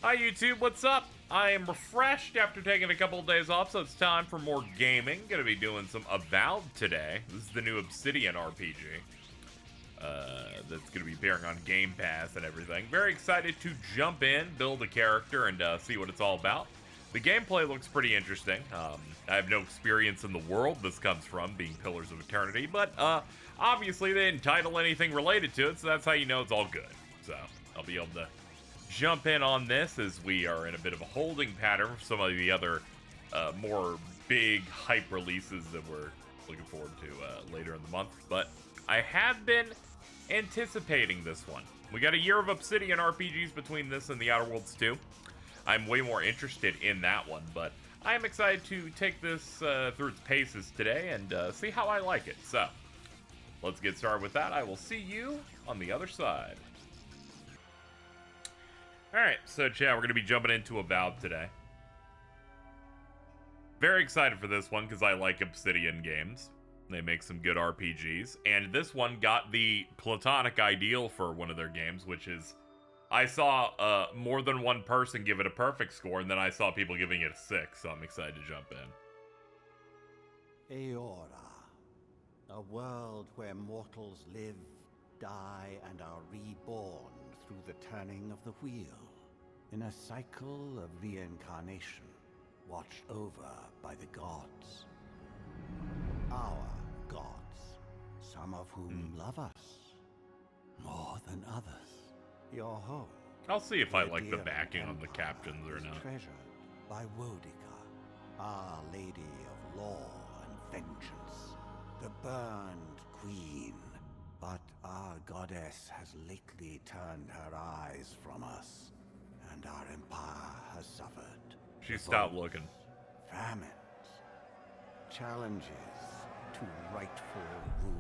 Hi YouTube, what's up? I am refreshed after taking a couple of days off, so it's time for more gaming. Gonna be doing some Avowed today. This is the new Obsidian RPG. That's gonna be appearing on Game Pass and everything. Very excited to jump in, build a character, and see what it's all about. The gameplay looks pretty interesting. I have no experience in the world this comes from, being Pillars of Eternity, but obviously they didn't title anything related to it, so that's how you know it's all good. So I'll be able to jump in on this as we are in a bit of a holding pattern for some of the other more big hype releases that we're looking forward to later in the month. But I have been anticipating this one. We got a year of Obsidian RPGs between this and the Outer Worlds 2. I'm way more interested in that one, but I am excited to take this through its paces today and see how I like it. So let's get started with that. I will see you on the other side. Alright, so chat, we're going to be jumping into Avowed today. Very excited for this one because I like Obsidian games. They make some good RPGs. And this one got the platonic ideal for one of their games, which is I saw more than one person give it a perfect score, and then I saw people giving it a 6, so I'm excited to jump in. Eora, a world where mortals live, die, and are reborn through the turning of the wheel, in a cycle of reincarnation, watched over by the gods. Our gods, some of whom love us more than others. Your home. I'll see if I like the backing on the captains or not. Treasured by Wodica, Our Lady of Law and Vengeance, the burned queen. But our goddess has lately turned her eyes from us, and our empire has suffered. She stopped looking. Famines, challenges to rightful rule.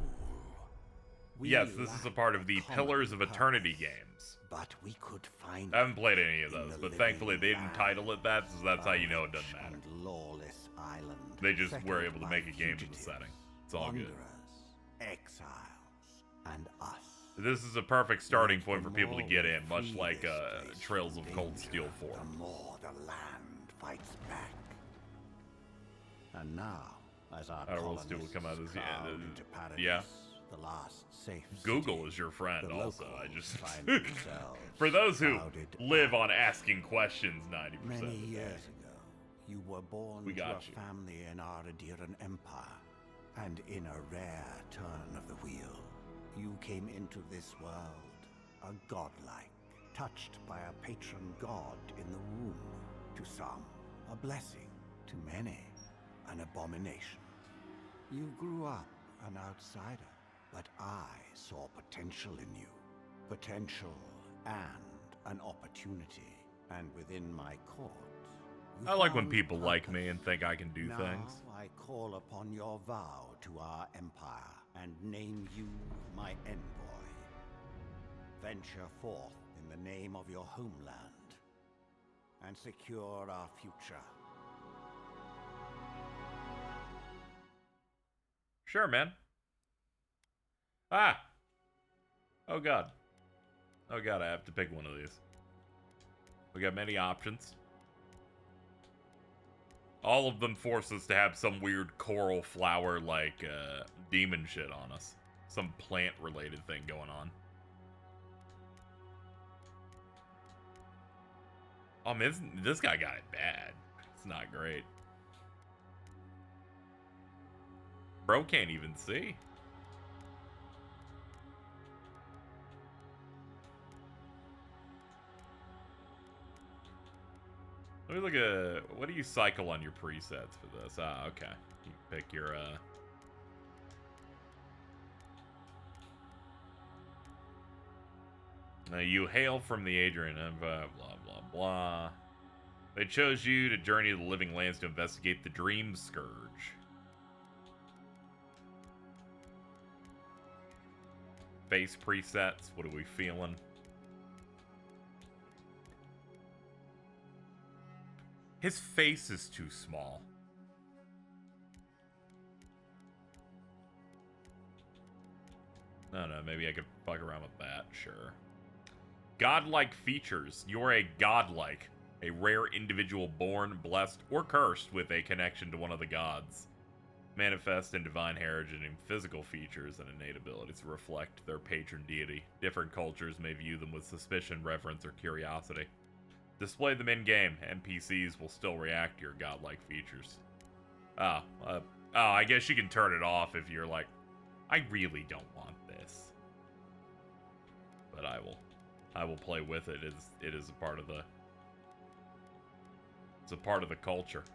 Yes, this is a part of the Pillars of Eternity games. But we could find I haven't played any of those, but thankfully they didn't title it that, so that's how you know it doesn't matter. Lawless island. They just were able to make a game in the setting. It's all good. Exiles, and us. This is a perfect starting point for people to get in, much like Trails of Cold Steel 4. The more the land fights back. And now, as our Outer Worlds 2 will come out this year. Yeah. The last safe Google city, is your friend also. I just find themselves for those who crowded live on asking questions 90% Many of the day. years ago, you were born We to a got you. family in our Adiran Empire, and in a rare turn of the wheel, you came into this world a godlike, touched by a patron god in the womb. To some, a blessing; to many, an abomination. You grew up an outsider, but I saw potential in you. Potential and an opportunity. And within my court, you I like when found people like me purpose. and think I can do Now, things. I call upon your vow to our empire and name you my envoy. Venture forth in the name of your homeland and secure our future. Sure, man. Ah! Oh god. Oh god, I have to pick one of these. We got many options. All of them force us to have some weird coral flower like demon shit on us. Some plant related thing going on. Oh man, this guy got it bad. It's not great. Bro can't even see. Let me look at, what do you cycle on your presets for this? Ah, okay. You pick your, you hail from the Adrian, blah, blah, blah. They chose you to journey to the living lands to investigate the Dream Scourge. Face presets, what are we feeling? His face is too small. I don't know, maybe I could fuck around with that, sure. Godlike features. You're a godlike. A rare individual born, blessed, or cursed with a connection to one of the gods. Manifest in divine heritage and physical features and innate abilities reflect their patron deity. Different cultures may view them with suspicion, reverence, or curiosity. Display them in-game. NPCs will still react to your godlike features. Oh, I guess you can turn it off if you're like, I really don't want this. But I will play with it. It is a part of the... It's a part of the culture.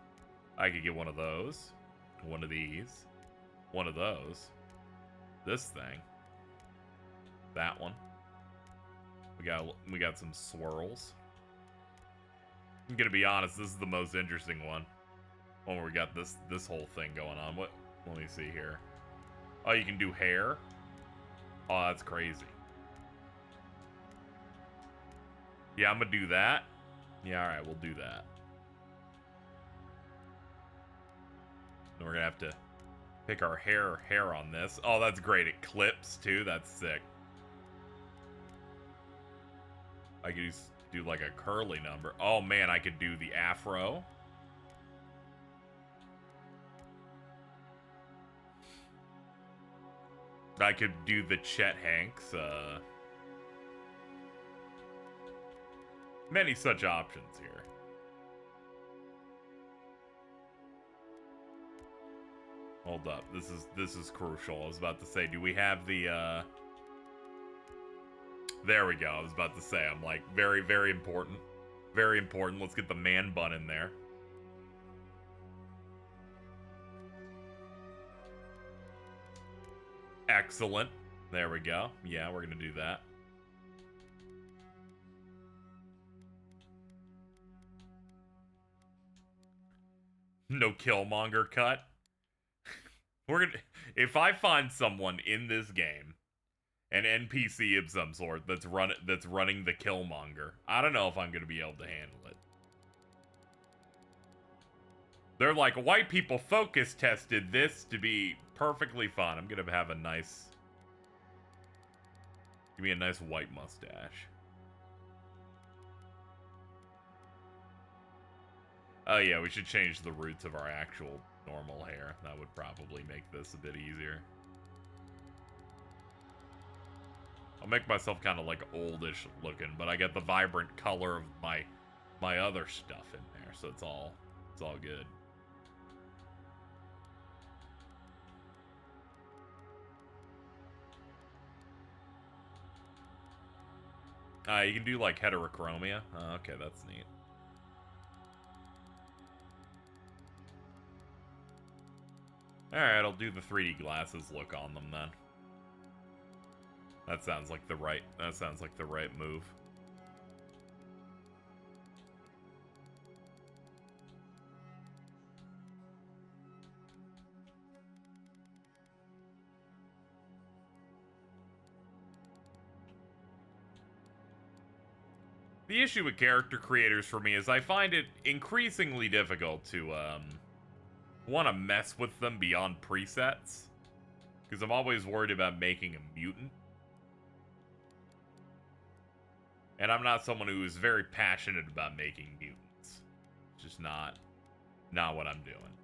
I could get one of those. One of these. One of those. This thing. That one. We got some swirls. I'm gonna be honest, this is the most interesting one. One where we got this whole thing going on. What? Let me see here. Oh, you can do hair? Oh, that's crazy. Yeah, I'm gonna do that. Yeah, alright, we'll do that. Then we're gonna have to pick our hair on this. Oh, that's great. It clips too. That's sick. I could do like a curly number. Oh man, I could do the afro. I could do the Chet Hanks. Many such options here. Hold up. This is crucial. I was about to say, do we have the There we go. I was about to say, I'm like, very, very important. Very important. Let's get the man bun in there. Excellent. There we go. Yeah, we're gonna do that. No Killmonger cut. We're gonna, if I find someone in this game, an NPC of some sort that's running the Killmonger, I don't know if I'm gonna be able to handle it. They're like, white people focus tested this to be perfectly fine. I'm gonna have a nice, give me a nice white mustache. Oh yeah, we should change the roots of our actual normal hair. That would probably make this a bit easier. I'll make myself kind of like oldish looking, but I get the vibrant color of my other stuff in there, so it's all good. You can do like heterochromia. Okay, that's neat. Alright, I'll do the 3D glasses look on them then. That sounds like the right move. The issue with character creators for me is I find it increasingly difficult to want to mess with them beyond presets, because I'm always worried about making a mutant. And I'm not someone who is very passionate about making mutants. It's just not what I'm doing.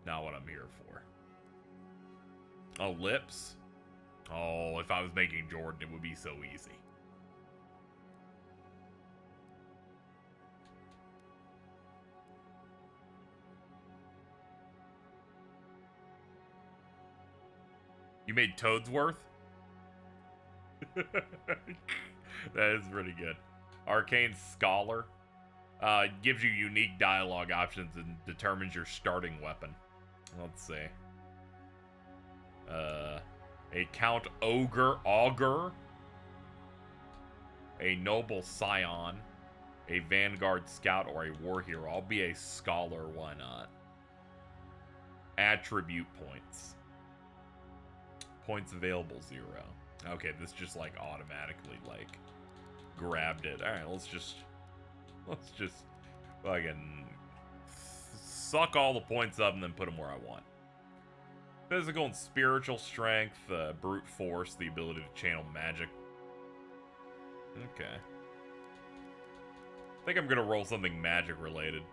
Not what I'm here for. Oh, lips? Oh, if I was making Jordan, it would be so easy. You made Toadsworth? That is pretty good. Arcane Scholar. Gives you unique dialogue options and determines your starting weapon. Let's see. A Count Augur. A Noble Scion. A Vanguard Scout or a War Hero. I'll be a Scholar, why not? Attribute points. Points available 0. Okay, this just like automatically like grabbed it. All right, let's just fucking suck all the points up and then put them where I want. Physical and spiritual strength, brute force, the ability to channel magic. Okay. think I'm gonna roll something magic related.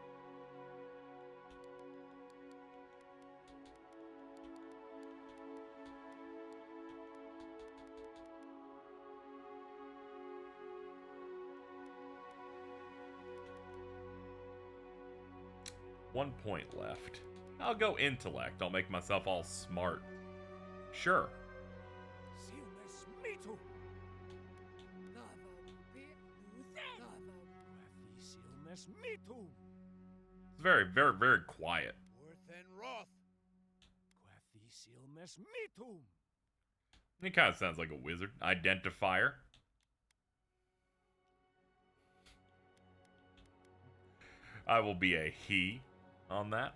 One point left. I'll go intellect. I'll make myself all smart. Sure. It's very, very, very quiet. He kind of sounds like a wizard. Identifier. I will be a he on that.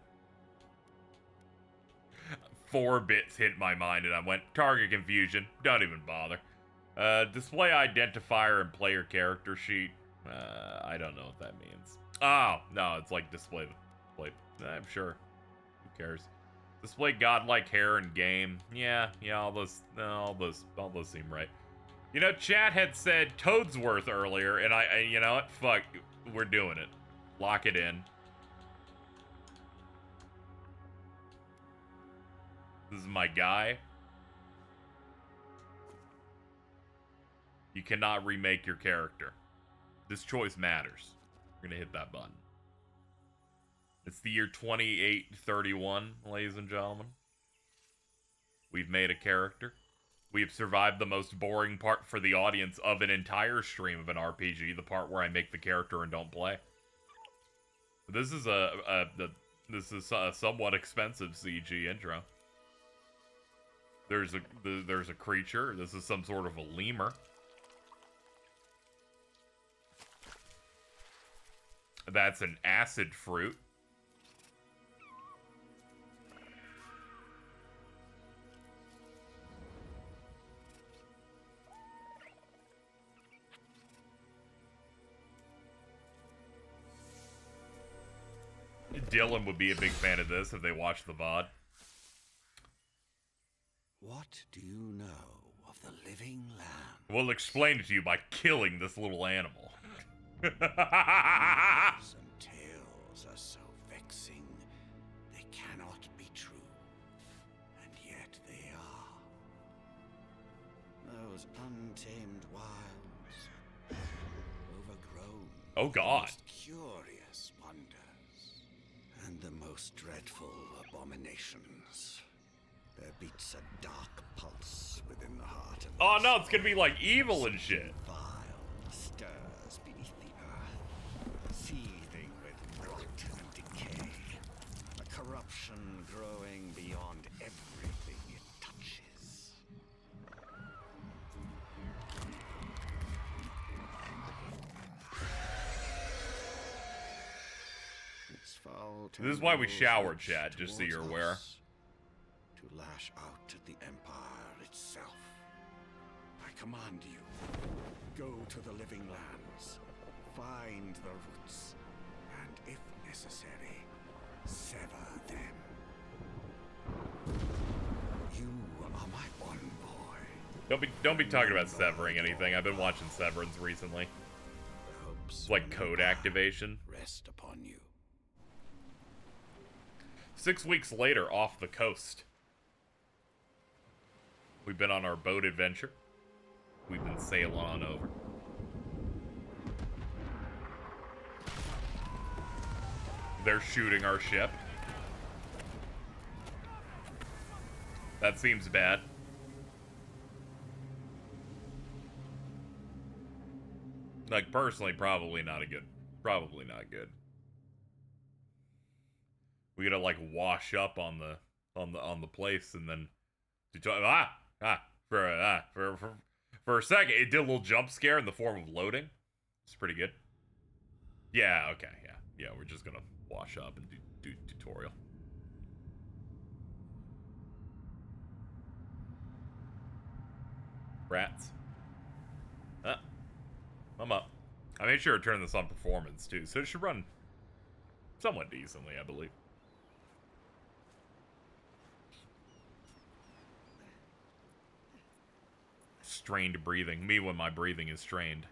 4 bits hit my mind and I went, target confusion. Don't even bother. Display identifier and player character sheet. I don't know what that means. Oh, no, it's like display. I'm sure. Who cares? Display godlike hair in game. Yeah, all those seem right. You know, chat had said Toadsworth earlier, and I you know what? Fuck, we're doing it. Lock it in. This is my guy. You cannot remake your character. This choice matters. We're gonna hit that button. It's the year 2831, ladies and gentlemen. We've made a character. We've survived the most boring part for the audience of an entire stream of an RPG, the part where I make the character and don't play. This is a somewhat expensive CG intro. There's a creature. This is some sort of a lemur. That's an acid fruit. Dylan would be a big fan of this if they watched the VOD. What do you know of the living land? We'll explain it to you by killing this little animal. Some tales are so vexing, they cannot be true. And yet they are. Those untamed wilds, overgrown. Oh God. Most curious wonders, and the most dreadful abominations. There beats a dark pulse within the heart of Oh no, it's gonna be like evil and shit. vile stirs beneath the earth, seething with rot and decay. A corruption growing beyond everything it touches. Its foul This is why we tendrils shower, reach Chad, just so you're towards aware. us to lash out at the Empire itself. I command you, go to the living lands, find the roots, and if necessary, sever them. You are my envoy. Don't be talking about severing anything. I've been watching Severance recently. The hopes It's like of code Empire activation. rest upon you. 6 weeks later, off the coast. We've been on our boat adventure. We've been sailing on over. They're shooting our ship. That seems bad. Like, personally, probably not good. We gotta like wash up on the place and then for a second it did a little jump scare in the form of loading. It's pretty good. Yeah, okay, yeah, we're just gonna wash up and do tutorial. Rats. I'm up. I made sure to turn this on performance too, so it should run somewhat decently, I believe. Strained breathing. Me when my breathing is strained.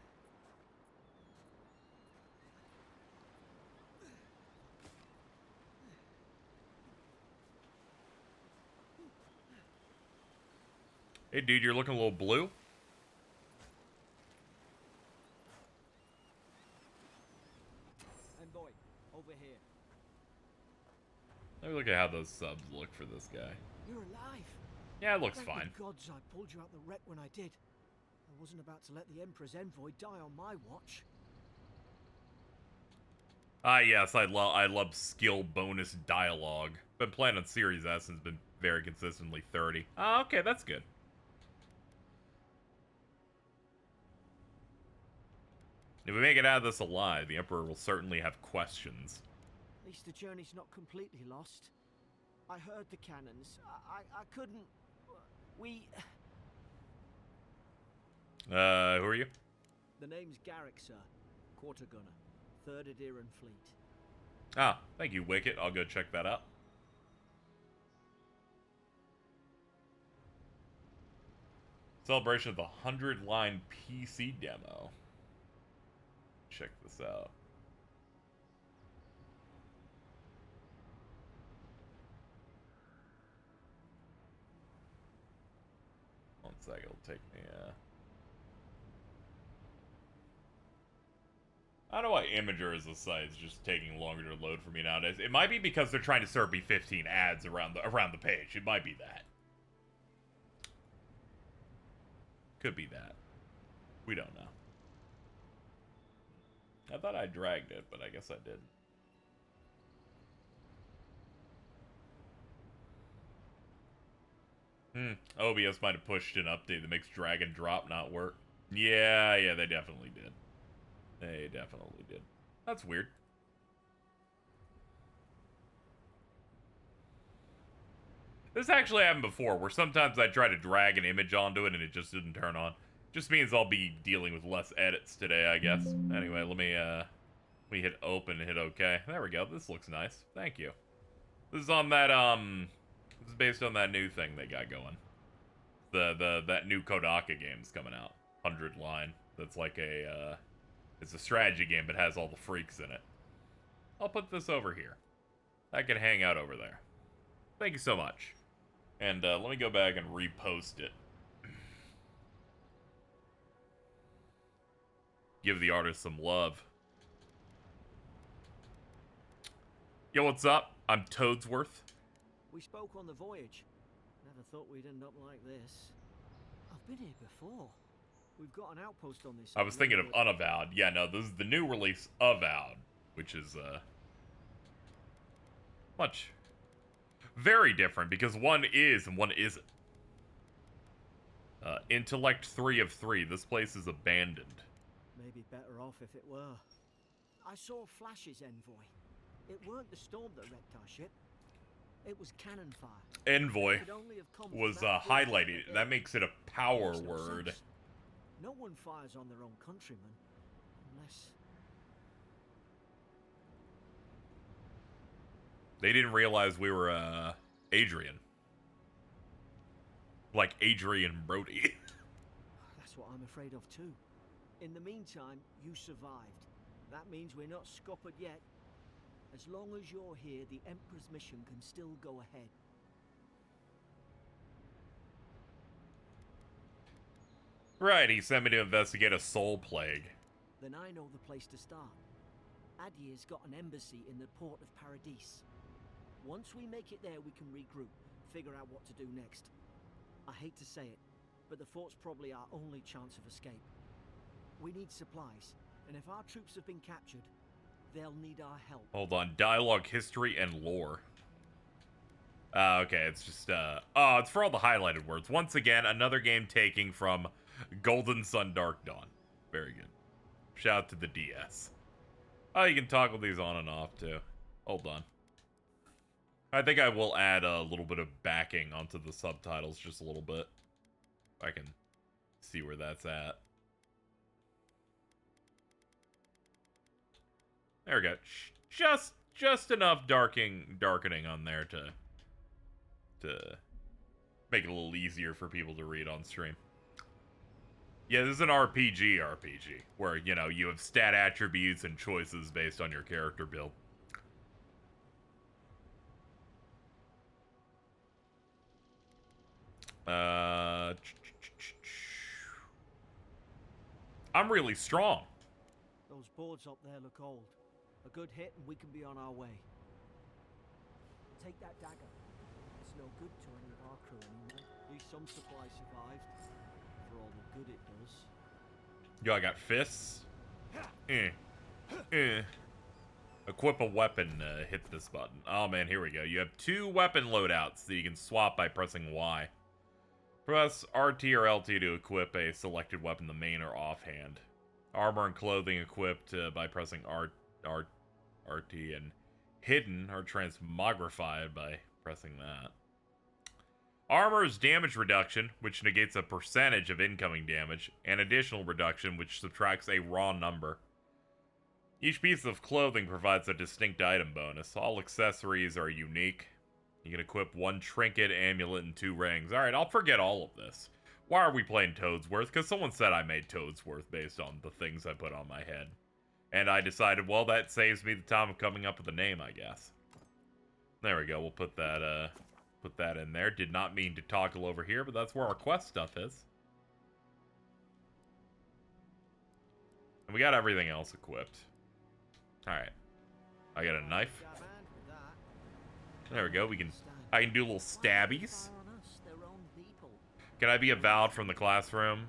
Hey, dude, you're looking a little blue. Envoy, over here. Let me look at how those subs look for this guy. You're alive. Yeah, it looks Thank fine. the gods I pulled you out the wreck when I did. I wasn't about to let the Emperor's envoy die on my watch. Ah, yes, I love skill bonus dialogue. Been playing on Series S and has been very consistently 30. Ah, okay, that's good. If we make it out of this alive, the Emperor will certainly have questions. At least the journey's not completely lost. I heard the cannons. I couldn't... We... Who are you? The name's Garrick, sir. Quarter gunner. 3rd Adiran Fleet. Ah, thank you, Wicket. I'll go check that out. Celebration of the 100-line PC demo. Check this out. One sec, it'll take me, I don't know why Imager as a site is just taking longer to load for me nowadays. It might be because they're trying to serve me 15 ads around the page. It might be that. Could be that. We don't know. I thought I dragged it, but I guess I didn't. OBS might have pushed an update that makes drag and drop not work. Yeah, they definitely did. They definitely did. That's weird. This actually happened before, where sometimes I try to drag an image onto it and it just didn't turn on. Just means I'll be dealing with less edits today, I guess. Anyway, let me hit open and hit OK. There we go. This looks nice. Thank you. This is on that, this is based on that new thing they got going. That new Kodaka game's coming out. 100 line. That's like a, it's a strategy game, but has all the freaks in it. I'll put this over here. I can hang out over there. Thank you so much. And let me go back and repost it. Give the artist some love. Yo, what's up? I'm Toadsworth. We spoke on the voyage. Never thought we'd end up like this. I've been here before. We've got an outpost on this. I was thinking of Unavowed. Yeah, no, this is the new release, Avowed, which is much very different because one is and one isn't. Intellect 3 of 3. This place is abandoned. Maybe better off if it were. I saw flashes, Envoy. It weren't the storm that wrecked our ship. It was cannon fire. Envoy Could only have come from was that highlighted. That makes it a power Makes no word. sense. No one fires on their own countrymen, unless... They didn't realize we were Adrian. Like Adrian Brody. That's what I'm afraid of too. In the meantime, you survived. That means we're not scuppered yet. As long as you're here, the Emperor's mission can still go ahead. Right, he sent me to investigate a soul plague. Then I know the place to start. Adir's got an embassy in the port of Paradis. Once we make it there, we can regroup, figure out what to do next. I hate to say it, but the fort's probably our only chance of escape. We need supplies, and if our troops have been captured, they'll need our help. Hold on, dialogue, history, and lore. Okay, it's just, oh, it's for all the highlighted words. Once again, another game taking from Golden Sun Dark Dawn. Very good. Shout out to the DS. Oh, you can toggle these on and off, too. Hold on. I think I will add a little bit of backing onto the subtitles, just a little bit. I can see where that's at. There we go. Just enough darkening on there to make it a little easier for people to read on stream. Yeah, this is an RPG, where, you know, you have stat attributes and choices based on your character build. I'm really strong. Those boards up there look old. A good hit and we can be on our way. Take that dagger. It's no good to any of our crew anymore. At least some supplies survived. For all the good it does. Yo, I got fists. Equip a weapon, hit this button. Oh man, here we go. You have 2 weapon loadouts that you can swap by pressing Y. Press RT or LT to equip a selected weapon, the main or offhand. Armor and clothing equipped by pressing RT, and hidden or transmogrified by pressing that. Armor is damage reduction, which negates a percentage of incoming damage, and additional reduction, which subtracts a raw number. Each piece of clothing provides a distinct item bonus. All accessories are unique. You can equip 1 trinket, amulet, and 2 rings. Alright, I'll forget all of this. Why are we playing Toadsworth? Because someone said I made Toadsworth based on the things I put on my head. And I decided, well, that saves me the time of coming up with a name, I guess. There we go, we'll put that in there. Did not mean to toggle over here, but that's where our quest stuff is. And we got everything else equipped. Alright. I got a knife. There we go. I can do little stabbies. Can I be avowed from the classroom?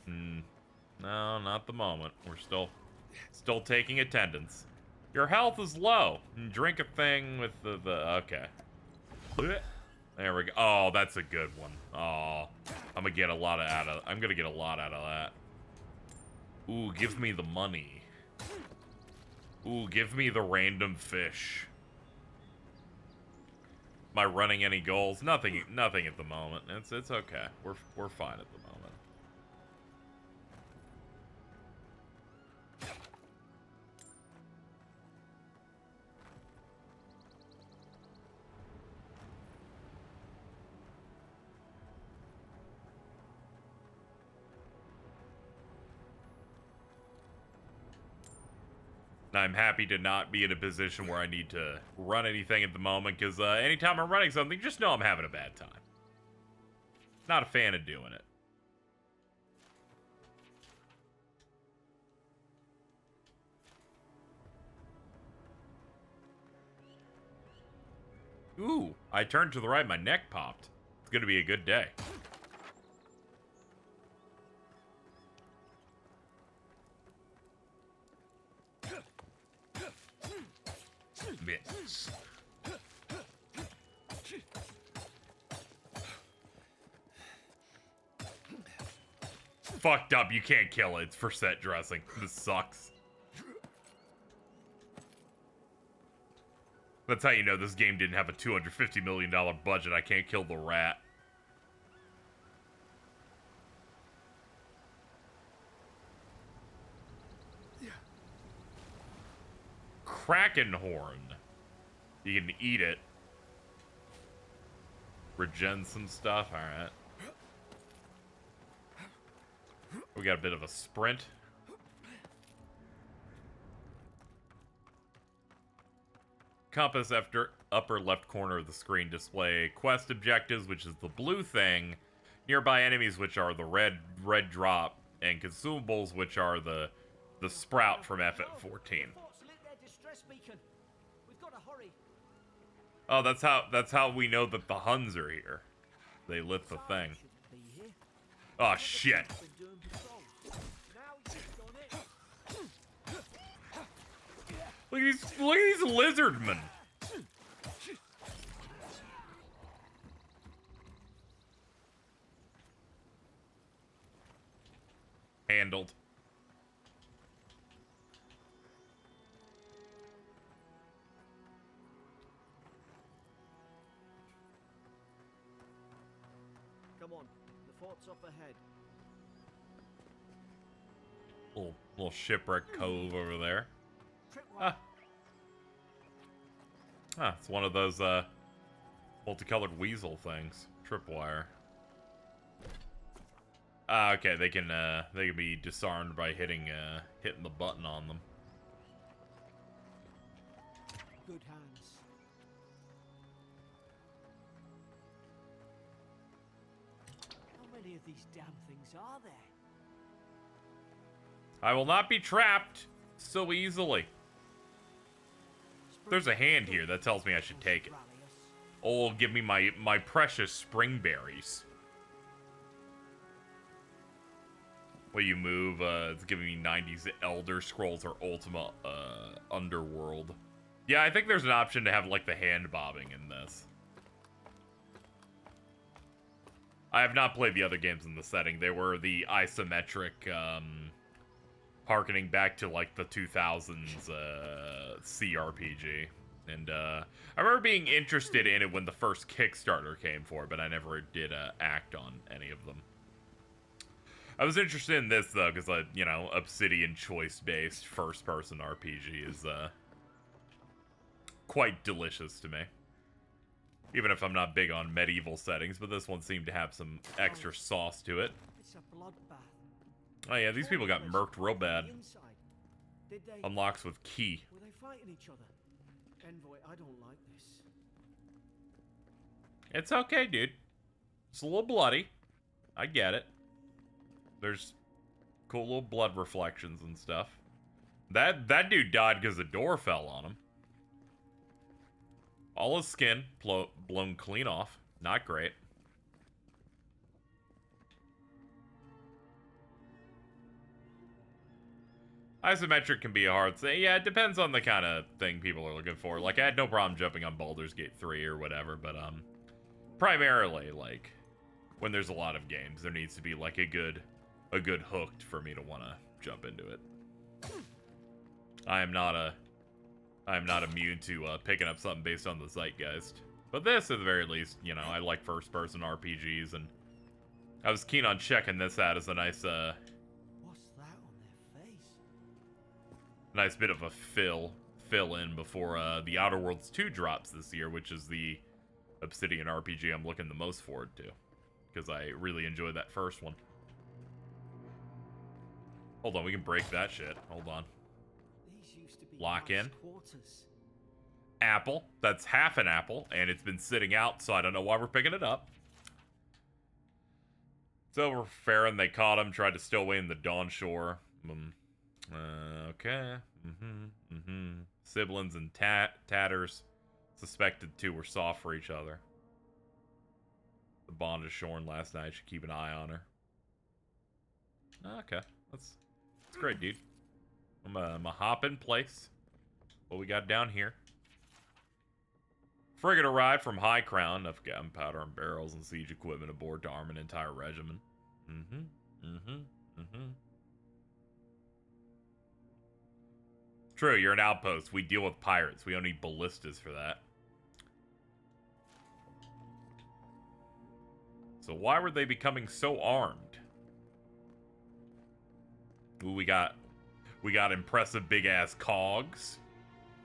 No, not the moment. We're still taking attendance. Your health is low. Drink a thing with the okay. There we go. Oh, that's a good one. Oh, I'm gonna get a lot out of that. Ooh, give me the money. Ooh, give me the random fish. Am I running any goals? Nothing at the moment. It's okay. We're fine at the moment. I'm happy to not be in a position where I need to run anything at the moment, because anytime I'm running something, just know I'm having a bad time. Not a fan of doing it. Ooh, I turned to the right, my neck popped. It's gonna be a good day. Miss. Fucked up, you can't kill it. It's for set dressing. This sucks. That's how you know this game didn't have a $250 million budget. I can't kill the rat. Kraken horn. You can eat it. Regen some stuff. Alright. We got a bit of a sprint. Compass after upper left corner of the screen display quest objectives, which is the blue thing. Nearby enemies, which are the red drop, and consumables, which are the sprout from FF14. Oh, that's how we know that the Huns are here. They lit the thing. Oh shit. Look at these lizardmen. Handled. Come on, the fort's up ahead. Little shipwreck cove over there. Ah, it's one of those multicolored weasel things. Tripwire. Ah, okay, they can be disarmed by hitting the button on them. Good hands. How many of these damn things are there? I will not be trapped so easily. There's a hand here that tells me I should take it. Oh, give me my precious spring berries. Well, you move, it's giving me 90s Elder Scrolls or Ultima, Underworld. Yeah, I think there's an option to have, like, the hand bobbing in this. I have not played the other games in the setting. They were the isometric, harkening back to, like, the 2000s, CRPG. And, I remember being interested in it when the first Kickstarter came for it, but I never did, act on any of them. I was interested in this, though, because, you know, Obsidian choice-based first-person RPG is, quite delicious to me. Even if I'm not big on medieval settings, but this one seemed to have some extra sauce to it. It's a bloodbath. Oh yeah, these people got murked real bad. Did they? Unlocks with key. Were they fighting each other? Envoy, I don't like this. It's okay, dude. It's a little bloody. I get it. There's cool little blood reflections and stuff. That dude died because the door fell on him. All his skin blown clean off. Not great. Isometric can be a hard thing. Yeah, it depends on the kind of thing people are looking for. Like, I had no problem jumping on Baldur's Gate 3 or whatever, but, primarily, like, when there's a lot of games, there needs to be, like, a good hooked for me to want to jump into it. I am not immune to picking up something based on the zeitgeist. But this, at the very least, you know, I like first-person RPGs, and I was keen on checking this out as a nice, What's that on their face? nice bit of a fill in before the Outer Worlds 2 drops this year, which is the Obsidian RPG I'm looking the most forward to, because I really enjoyed that first one. Hold on, we can break that shit. Hold on. These used to be Lock in. quarters. Apple. That's half an apple, and it's been sitting out, so I don't know why we're picking it up. So we're Farron. They caught him, tried to stow away in the Dawn Shore. Okay. Siblings and tatters. Suspected two were soft for each other. The bond is shorn last night. Should keep an eye on her. Okay. That's great, dude. I'm a hop in place. What we got down here? Frigate arrived from High Crown. Enough gunpowder and barrels and siege equipment aboard to arm an entire regiment. True, you're an outpost. We deal with pirates. We don't need ballistas for that. So why were they becoming so armed? Ooh, we got impressive big ass cogs.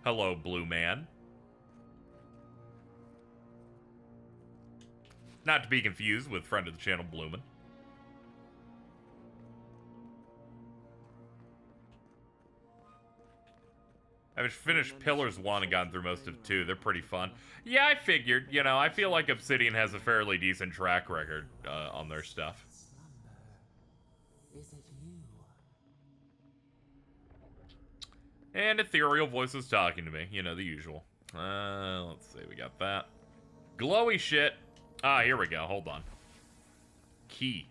Hello, Blue Man. Not to be confused with friend of the channel, Bloomin'. I've finished Pillars 1 and gotten through most of 2. They're pretty fun. Yeah, I figured. You know, I feel like Obsidian has a fairly decent track record on their stuff. Is it you? And ethereal voices talking to me. You know, the usual. Let's see. We got that. Glowy shit. Ah, here we go. Hold on. Key.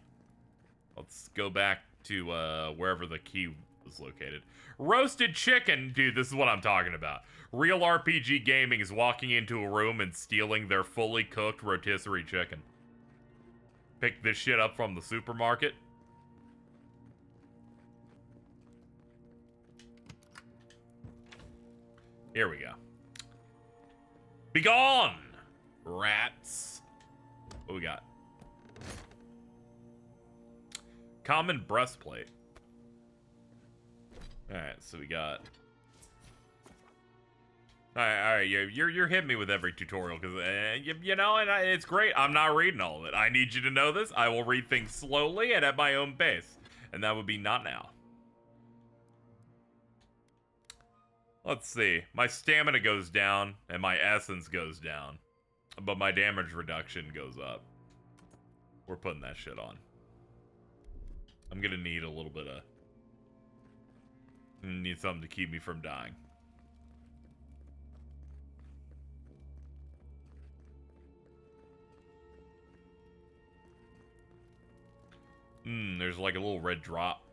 Let's go back to wherever the key was located. Roasted chicken. Dude, this is what I'm talking about. Real RPG gaming is walking into a room and stealing their fully cooked rotisserie chicken. Pick this shit up from the supermarket. Here we go. Be gone, rats. What we got? Common breastplate. Alright, so we got... Alright, you're hitting me with every tutorial, because, you know, and it's great. I'm not reading all of it. I need you to know this. I will read things slowly and at my own pace. And that would be not now. Let's see. My stamina goes down, and my essence goes down. But my damage reduction goes up. We're putting that shit on. I'm gonna need a little bit of Need something to keep me from dying. There's like a little red drop.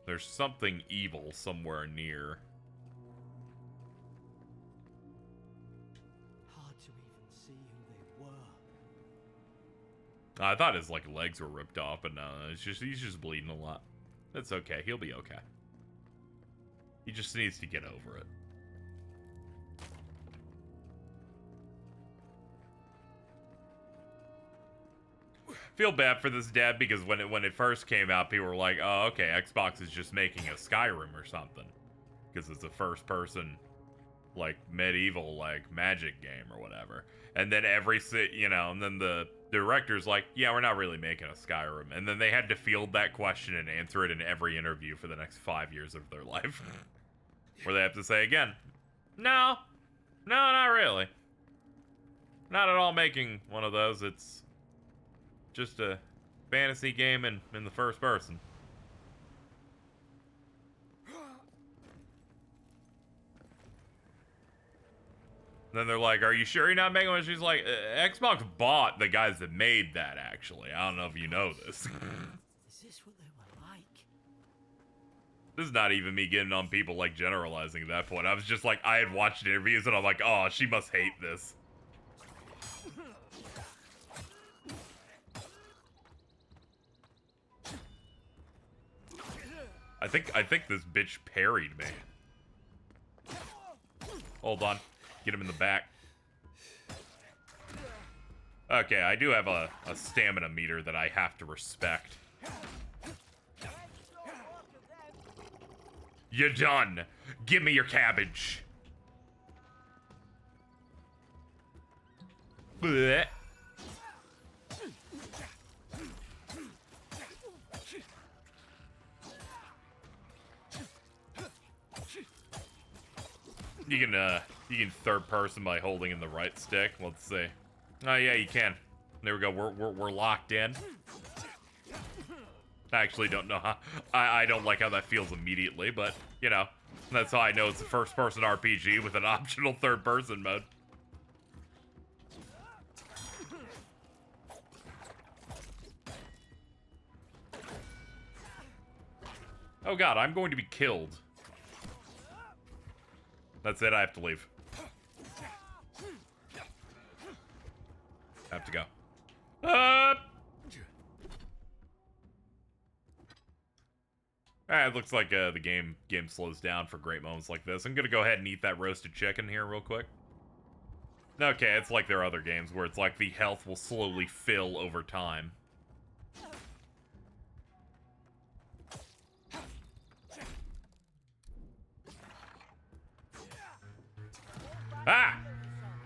There's something evil somewhere near. Hard to even see who they were. I thought his like legs were ripped off, but no, it's just he's just bleeding a lot. That's okay. He'll be okay. He just needs to get over it. Feel bad for this dad because when it first came out, people were like, "Oh, okay, Xbox is just making a Skyrim or something because it's a first-person, like medieval, like magic game or whatever." And then and then the director's like, "Yeah, we're not really making a Skyrim." And then they had to field that question and answer it in every interview for the next 5 years of their life, where they have to say again, "No, not really. Not at all making one of those. It's just a fantasy game in the first person." Then they're like, "Are you sure you're not making one?" She's like, "Xbox bought the guys that made that, actually. I don't know if you know this." Is this what they were like? This is not even me getting on people, like, generalizing at that point. I was just like, I had watched interviews, and I'm like, oh, she must hate this. I think this bitch parried me. Hold on. Get him in the back. Okay, I do have a stamina meter that I have to respect. You're done. Give me your cabbage. Blech. You can third person by holding in the right stick. Let's see. Oh yeah, you can. There we go. We're locked in. I actually don't know how. I don't like how that feels immediately, but you know, that's how I know it's a first-person RPG with an optional third-person mode. Oh god, I'm going to be killed. That's it, I have to leave. I have to go. Alright, looks like the game slows down for great moments like this. I'm gonna go ahead and eat that roasted chicken here real quick. Okay, it's like there are other games where it's like the health will slowly fill over time. Ah!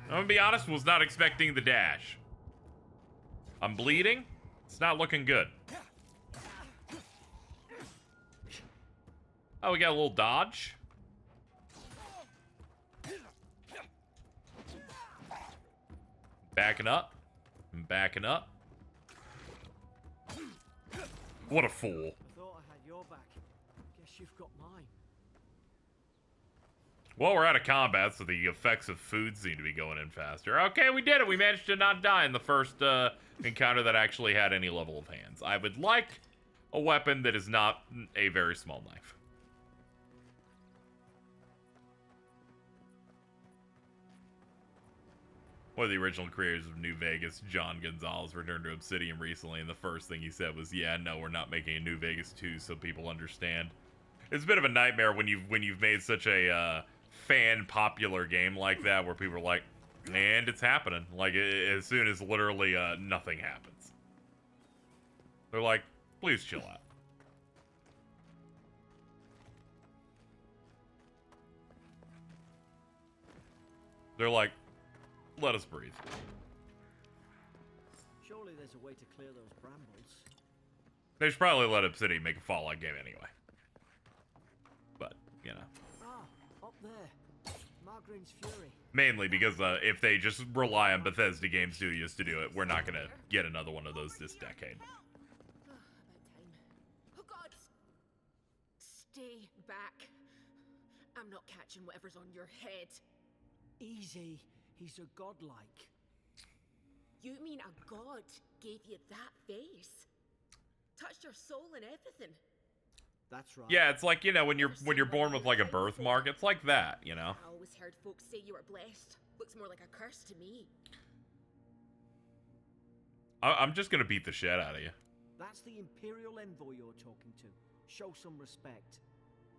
I'm gonna be honest, was not expecting the dash. I'm bleeding. It's not looking good. Oh, we got a little dodge. Backing up. I'm backing up. What a fool. I thought I had your back. Guess you've got mine. Well, we're out of combat, so the effects of food seem to be going in faster. Okay, we did it. We managed to not die in the first encounter that actually had any level of hands. I would like a weapon that is not a very small knife. One of the original creators of New Vegas, John Gonzalez, returned to Obsidian recently, and the first thing he said was, "Yeah, no, we're not making a New Vegas 2 so people understand." It's a bit of a nightmare when you've made such a fan popular game like that, where people are like, and it's happening. Like, as soon as literally nothing happens. They're like, please chill out. They're like, let us breathe. Surely there's a way to clear those brambles. They should probably let Obsidian make a Fallout game anyway. But, you know. Ah, up there. Margarine's Fury. Mainly because if they just rely on Bethesda Game Studios to do it, we're not gonna get another one of those this decade. Oh, God. Stay back. I'm not catching whatever's on your head. Easy. He's a godlike. You mean a god gave you that face? Touched your soul and everything? That's right. Yeah, it's like, you know, when you're born with like a birthmark, it's like that, you know. I always heard folks say you were blessed. Looks more like a curse to me. I'm just gonna beat the shit out of you. That's the Imperial envoy you're talking to. Show some respect.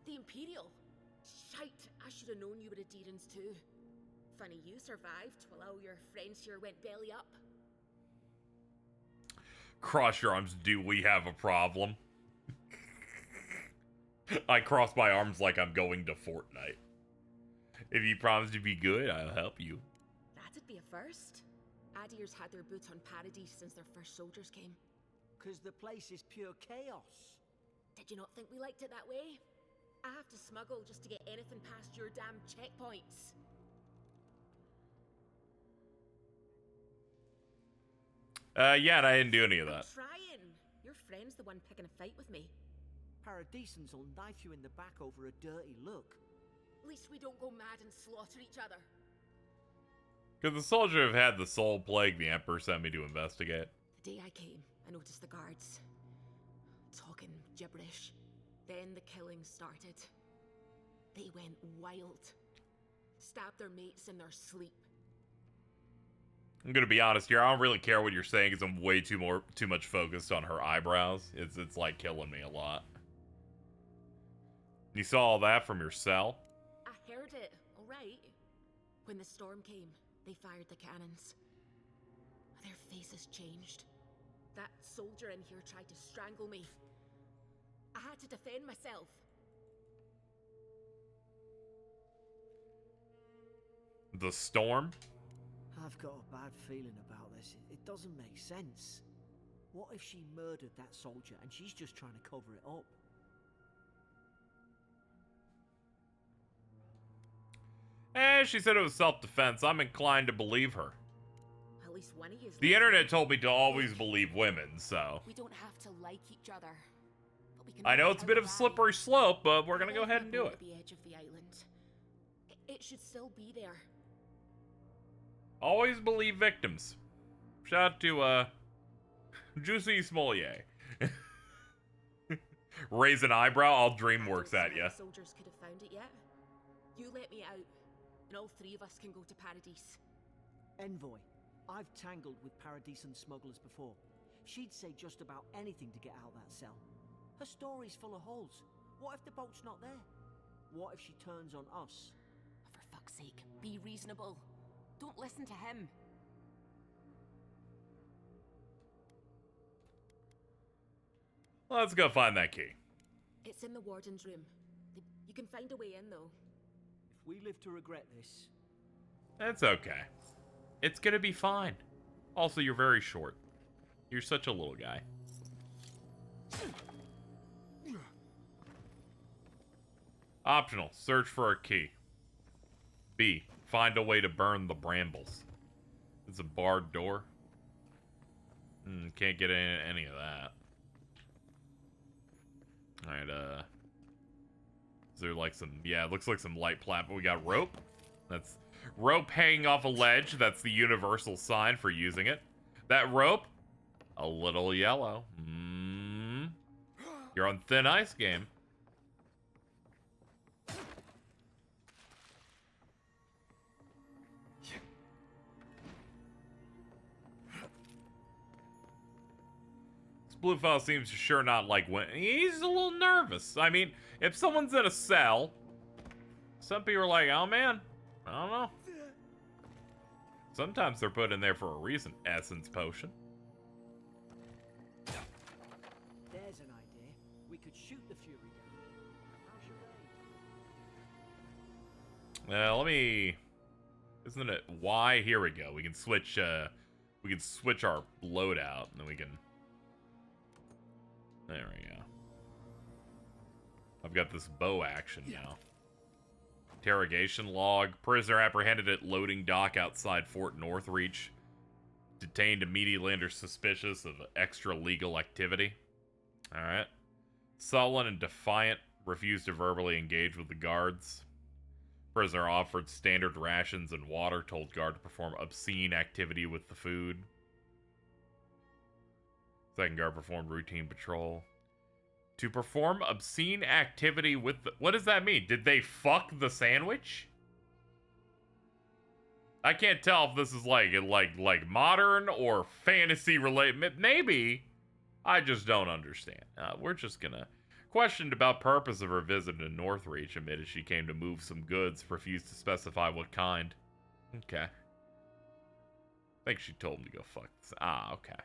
The Imperial? Shite, I should have known you were a Deerans too. Funny you survived while all your friends here went belly up. Cross your arms, do we have a problem? I cross my arms like I'm going to Fortnite. If you promise to be good, I'll help you. That'd be a first. Adir's had their boot on Paradise since their first soldiers came. 'Cause the place is pure chaos. Did you not think we liked it that way? I have to smuggle just to get anything past your damn checkpoints. Yeah, and I didn't do any of I'm that. trying. Your friend's the one picking a fight with me. Paradisans will knife you in the back over a dirty look. At least we don't go mad and slaughter each other. Could the soldier have had the soul plague the Emperor sent me to investigate? The day I came, I noticed the guards talking gibberish. Then the killing started. They went wild. Stabbed their mates in their sleep. I'm gonna be honest here. I don't really care what you're saying because I'm way too much focused on her eyebrows. It's like killing me a lot. You saw all that from your cell? I heard it, alright. When the storm came, they fired the cannons. Their faces changed. That soldier in here tried to strangle me. I had to defend myself. The storm? I've got a bad feeling about this. It doesn't make sense. What if she murdered that soldier and she's just trying to cover it up? She said it was self-defense. I'm inclined to believe her. At least one of you. The internet told me to always believe women, so... We don't have to like each other. But we can I know work it's a out bit of a why. slippery slope, but we're gonna I go left ahead my and do boat it. At the edge of the island. It should still be there. Always believe victims. Shout out to, Juicy Smolier. Raise an eyebrow, all DreamWorks at ya. The soldiers could have found it yet. You let me out, and all three of us can go to Paradise. Envoy, I've tangled with Paradisan smugglers before. She'd say just about anything to get out that cell. Her story's full of holes. What if the boat's not there? What if she turns on us? For fuck's sake, be reasonable. Don't listen to him. Let's go find that key. It's in the warden's room. You can find a way in, though. If we live to regret this... That's okay. It's gonna be fine. Also, you're very short. You're such a little guy. Optional. Search for a key. B. Find a way to burn the brambles. It's a barred door. Can't get any of that. Alright, is there like some... Yeah, it looks like some light platform. We got rope. That's rope hanging off a ledge. That's the universal sign for using it. That rope, a little yellow. You're on thin ice, game. This blue fella seems to sure not like when he's a little nervous. I mean, if someone's in a cell, some people are like, oh man, I don't know. Sometimes they're put in there for a reason. Essence potion. There's an idea. We could shoot the Fury down. How's your aim? Let me... Isn't it Y? Here we go. We can switch our loadout, and then we can... There we go. I've got this bow action now. Interrogation log. Prisoner apprehended at loading dock outside Fort Northreach. Detained immediately under suspicious of extra legal activity. Alright. Sullen and defiant. Refused to verbally engage with the guards. Prisoner offered standard rations and water, told guard to perform obscene activity with the food. Second guard performed routine patrol. To perform obscene activity with the... What does that mean? Did they fuck the sandwich? I can't tell if this is like modern or fantasy related. Maybe. I just don't understand. We're just gonna... Questioned about purpose of her visit to Northreach, admitted she came to move some goods, refused to specify what kind. Okay. I think she told him to go fuck this. Ah, okay.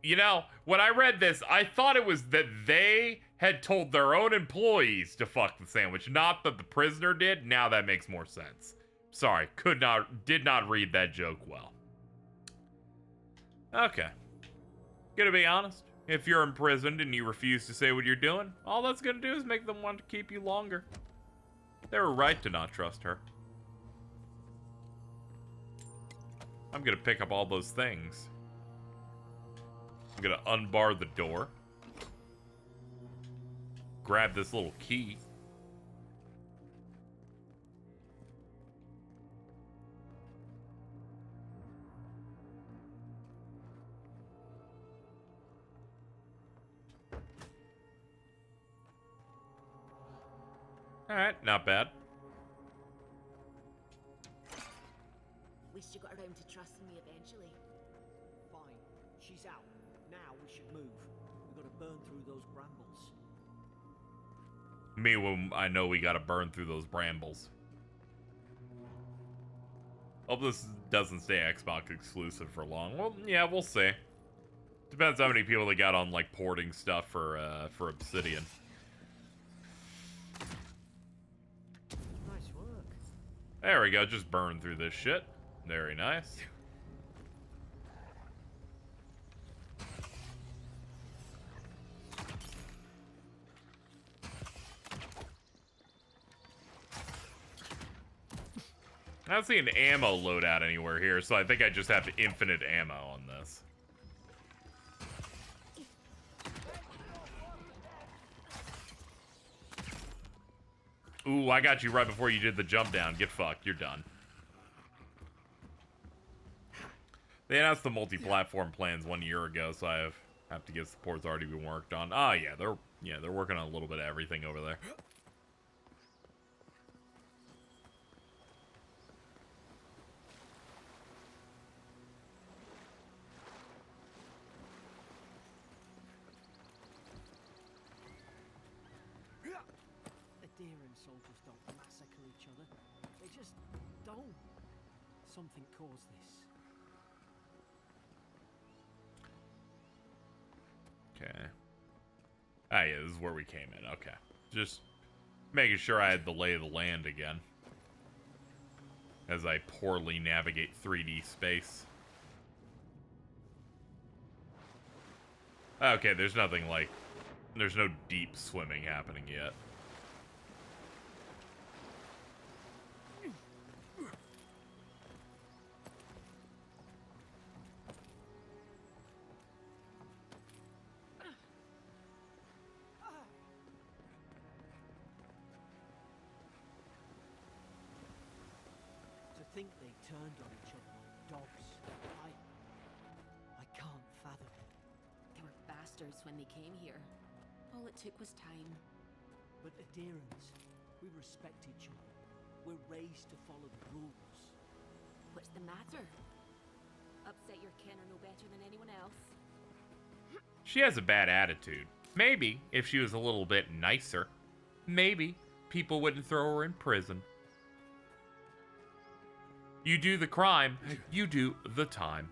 You know, when I read this, I thought it was that they had told their own employees to fuck the sandwich, not that the prisoner did. Now that makes more sense. Sorry, did not read that joke well. Okay. Gonna be honest, if you're imprisoned and you refuse to say what you're doing, all that's gonna do is make them want to keep you longer. They were right to not trust her. I'm gonna pick up all those things. I'm gonna unbar the door. Grab this little key. Alright, not bad. At least you got around to trusting me eventually. Fine. She's out. Now we should move. We've got to burn through those brambles. Me, when I know we gotta burn through those brambles. Hope this doesn't stay Xbox exclusive for long. Well, yeah, we'll see. Depends how many people they got on, like, porting stuff for Obsidian. Nice work. There we go, just burn through this shit. Very nice. I don't see an ammo loadout anywhere here, so I think I just have infinite ammo on this. Ooh, I got you right before you did the jump down. Get fucked. You're done. They announced the multi-platform plans 1 year ago, so I have to guess the port's already been worked on. Oh yeah, they're working on a little bit of everything over there. Adherent soldiers don't massacre each other. They just don't. Something caused this. Okay. Ah, yeah, this is where we came in. Okay. Just making sure I had the lay of the land again. As I poorly navigate 3D space. Okay, there's nothing like... There's no deep swimming happening yet. To think they turned on each other like dogs. I can't fathom it. They were bastards when they came here. All it took was time. But adherents, we respect each other. We're raised to follow the rules. What's the matter? Upset your kin or no better than anyone else? She has a bad attitude. Maybe, if she was a little bit nicer, maybe people wouldn't throw her in prison. You do the crime, you do the time.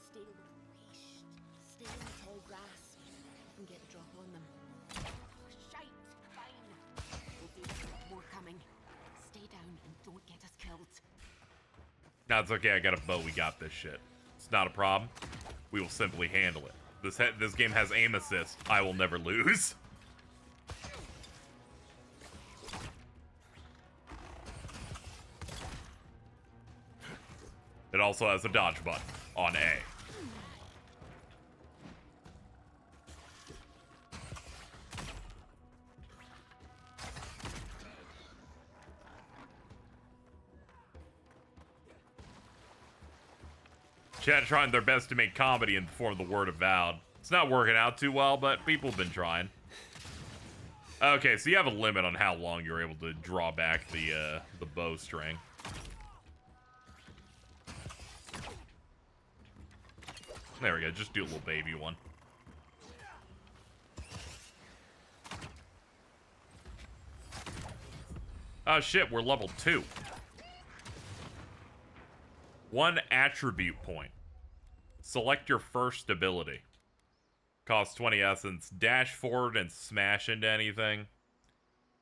Stay Stay in the tall grass and get a drop on them. Shite! Fine! We'll do this. More coming. Stay down and don't get us killed. No, it's okay, I got a bow, we got this shit. It's not a problem. We will simply handle it. This game has aim assist. I will never lose. It also has a dodge button on A. Chat trying their best to make comedy in the form of the word Avowed. It's not working out too well, but people have been trying. Okay, so you have a limit on how long you're able to draw back the bowstring. There we go, just do a little baby one. Oh shit, we're level 2. 1 attribute point. Select your first ability. Costs 20 essence. Dash forward and smash into anything.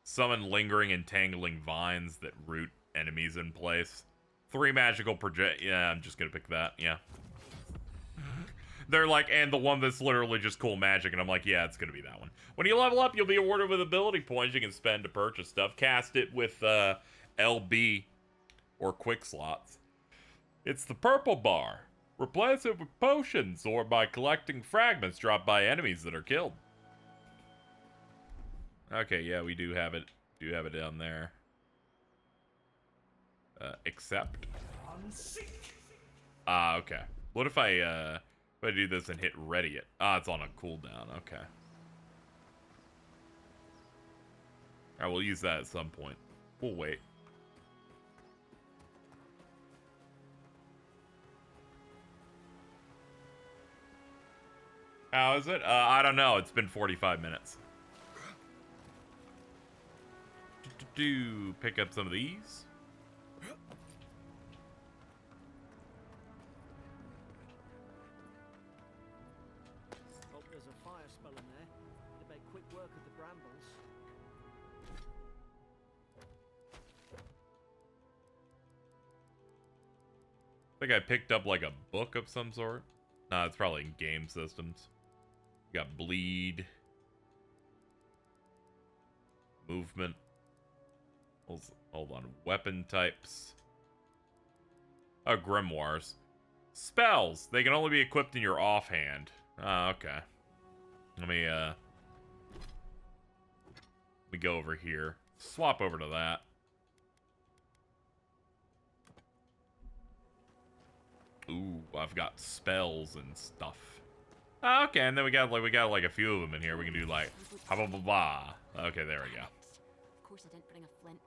Summon lingering and tangling vines that root enemies in place. 3 magical project. Yeah, I'm just gonna pick that. Yeah. They're like, and the one that's literally just cool magic, and I'm like, yeah, it's gonna be that one. When you level up, you'll be awarded with ability points you can spend to purchase stuff. Cast it with LB or quick slots. It's the purple bar. Replace it with potions or by collecting fragments dropped by enemies that are killed. Okay, yeah, we do have it. Do have it down there. Accept. Okay. What if I do this and hit ready it? It's on a cooldown. Okay. Alright, we'll use that at some point. We'll wait. How is it? I don't know. It's been 45 minutes. Pick up some of these. Hope there's a fire spell in there. It'd make quick work of the brambles. I think I picked up like a book of some sort. Nah, it's probably in game systems. We got bleed. Movement. Hold on. Weapon types. Oh, grimoires. Spells. They can only be equipped in your offhand. Okay. Let me go over here. Swap over to that. Ooh, I've got spells and stuff. Okay, and then we got like a few of them in here. We can do like ha ba ba ba. Okay, there we go. Of course I didn't bring a flint.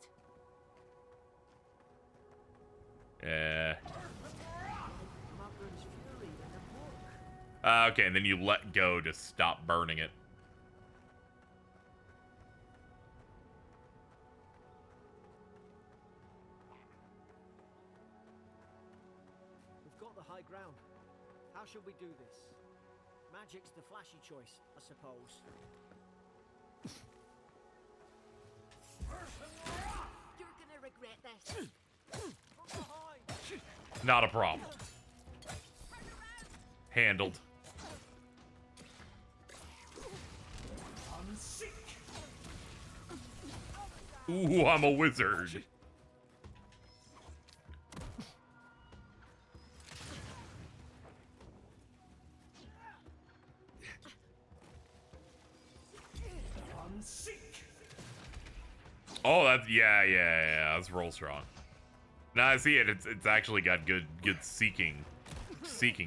Yeah. Mugren's Fury in the book. Okay, and then you let go to stop burning it. We've got the high ground. How should we do this? Magic's the flashy choice, I suppose. You're gonna regret this. From behind! Not a problem. Handled. Ooh, I'm a wizard. Oh, that's yeah. That's real strong. Now I see it. It's actually got good seeking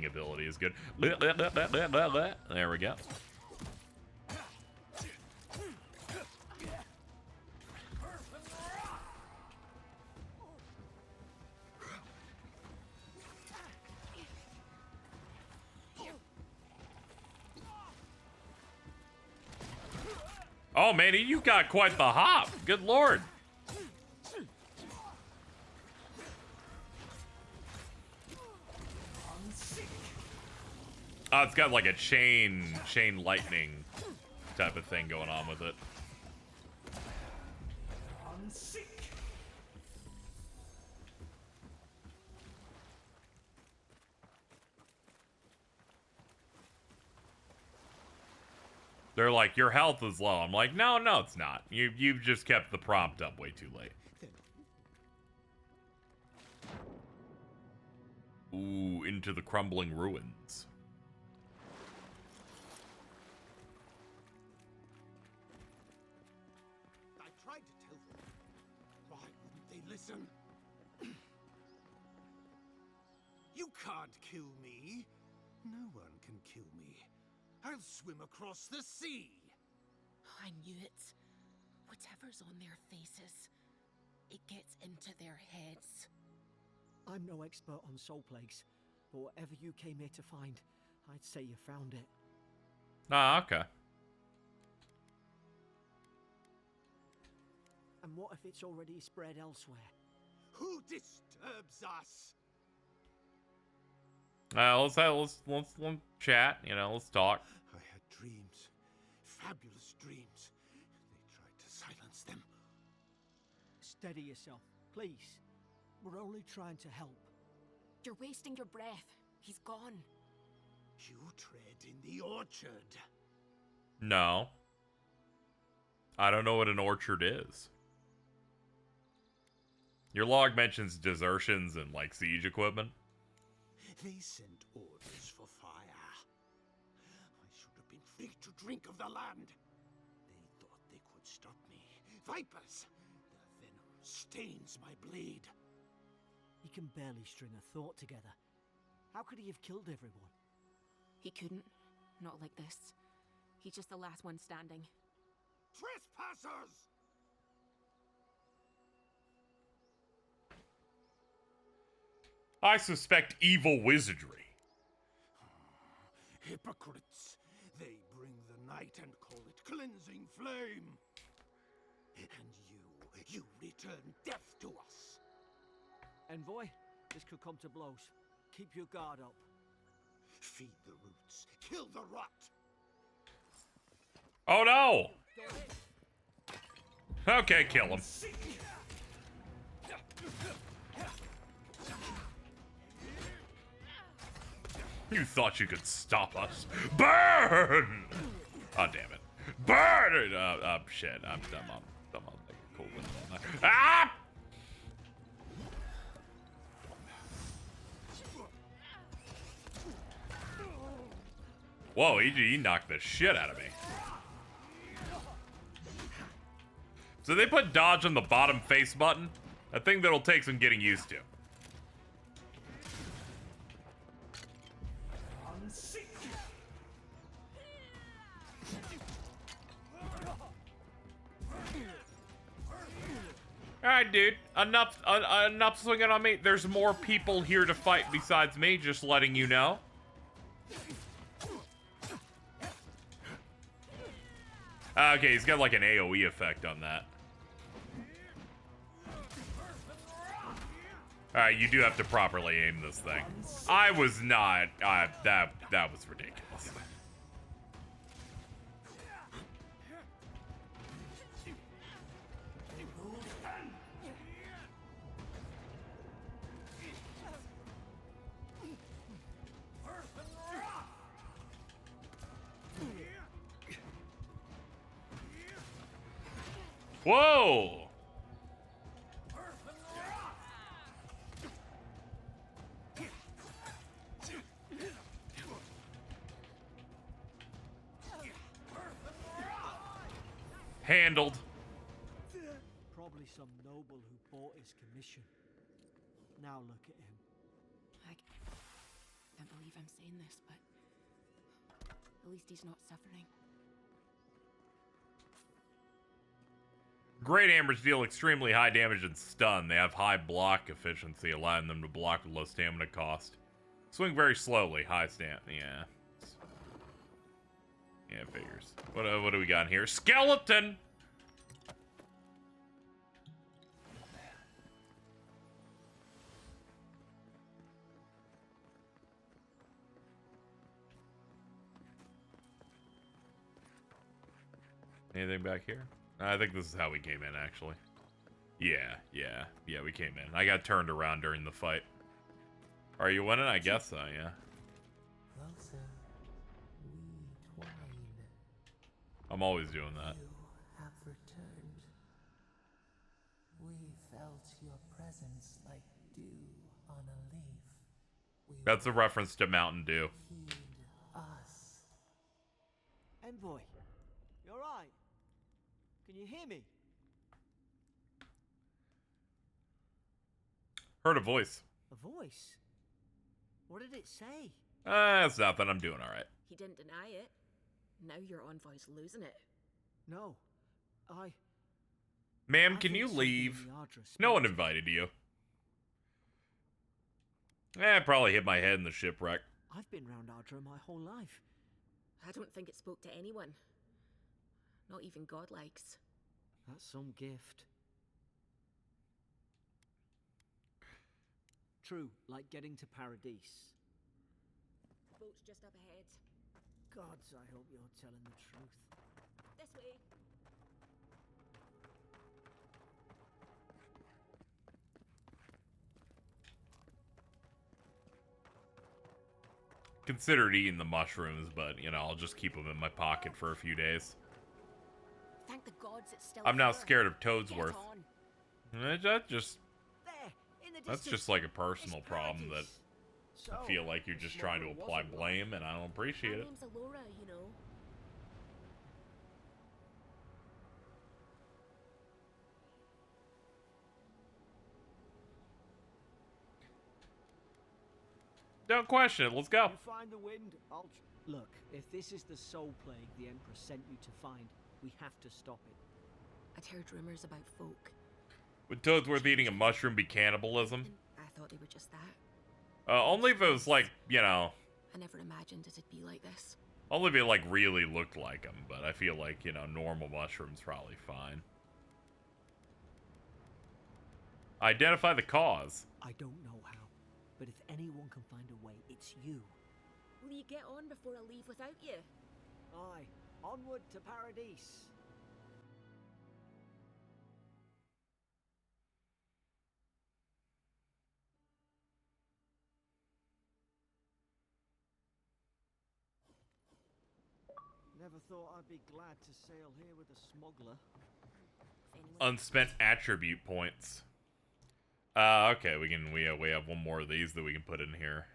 ability is good. There we go. Oh man, you got quite the hop. Good lord. Oh, it's got like a chain lightning type of thing going on with it. They're like, your health is low. I'm like, no, it's not. You've just kept the prompt up way too late. Ooh, into the crumbling ruins. I tried to tell them. Why wouldn't they listen? You can't can't kill me. No one can kill me. I'll swim across the sea. I knew it. Whatever's on their faces, it gets into their heads. I'm no expert on soul plagues, but whatever you came here to find, I'd say you found it. Ah, okay. And what if it's already spread elsewhere? Who disturbs us? Let's chat. You know, let's talk. I had dreams. Fabulous dreams. They tried to silence them. Steady yourself, please. We're only trying to help. You're wasting your breath. He's gone. You tread in the orchard. No. I don't know what an orchard is. Your log mentions desertions and, like, siege equipment. They sent orders for fire. I should have been free to drink of the land. They thought they could stop me. Vipers! Their venom stains my blade. He can barely string a thought together. How could he have killed everyone? He couldn't. Not like this. He's just the last one standing. Trespassers! I suspect evil wizardry. Hypocrites. They bring the night and call it cleansing flame. And you return death to us. Envoy, this could come to blows. Keep your guard up. Feed the roots. Kill the rot. Oh no! Okay, kill him. You thought you could stop us? Burn! Oh, damn it. Burn! Shit. I'm on like a cool one. Ah! Whoa, he knocked the shit out of me. So they put dodge on the bottom face button? A thing that'll take some getting used to. Alright, dude. Enough swinging on me. There's more people here to fight besides me, just letting you know. Okay, he's got like an AoE effect on that. Alright, you do have to properly aim this thing. I was not. That was ridiculous. Whoa! Handled. Probably some noble who bought his commission. Now look at him. I can't believe I'm saying this, but at least he's not suffering. Great hammers deal extremely high damage and stun. They have high block efficiency, allowing them to block with low stamina cost. Swing very slowly, high stamina. Yeah. Yeah, it figures. What do we got here? Skeleton! Anything back here? I think this is how we came in, actually. Yeah, we came in. I got turned around during the fight. Are you winning? I guess so, yeah. Closer, we twine. I'm always doing that. You have returned. We felt your presence like dew on a leaf. We That's a reference to Mountain Dew. heed us. Envoy, you alright? Can you hear me? Heard a voice. A voice? What did it say? It's nothing. I'm doing all right. He didn't deny it. Now your envoy's losing it. No. Ma'am, I can think you something leave? in the Ardra No one spoke to me. invited you. Probably hit my head in the shipwreck. I've been round Ardra my whole life. I don't think it spoke to anyone. Not even godlikes. That's some gift. True, like getting to Paradise. Boat's just up ahead. Gods, I hope you're telling the truth. This way. Considered eating the mushrooms, but, you know, I'll just keep them in my pocket for a few days. Thank the gods it's still I'm not here. scared of Get Toadsworth. on. That's just like a personal problem that I feel like you're just trying to apply blame, and I don't appreciate My it. name's Alora, you know. Don't question it. Let's go. You find the wind, Look, if this is the soul plague the Emperor sent you to find, we have to stop it. I'd heard rumors about folk. Would Toadsworth eating a mushroom be cannibalism? And I thought they were just that. Only if it was like, you know, I never imagined it'd be like this. only if it like really looked like them. But I feel like, you know, normal mushrooms probably fine. Identify the cause. I don't know how, but if anyone can find a way, it's you. Will you get on before I leave without you? Aye, onward to Paradise. Never thought I'd be glad to sail here with a smuggler. If anyone Unspent attribute points. Okay, we have one more of these that we can put in here.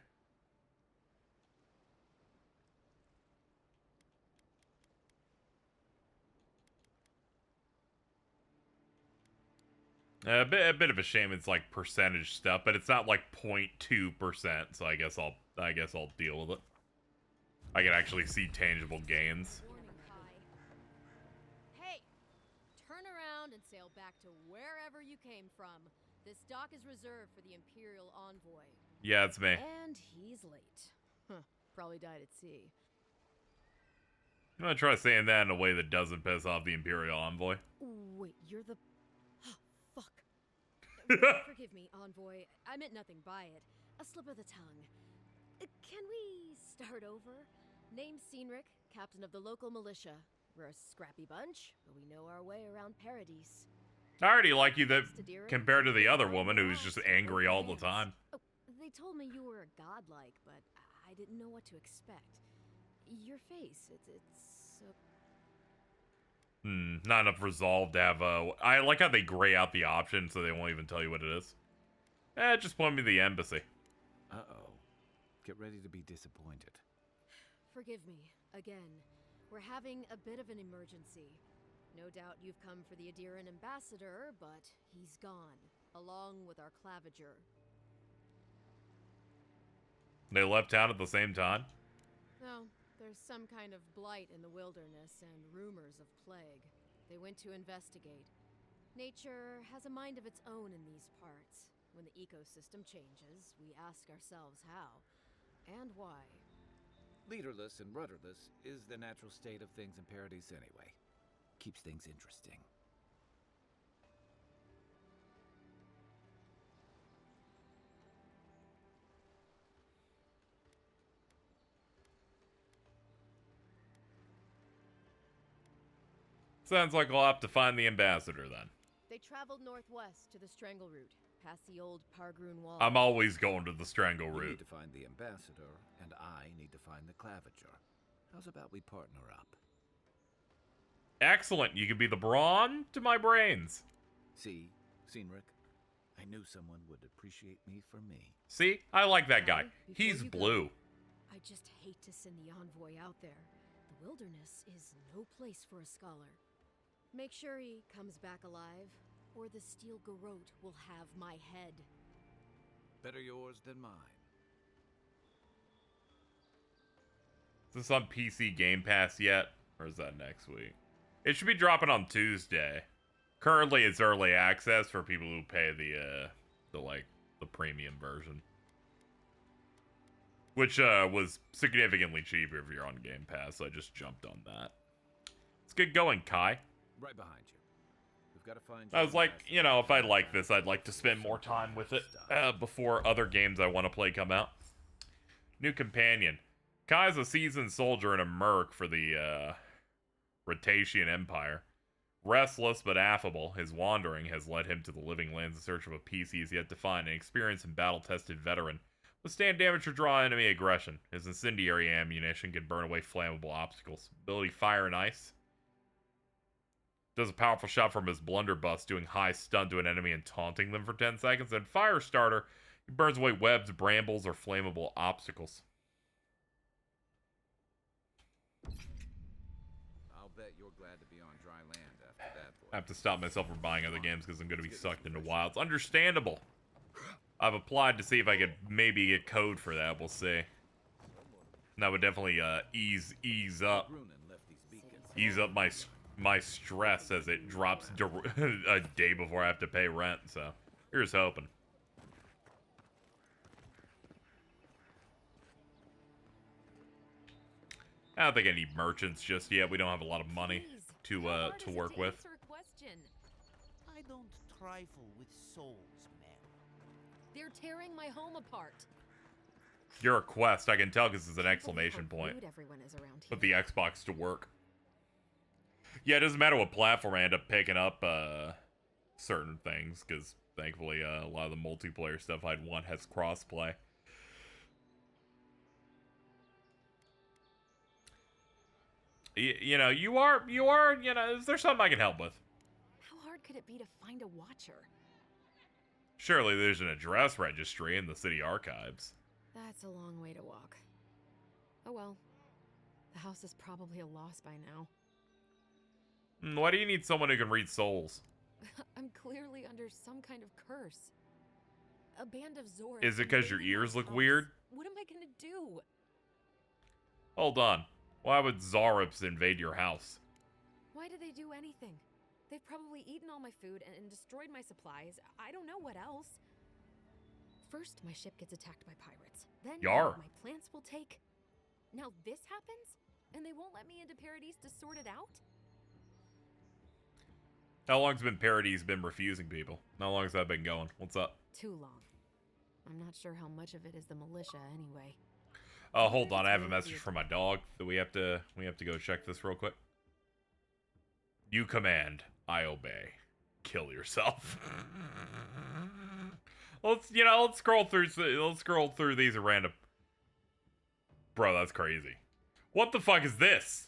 A bit of a shame it's like percentage stuff, but it's not like 0.2%, so I guess I'll deal with it. I can actually see tangible gains. Warning, Kai. Hey! Turn around and sail back to wherever you came from. This dock is reserved for the Imperial Envoy. Yeah, it's me. And he's late. Huh. Probably died at sea. I'm gonna try saying that in a way that doesn't piss off the Imperial Envoy. Wait, you're the... Fuck. Forgive me, Envoy. I meant nothing by it. A slip of the tongue. Can we start over? Name's Cynric, captain of the local militia. We're a scrappy bunch, but we know our way around Paradise. I already like you that compared to the other woman who's just angry all the time. Oh, they told me you were a godlike, but I didn't know what to expect. Your face, it's so... Not enough resolve to have I like how they gray out the option so they won't even tell you what it is. Just point me to the embassy. Uh-oh. Get ready to be disappointed. Forgive me, again. We're having a bit of an emergency. No doubt you've come for the Adiran ambassador, but he's gone, along with our claviger. They left town at the same time? No, there's some kind of blight in the wilderness and rumors of plague. They went to investigate. Nature has a mind of its own in these parts. When the ecosystem changes, we ask ourselves how and why. Leaderless and rudderless is the natural state of things in Paradise anyway. Keeps things interesting. Sounds like I'll have to find the ambassador then. They traveled northwest to the Strangle Route, past the old Pargroon Wall. I'm always going to the Strangle You need Route. to find the ambassador, and I need to find the claviger. How's about we partner up? Excellent. You could be the brawn to my brains. See, Cynric, I knew someone would appreciate me for me. See? I like that guy. Before He's you go, blue. I just hate to send the envoy out there. The wilderness is no place for a scholar. Make sure he comes back alive, or the Steel Garrote will have my head. Better yours than mine. Is this on PC Game Pass yet? Or is that next week? It should be dropping on Tuesday. Currently, it's early access for people who pay the premium version. Which was significantly cheaper if you're on Game Pass, so I just jumped on that. Let's get going, Kai. Right behind you. We've got to find. I was like, you know, if I like this, I'd like to spend more time with it before other games I want to play come out. New companion. Kai's a seasoned soldier and a merc for the Ratatian Empire. Restless but affable, his wandering has led him to the living lands in search of a peace he has yet to find. An experienced and battle-tested veteran. Withstand damage or draw enemy aggression. His incendiary ammunition can burn away flammable obstacles. Ability Fire and Ice. Does a powerful shot from his blunderbuss, doing high stun to an enemy and taunting them for 10 seconds. And Firestarter, he burns away webs, brambles, or flammable obstacles. I'll bet you're glad to be on dry land after that. I have to stop myself from buying other games because I'm going to be sucked into Wilds. Understandable. I've applied to see if I could maybe get code for that. We'll see. That would definitely ease up my stress as it drops a day before I have to pay rent. So here's hoping. I don't think I need merchants just yet. We don't have a lot of money to work with. I don't trifle with souls, man. They're tearing my home apart. You're a quest. I can tell because it's an exclamation point. Put the Xbox to work. Yeah, it doesn't matter what platform I end up picking up certain things, because thankfully a lot of the multiplayer stuff I'd want has crossplay. You know, is there something I can help with? How hard could it be to find a watcher? Surely there's an address registry in the city archives. That's a long way to walk. Oh well. The house is probably a loss by now. Why do you need someone who can read souls? I'm clearly under some kind of curse. A band of Zora. Is it because your ears look weird? What am I gonna do? Hold on. Why would Zorops invade your house? Why did they do anything? They've probably eaten all my food and destroyed my supplies. I don't know what else. First, my ship gets attacked by pirates. Then Yar. my plants will take. Now this happens? And they won't let me into Paradise to sort it out? How long's Paradise been refusing people? How long has that been going? What's up? Too long. I'm not sure how much of it is the militia anyway. Oh, hold on. I have a message from my dog that we have to go check this real quick. You command, I obey. Kill yourself. Let's scroll through these at random. Bro, that's crazy. What the fuck is this?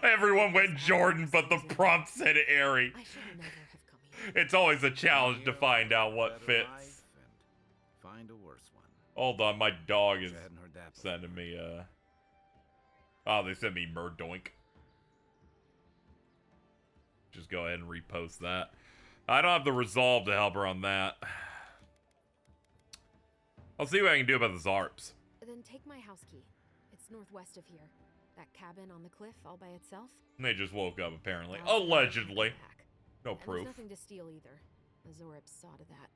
Everyone went Jordan, but the prompt said Airy. I should never have come here. It's always a challenge to find out what fits. Find a worse one. Hold on, my dog is sending me oh, they sent me Murdoink. Just go ahead and repost that. I don't have the resolve to help her on that. I'll see what I can do about the Zarps. Then take my house key. It's northwest of here. That cabin on the cliff all by itself. They just woke up, apparently. Allegedly. No proof. There's nothing to steal either. Azorib saw to that.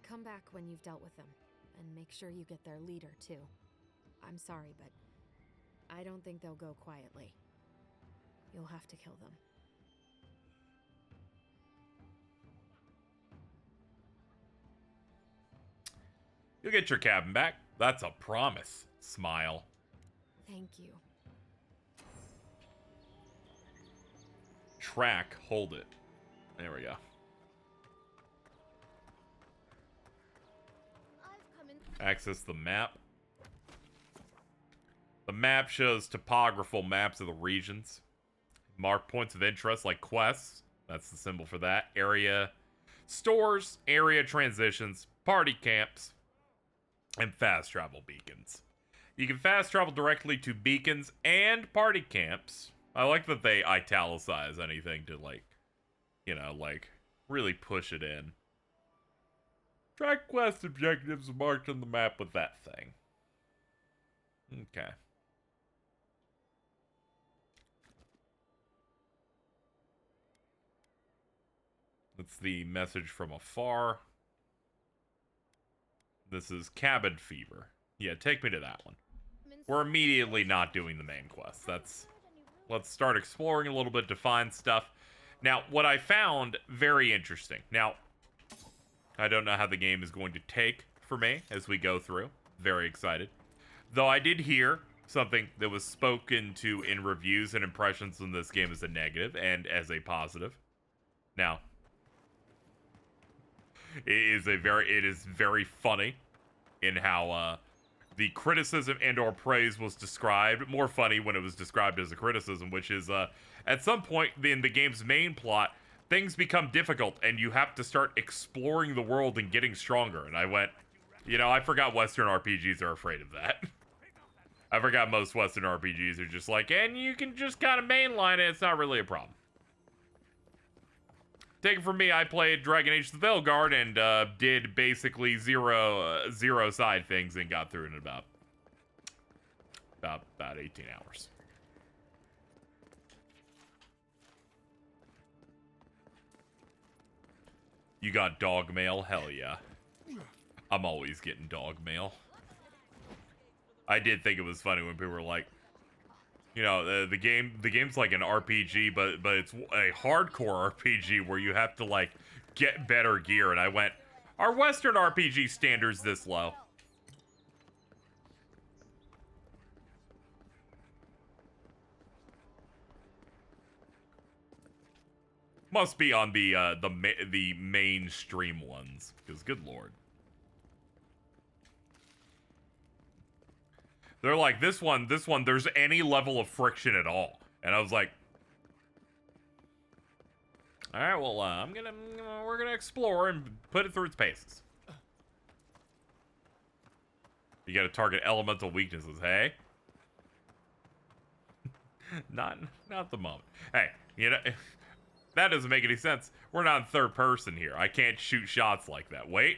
Come back when you've dealt with them. And make sure you get their leader, too. I'm sorry, but I don't think they'll go quietly. You'll have to kill them. You'll get your cabin back. That's a promise. Smile. Thank you. Track, hold it. There we go. Access the map. The map shows topographical maps of the regions. Mark points of interest like quests. That's the symbol for that. Area stores, area transitions, party camps, and fast travel beacons. You can fast travel directly to beacons and party camps. I like that they italicize anything to, like, you know, like, really push it in. Track quest objectives marked on the map with that thing. Okay. That's the message from afar. This is cabin fever. Yeah, take me to that one. We're immediately not doing the main quest. Let's start exploring a little bit to find stuff. Now, what I found very interesting. Now, I don't know how the game is going to take for me as we go through. Very excited. Though I did hear something that was spoken to in reviews and impressions on this game as a negative and as a positive. Now, it is very funny in how the criticism and or praise was described. More funny when it was described as a criticism, which is at some point in the game's main plot, things become difficult and you have to start exploring the world and getting stronger. And I went, you know, I forgot Western RPGs are afraid of that. I forgot most Western RPGs are just like, and you can just kind of mainline it, it's not really a problem. Take it from me, I played Dragon Age the Veilguard and did basically zero side things and got through it in about 18 hours. You got dog mail? Hell yeah. I'm always getting dog mail. I did think it was funny when people were like, you know, the game's like an RPG, but it's a hardcore RPG where you have to like get better gear. And I went, are Western RPG standards this low? Must be on the mainstream ones, because good lord. They're like, this one, there's any level of friction at all. And I was like, all right, well, we're gonna explore and put it through its paces. You gotta target elemental weaknesses, hey? not at the moment. Hey, you know, that doesn't make any sense. We're not in third person here. I can't shoot shots like that. Wait,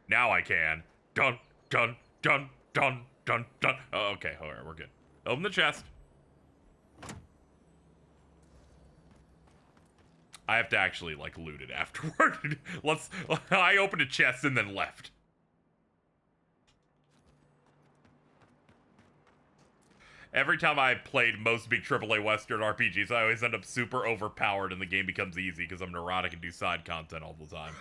now I can. Dun, dun, dun, dun. Dun, dun. Oh, okay, all right, we're good. Open the chest. I have to actually, like, loot it afterward. I opened a chest and then left. Every time I played most big AAA Western RPGs, I always end up super overpowered and the game becomes easy because I'm neurotic and do side content all the time.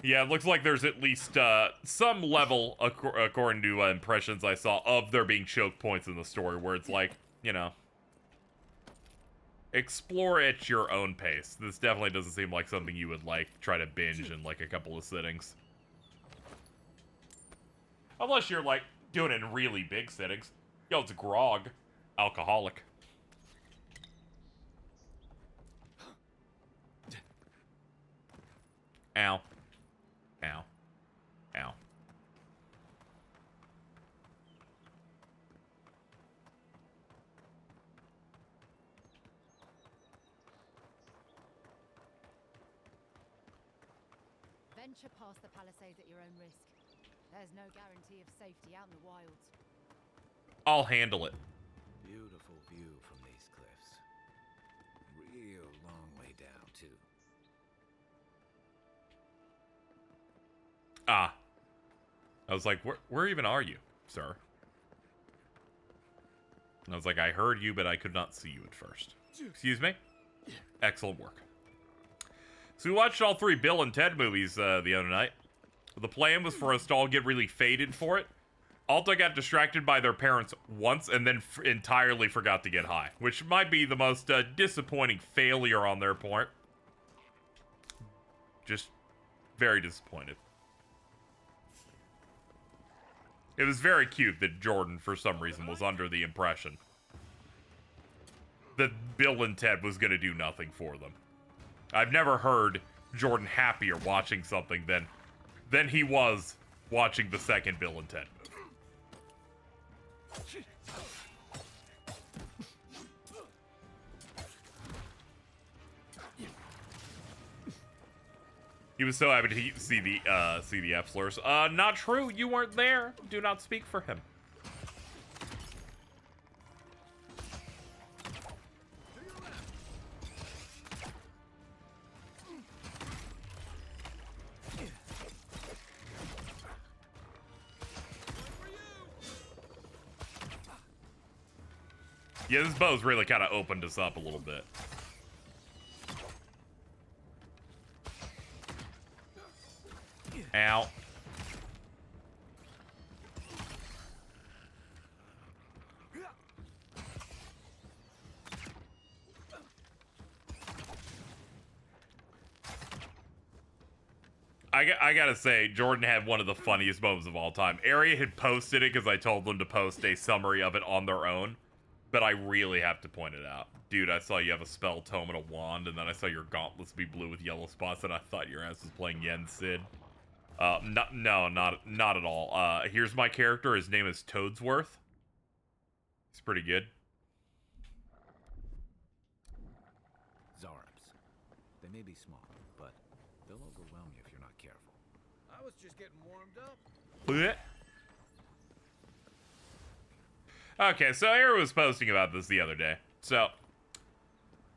Yeah, it looks like there's at least some level, according to impressions I saw, of there being choke points in the story where it's like, you know, explore at your own pace. This definitely doesn't seem like something you would, like, try to binge in, like, a couple of sittings. Unless you're, like, doing it in really big sittings. Yo, it's grog. Alcoholic. Ow. Ow. Ow. Venture past the palisades at your own risk. There's no guarantee of safety out in the wilds. I'll handle it. Beautiful view from these cliffs. Real long way down, too. Ah. I was like, where even are you, sir? And I was like, I heard you, but I could not see you at first. Excuse me? Excellent work. So we watched all 3 Bill and Ted movies the other night. The plan was for us to all get really faded for it. Alta got distracted by their parents once and then entirely forgot to get high, which might be the most disappointing failure on their part. Just very disappointed. It was very cute that Jordan, for some reason, was under the impression that Bill and Ted was going to do nothing for them. I've never heard Jordan happier watching something than he was watching the second Bill and Ted movie. He was so happy to see the F slurs. Not true. You weren't there. Do not speak for him. Yeah, this bow's really kind of opened us up a little bit. Ow. I gotta say, Jordan had one of the funniest moments of all time. Area had posted it because I told them to post a summary of it on their own. But I really have to point it out. Dude, I saw you have a spell tome and a wand, and then I saw your gauntlets be blue with yellow spots, and I thought your ass was playing Yen Sid. No, not at all. Here's my character. His name is Toadsworth. He's pretty good. Zarps. They may be small, but they'll overwhelm you if you're not careful. I was just getting warmed up. Blech. Okay, so Aaron was posting about this the other day. So,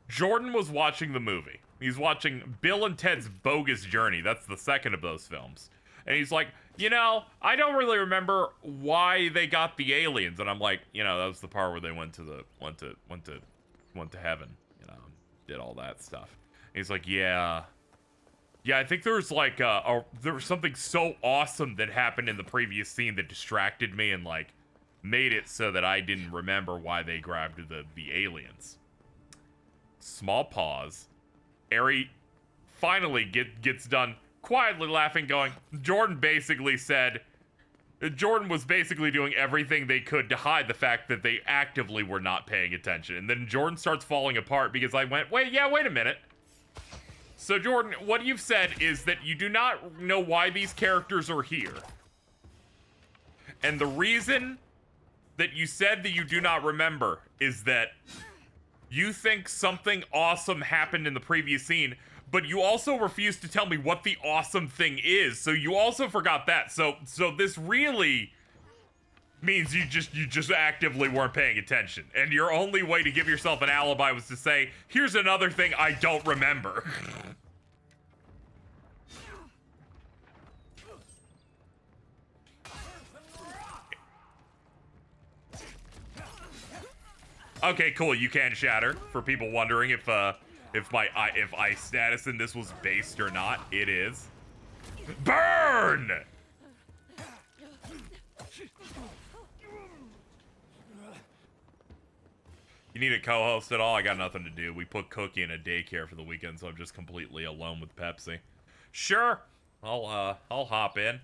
Jordan was watching the movie. He's watching Bill and Ted's Bogus Journey. That's the second of those films. And he's like, you know, I don't really remember why they got the aliens. And I'm like, you know, that was the part where they went to heaven, you know, did all that stuff. And he's like, yeah, I think there was like there was something so awesome that happened in the previous scene that distracted me and like made it so that I didn't remember why they grabbed the aliens. Small pause. Ari finally gets done quietly laughing, going, Jordan was basically doing everything they could to hide the fact that they actively were not paying attention. And then Jordan starts falling apart because I went, wait a minute. So Jordan, what you've said is that you do not know why these characters are here. And the reason that you said that you do not remember is that you think something awesome happened in the previous scene, but you also refuse to tell me what the awesome thing is. So you also forgot that. So this really means you just actively weren't paying attention. And your only way to give yourself an alibi was to say, here's another thing I don't remember. Okay, cool. You can shatter. For people wondering if ice status in this was based or not, it is. Burn! You need a co-host at all? I got nothing to do. We put Cookie in a daycare for the weekend, so I'm just completely alone with Pepsi. Sure, I'll hop in.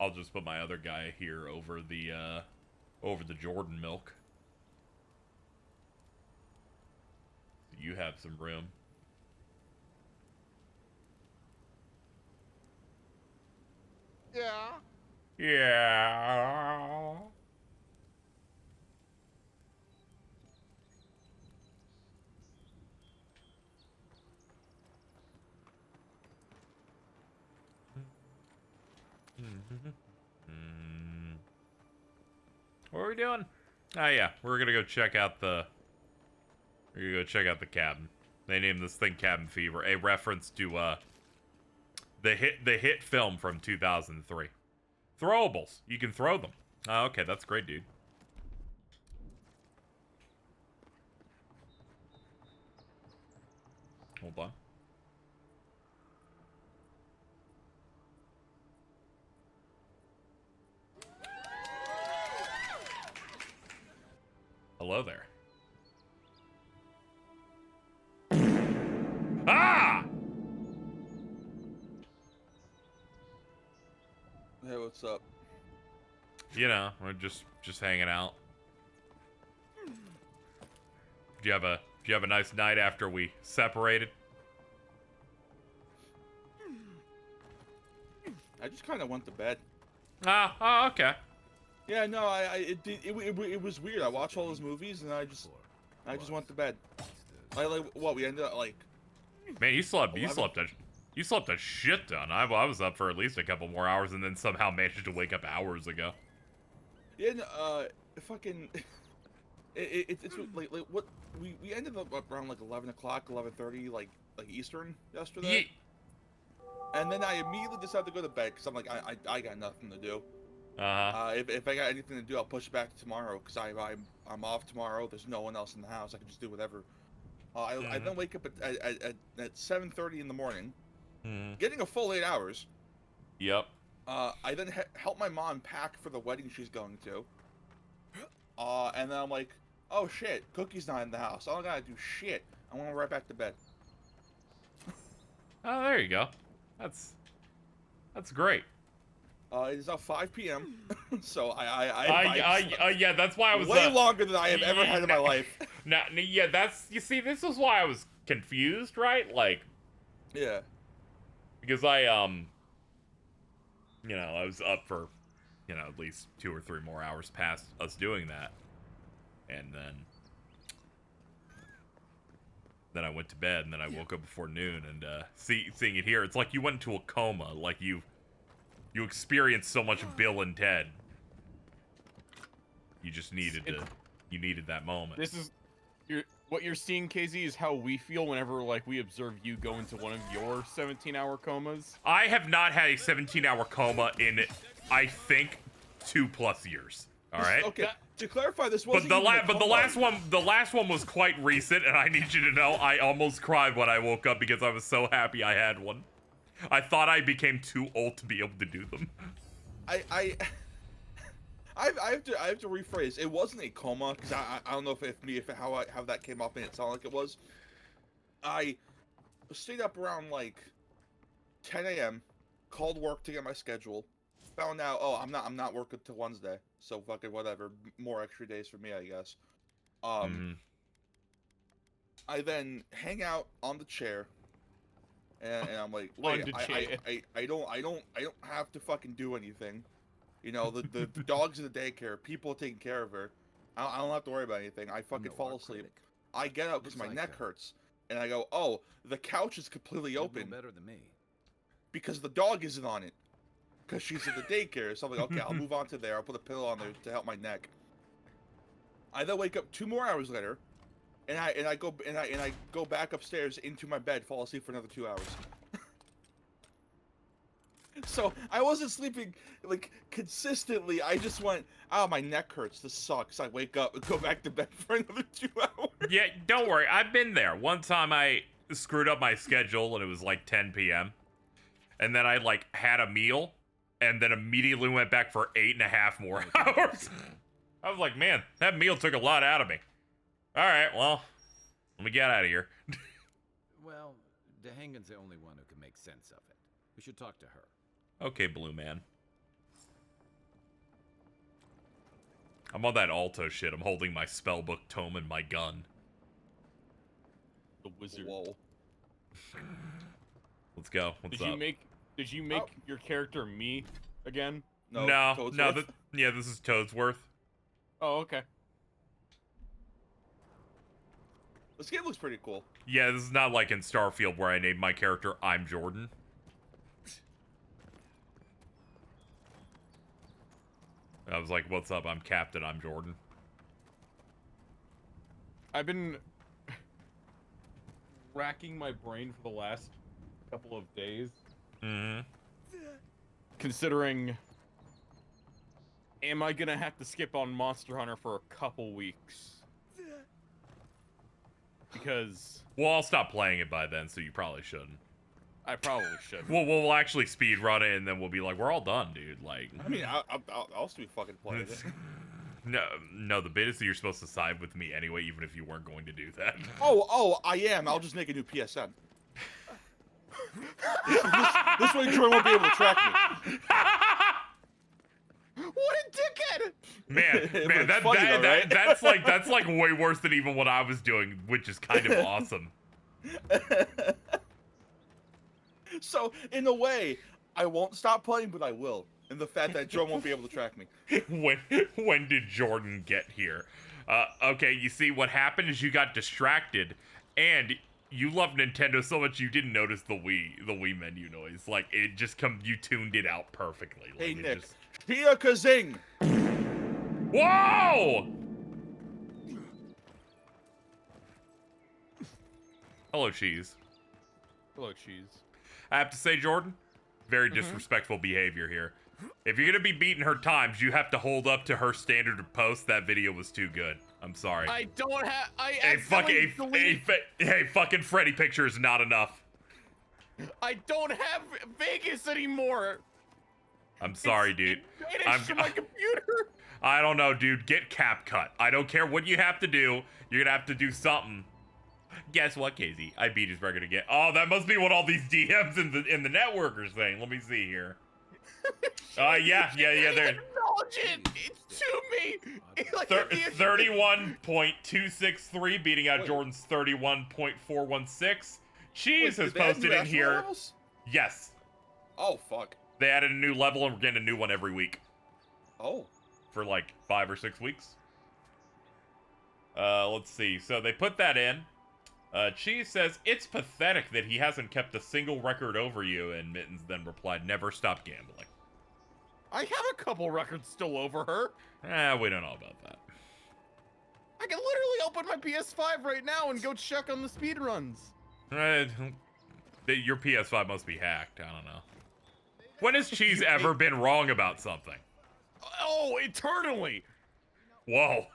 I'll just put my other guy here over the Jordan milk. You have some room. Yeah. Yeah. What are we doing? Oh yeah, we're gonna go check out the cabin. They named this thing Cabin Fever, a reference to the hit film from 2003. Throwables. You can throw them. Oh, okay, that's great, dude. Hold on. Hello there. Ah! Hey, what's up? You know, we're just hanging out. Did you have a nice night after we separated? I just kind of went to bed. Oh, okay. Yeah, no, it was weird. I watched all those movies and I just went to bed. Like what? We ended up like. Man, you slept 11? you slept a shit ton. I was up for at least a couple more hours and then somehow managed to wake up hours ago. Yeah, fucking. It's like what we ended up around like 11 o'clock, 11:30, like Eastern yesterday. And then I immediately decided to go to bed because I'm like I got nothing to do. If I got anything to do, I'll push it back to tomorrow because I'm off tomorrow. There's no one else in the house. I can just do whatever. I then wake up at 7:30 in the morning, getting a full 8 hours. Yep. I then help my mom pack for the wedding she's going to. And then I'm like, oh shit, Cookie's not in the house. I don't gotta do shit. I'm going right back to bed. Oh, there you go. That's great. It is now 5 p.m. So yeah, that's why I was way longer than I have ever had in my life. Yeah, you see, this is why I was confused, right? Like, yeah, because I I was up for, at least 2 or 3 more hours past us doing that, and then I went to bed, and then I woke up before noon, and seeing it here, it's like you went into a coma, like you experienced so much Bill and Ted. You just needed that moment. This is what you're seeing, KZ, is how we feel whenever we observe you go into one of your 17-hour comas. I have not had a 17-hour coma in, I think, 2+ years. All right. Okay. To clarify, this wasn't. But the last one was quite recent, and I need you to know I almost cried when I woke up because I was so happy I had one. I thought I became too old to be able to do them. I have to rephrase. It wasn't a coma because I don't know how that came off and it sounded like it was. I stayed up around like 10 a.m. Called work to get my schedule. Found out I'm not working till Wednesday, so fucking whatever. More extra days for me, I guess. I then hang out on the chair. And I'm like, wait, I don't have to fucking do anything. The dog's in the daycare. People are taking care of her. I don't have to worry about anything. I fucking fall asleep. I get up because my neck hurts. And I go, oh, the couch is completely open. Better than me. Because the dog isn't on it. Because she's in the daycare. So I'm like, okay, I'll move on to there. I'll put a pillow on there to help my neck. I then wake up 2 more hours later. And I go back upstairs into my bed, fall asleep for another 2 hours. So I wasn't sleeping consistently. I just went, oh, my neck hurts. This sucks. I wake up and go back to bed for another 2 hours. Yeah, don't worry. I've been there. One time I screwed up my schedule and it was like 10 p.m. And then I had a meal and then immediately went back for 8.5 more hours. I was like, man, that meal took a lot out of me. All right, well, let me get out of here. Well, DeHangen's the only one who can make sense of it. We should talk to her. Okay, Blue Man. I'm on that Alto shit. I'm holding my spellbook tome and my gun. The wizard. Whoa. Let's go. What's up? Did you make your character me again? No. This is Toadsworth. Oh, okay. This game looks pretty cool. Yeah, this is not like in Starfield where I named my character I'm Jordan. I was like, what's up? I'm Captain, I'm Jordan. I've been racking my brain for the last couple of days. Considering, am I gonna have to skip on Monster Hunter for a couple weeks? Because... Well, I'll stop playing it by then, so you probably shouldn't. I probably should. We'll actually speed run it, and then we'll be like, we're all done, dude. Like, I mean, I'll still be fucking playing it. No, the bit is that you're supposed to side with me anyway, even if you weren't going to do that. Oh, I am. I'll just make a new PSN. this way Troy won't be able to track me. What a dickhead! Man, that's like way worse than even what I was doing, which is kind of awesome. So, in a way, I won't stop playing, but I will. In the fact that Joe won't be able to track me. When did Jordan get here? Okay, you see, what happened is you got distracted, And you love Nintendo so much you didn't notice the Wii menu noise. Like, it just you tuned it out perfectly. Like, Hey, Nick. Just... Chia Kazing! Whoa! Hello, Cheese. Hello, Cheese. I have to say, Jordan, very disrespectful behavior here. If you're gonna be beating her times, you have to hold up to her standard of post. That video was too good. I'm sorry. I don't have. Hey, fucking Freddy picture is not enough. I don't have Vegas anymore. I'm sorry, dude. I'm from my computer. I don't know, dude. Get CapCut. I don't care what you have to do. You're gonna have to do something. Guess what, KZ? I beat his record again. Oh, that must be what all these DMs in the network are saying. Let me see here. Yeah. There. Acknowledge it. It's to me. Like 31.263, beating out Jordan's 31.416. Cheese has posted in here. Levels? Yes. Oh, fuck. They added a new level and we're getting a new one every week. Oh. For like 5 or 6 weeks. Let's see. So they put that in. Cheese says, it's pathetic that he hasn't kept a single record over you, and Mittens then replied, never stop gambling. I have a couple records still over her. We don't know about that. I can literally open my PS5 right now and go check on the speedruns. Your PS5 must be hacked. I don't know. When has Cheese ever been wrong about something? Oh, eternally. Whoa.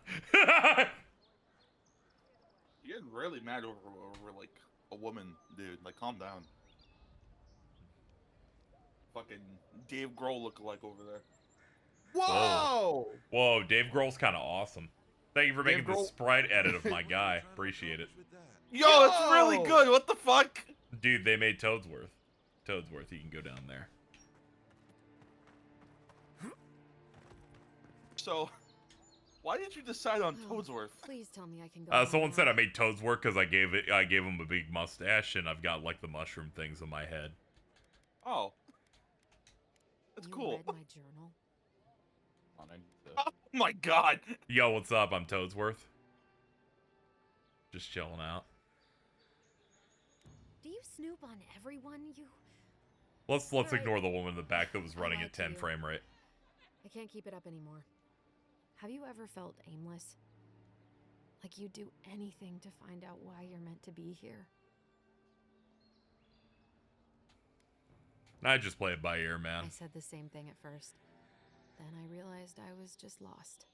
You're getting really mad over like a woman, dude. Like, calm down. Fucking Dave Grohl lookalike over there. Whoa! Whoa, Dave Grohl's kind of awesome. Thank you for making the sprite edit of my guy. Appreciate it. Yo, it's really good. What the fuck? Dude, they made Toadsworth. Toadsworth, you can go down there. So, why did you decide on Toadsworth? Please tell me I can go. Someone said I made Toadsworth because I gave him a big mustache and I've got like the mushroom things in my head. Oh. That's cool. Read my journal? Oh my god. Yo, what's up? I'm Toadsworth. Just chilling out. Do you snoop on everyone? Let's ignore the woman in the back that was running at 10 frame rate. I can't keep it up anymore. Have you ever felt aimless? Like you'd do anything to find out why you're meant to be here? I just play it by ear, man. I said the same thing at first. Then I realized I was just lost.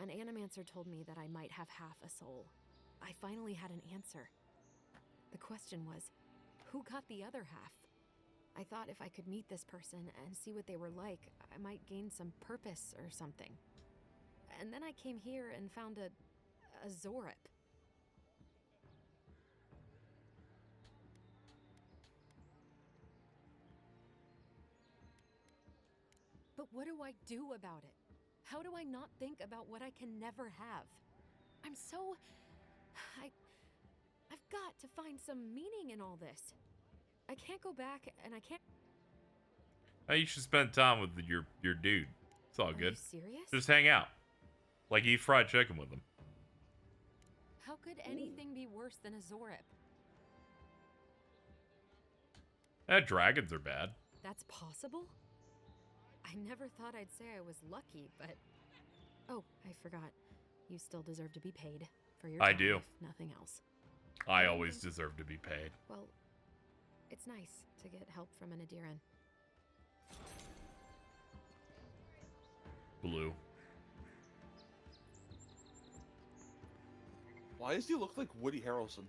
An animancer told me that I might have half a soul. I finally had an answer. The question was, who got the other half? I thought if I could meet this person and see what they were like, I might gain some purpose or something. And then I came here and found a Zorip. But what do I do about it? How do I not think about what I can never have? I'm so... I've got to find some meaning in all this. I can't go back, and I can't... You should spend time with your dude. It's all good. Are you serious? Just hang out. Like, eat fried chicken with him. How could anything be worse than a Zorip? Dragons are bad. That's possible? I never thought I'd say I was lucky, but... Oh, I forgot. You still deserve to be paid for your time, I do. if nothing else. I always deserve to be paid. Well, it's nice to get help from an Adiran. Blue. Why does he look like Woody Harrelson?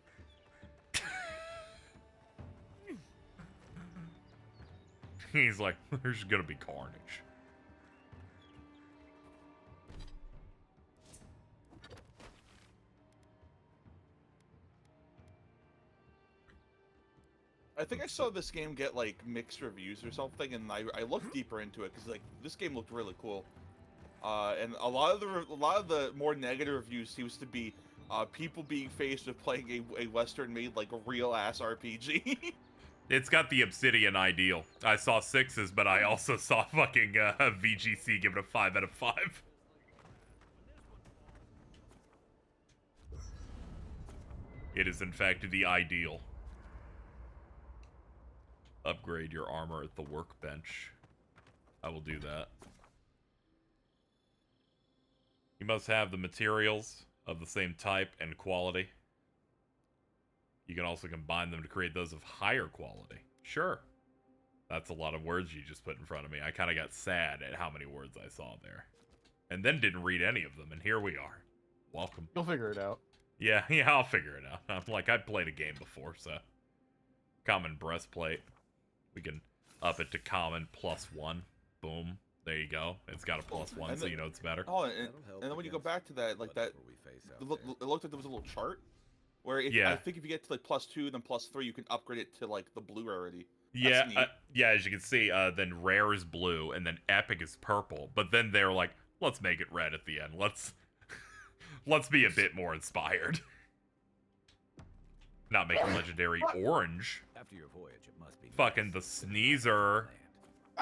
He's like, there's gonna be carnage. I think I saw this game get like mixed reviews or something, and I looked deeper into it because like this game looked really cool. And a lot of the more negative reviews seems to be people being faced with playing a Western-made like a real-ass RPG. It's got the Obsidian ideal. I saw 6s, but I also saw fucking VGC give it a 5 out of 5. It is, in fact, the ideal. Upgrade your armor at the workbench. I will do that. You must have the materials of the same type and quality. You can also combine them to create those of higher quality. Sure. That's a lot of words you just put in front of me. I kind of got sad at how many words I saw there. And then didn't read any of them, and here we are. Welcome. You'll figure it out. Yeah, I'll figure it out. I'm like, I've played a game before, so. Common breastplate. We can up it to common +1. Boom. There you go. It's got a +1, so you know it's better. Oh, and then when you go back to that, like that, it looked like there was a little chart where I think if you get to like +2, then +3, you can upgrade it to like the blue rarity. Yeah, yeah. As you can see, then rare is blue, and then epic is purple. But then they're like, let's make it red at the end. Let's be a bit more inspired. Not make it legendary orange. After your voyage, it must be fucking the sneezer.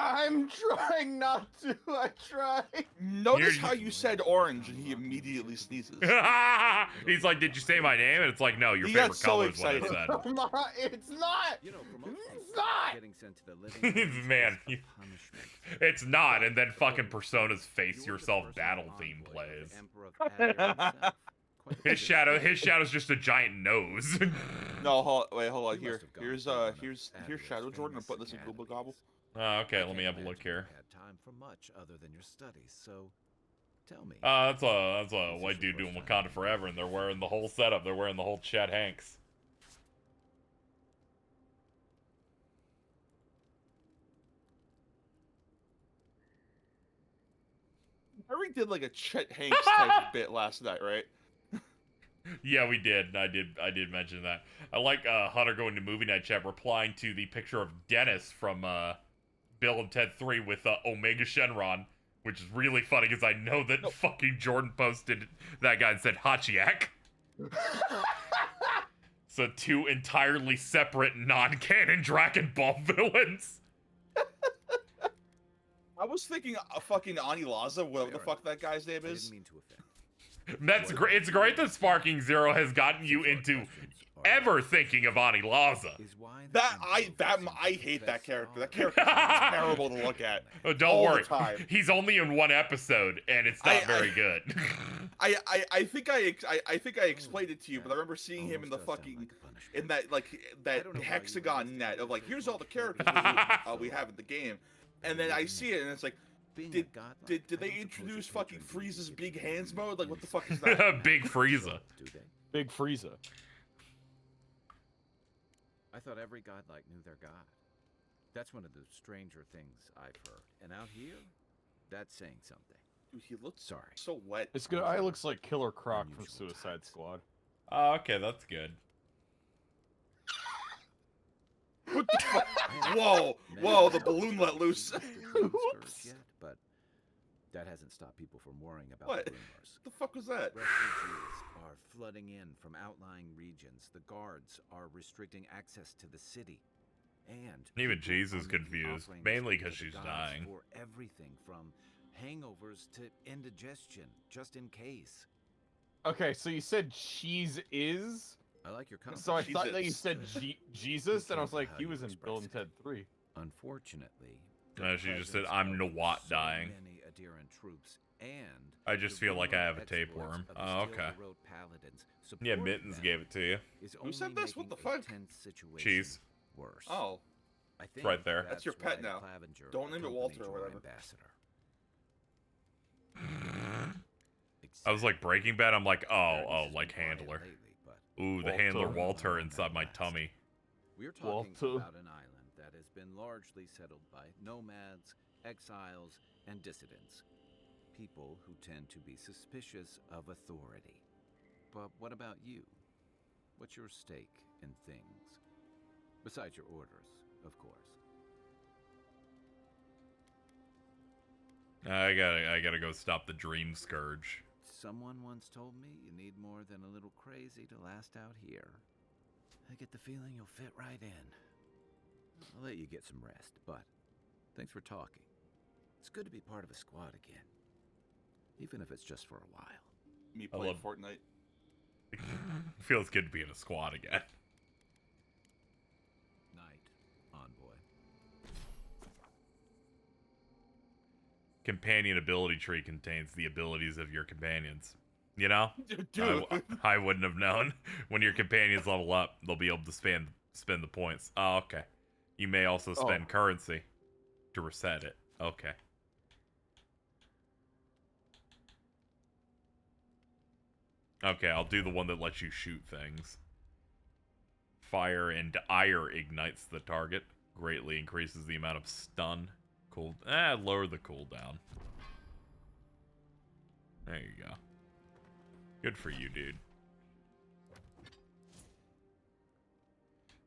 I'm trying not to. I try. Notice how you said orange, and he immediately sneezes. He's like, "Did you say my name?" And it's like, "No, your favorite color is what I said." It's not. You know, for most It's people, not. getting sent to the living Man, is a punishment. it's not. And then fucking Persona's Face Yourself battle theme plays. His shadow's just a giant nose. No, hold on. Here's Shadow Jordan. I'm putting this in Google Gobble. Oh, okay, let me have a look here. Had time for much other than your studies, so tell me. That's a white dude doing Wakanda Forever, and they're wearing the whole setup. They're wearing the whole Chet Hanks. Harry did like a Chet Hanks type of bit last night, right? Yeah, we did. I did mention that. I like Hunter going to movie night chat replying to the picture of Dennis from Bill and Ted 3 with Omega Shenron, which is really funny because I know that fucking Jordan posted that guy and said Hachiak. So two entirely separate non-canon Dragon Ball villains. I was thinking fucking Ani Laza, whatever the fuck that guy's name is. That's great. It's great that Sparking Zero has gotten you into ever thinking of Ani Laza. I hate that character. That character is terrible to look at. Oh, don't worry. He's only in one episode, and it's not very good. I think I explained it to you, but I remember seeing him in the fucking that hexagon net of like, here's all the characters we have in the game, and then I see it and it's like, did they introduce fucking Frieza's big hands mode? Like, what the fuck is that? Big Frieza. Big Frieza. I thought every godlike knew their god. That's one of the stranger things I've heard. And out here, that's saying something. Dude, he looks so wet. This guy looks like Killer Croc from Suicide Squad. Oh, okay, that's good. What the fuck? Whoa, the balloon let loose. Yet, but that hasn't stopped people from worrying about what? The rumors. What the fuck was that? Refugees are flooding in from outlying regions. The guards are restricting access to the city. And even Jesus is confused, mainly because she's dying. For everything from hangovers to indigestion, just in case. Okay, so you said cheese is? I like your comment. So I thought that you said Jesus, and I was like, he was in Bill and Ted 3. Unfortunately, she just said, I'm Nawat dying. Many adherent troops and I just feel like I have a tapeworm. Oh, okay. Yeah, Mittens gave it to you. Who said this? What the fuck? Cheese. Worse. Oh. It's right there. That's your pet now. Don't name it Walter or whatever. I was like Breaking Bad. I'm like, oh, like Handler. Ooh, the Handler Walter inside my tummy. We're talking about an island that has been largely settled by nomads, exiles, and dissidents. People who tend to be suspicious of authority. But what about you? What's your stake in things? Besides your orders, of course. I gotta go stop the Dream Scourge. Someone once told me you need more than a little crazy to last out here. I get the feeling you'll fit right in. I'll let you get some rest, but thanks for talking. It's good to be part of a squad again. Even if it's just for a while. Me playing Fortnite. Feels good to be in a squad again. Night, envoy. Companion ability tree contains the abilities of your companions. You know? Dude. I wouldn't have known. When your companions level up, they'll be able to spend the points. Oh, okay. You may also spend currency to reset it. Okay. Okay, I'll do the one that lets you shoot things. Fire and ire ignites the target. Greatly increases the amount of stun. Lower the cooldown. There you go. Good for you, dude.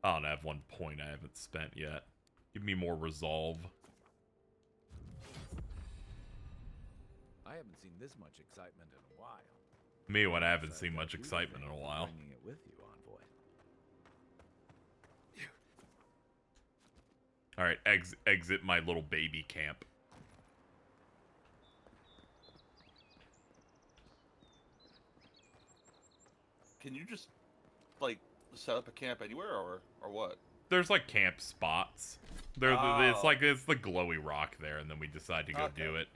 I don't have 1 point I haven't spent yet. Give me more resolve. I haven't seen this much excitement in a while. Me when I haven't seen much excitement in a while. Bringing it with you, envoy. Alright, exit my little baby camp. Can you just, like, set up a camp anywhere, or what? There's, like, camp spots. It's the glowy rock there, and then we decide to go do it.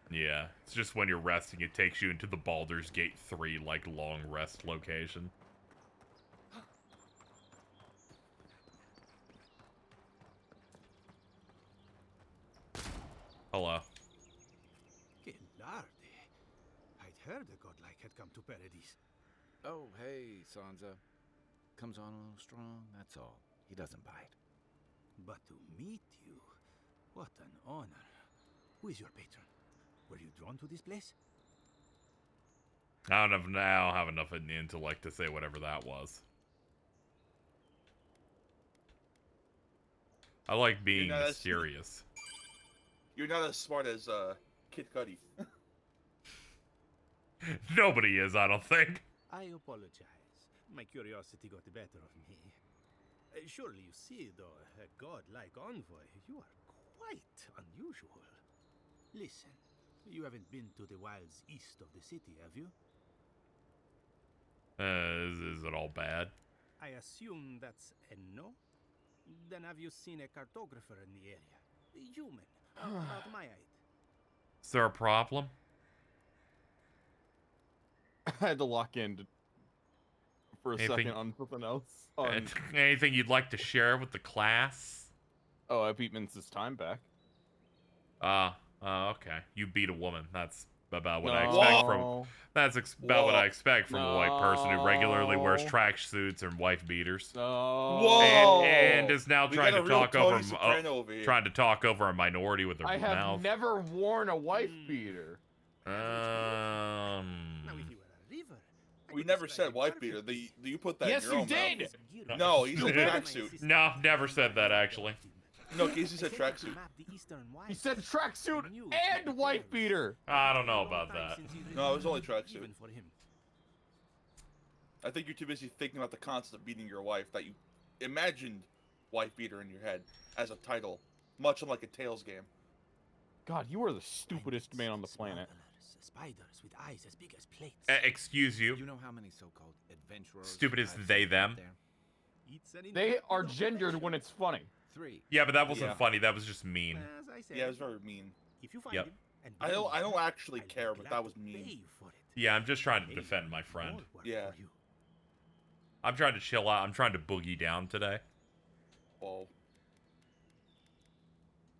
Yeah, it's just when you're resting, it takes you into the Baldur's Gate 3, like, long rest location. Hello. Che larde. I'd heard a godlike had come to Paradise. Oh, hey, Sansa. Comes on a little strong, that's all. He doesn't bite. But to meet you, what an honor. Who is your patron? Were you drawn to this place? I don't have enough in the intellect to say whatever that was. I like being mysterious. You're not as smart as Kid Cudi. Nobody is, I don't think. I apologize. My curiosity got the better of me. Surely you see, though, a godlike envoy, you are quite unusual. Listen, you haven't been to the wilds east of the city, have you? Is it all bad? I assume that's a no? Then have you seen a cartographer in the area? A human, about my height. Is there a problem? I had to lock in for a second on something else. Anything you'd like to share with the class? Oh, I beat Mince's time back. Okay. You beat a woman. That's about what I expect from. That's about what I expect from a white person who regularly wears track suits and wife beaters. And is now trying to talk over a minority with her mouth. I have never worn a wife beater. We never said wife beater. You put that. Yes, in your you own did. Mouth. No, he said tracksuit. No, never said that actually. No, Casey said tracksuit. He said tracksuit and wife beater. I don't know about that. No, it was only tracksuit. I think you're too busy thinking about the concept of beating your wife that you imagined wife beater in your head as a title, much like a Tales game. God, you are the stupidest man on the planet. Spiders with eyes as big as plates. Excuse you. You know how many so-called adventurers? Stupid is they them. They are gendered when it's funny. 3. Yeah, but that wasn't funny. That was just mean. Yeah, it was very mean. If you find him, I don't actually care, but that was mean. Yeah, I'm just trying to defend my friend. Yeah. I'm trying to chill out. I'm trying to boogie down today. Whoa.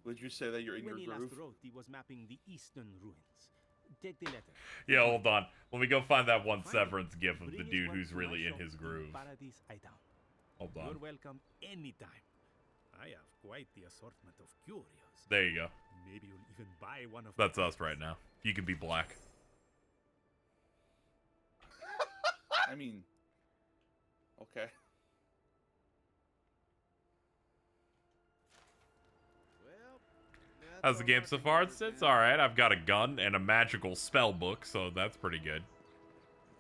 Would you say that you're in your When he last groove? wrote, he was mapping the eastern ruins. Take the letter. Yeah, hold on. Let me go find that one Severance gif of the dude who's really in his groove. Hold on. You're welcome anytime. I have quite the assortment of curios. There you go. Maybe you'll even buy one of. That's us right now. You can be black. I mean, okay. How's the game so far? It's alright. I've got a gun and a magical spell book, so that's pretty good.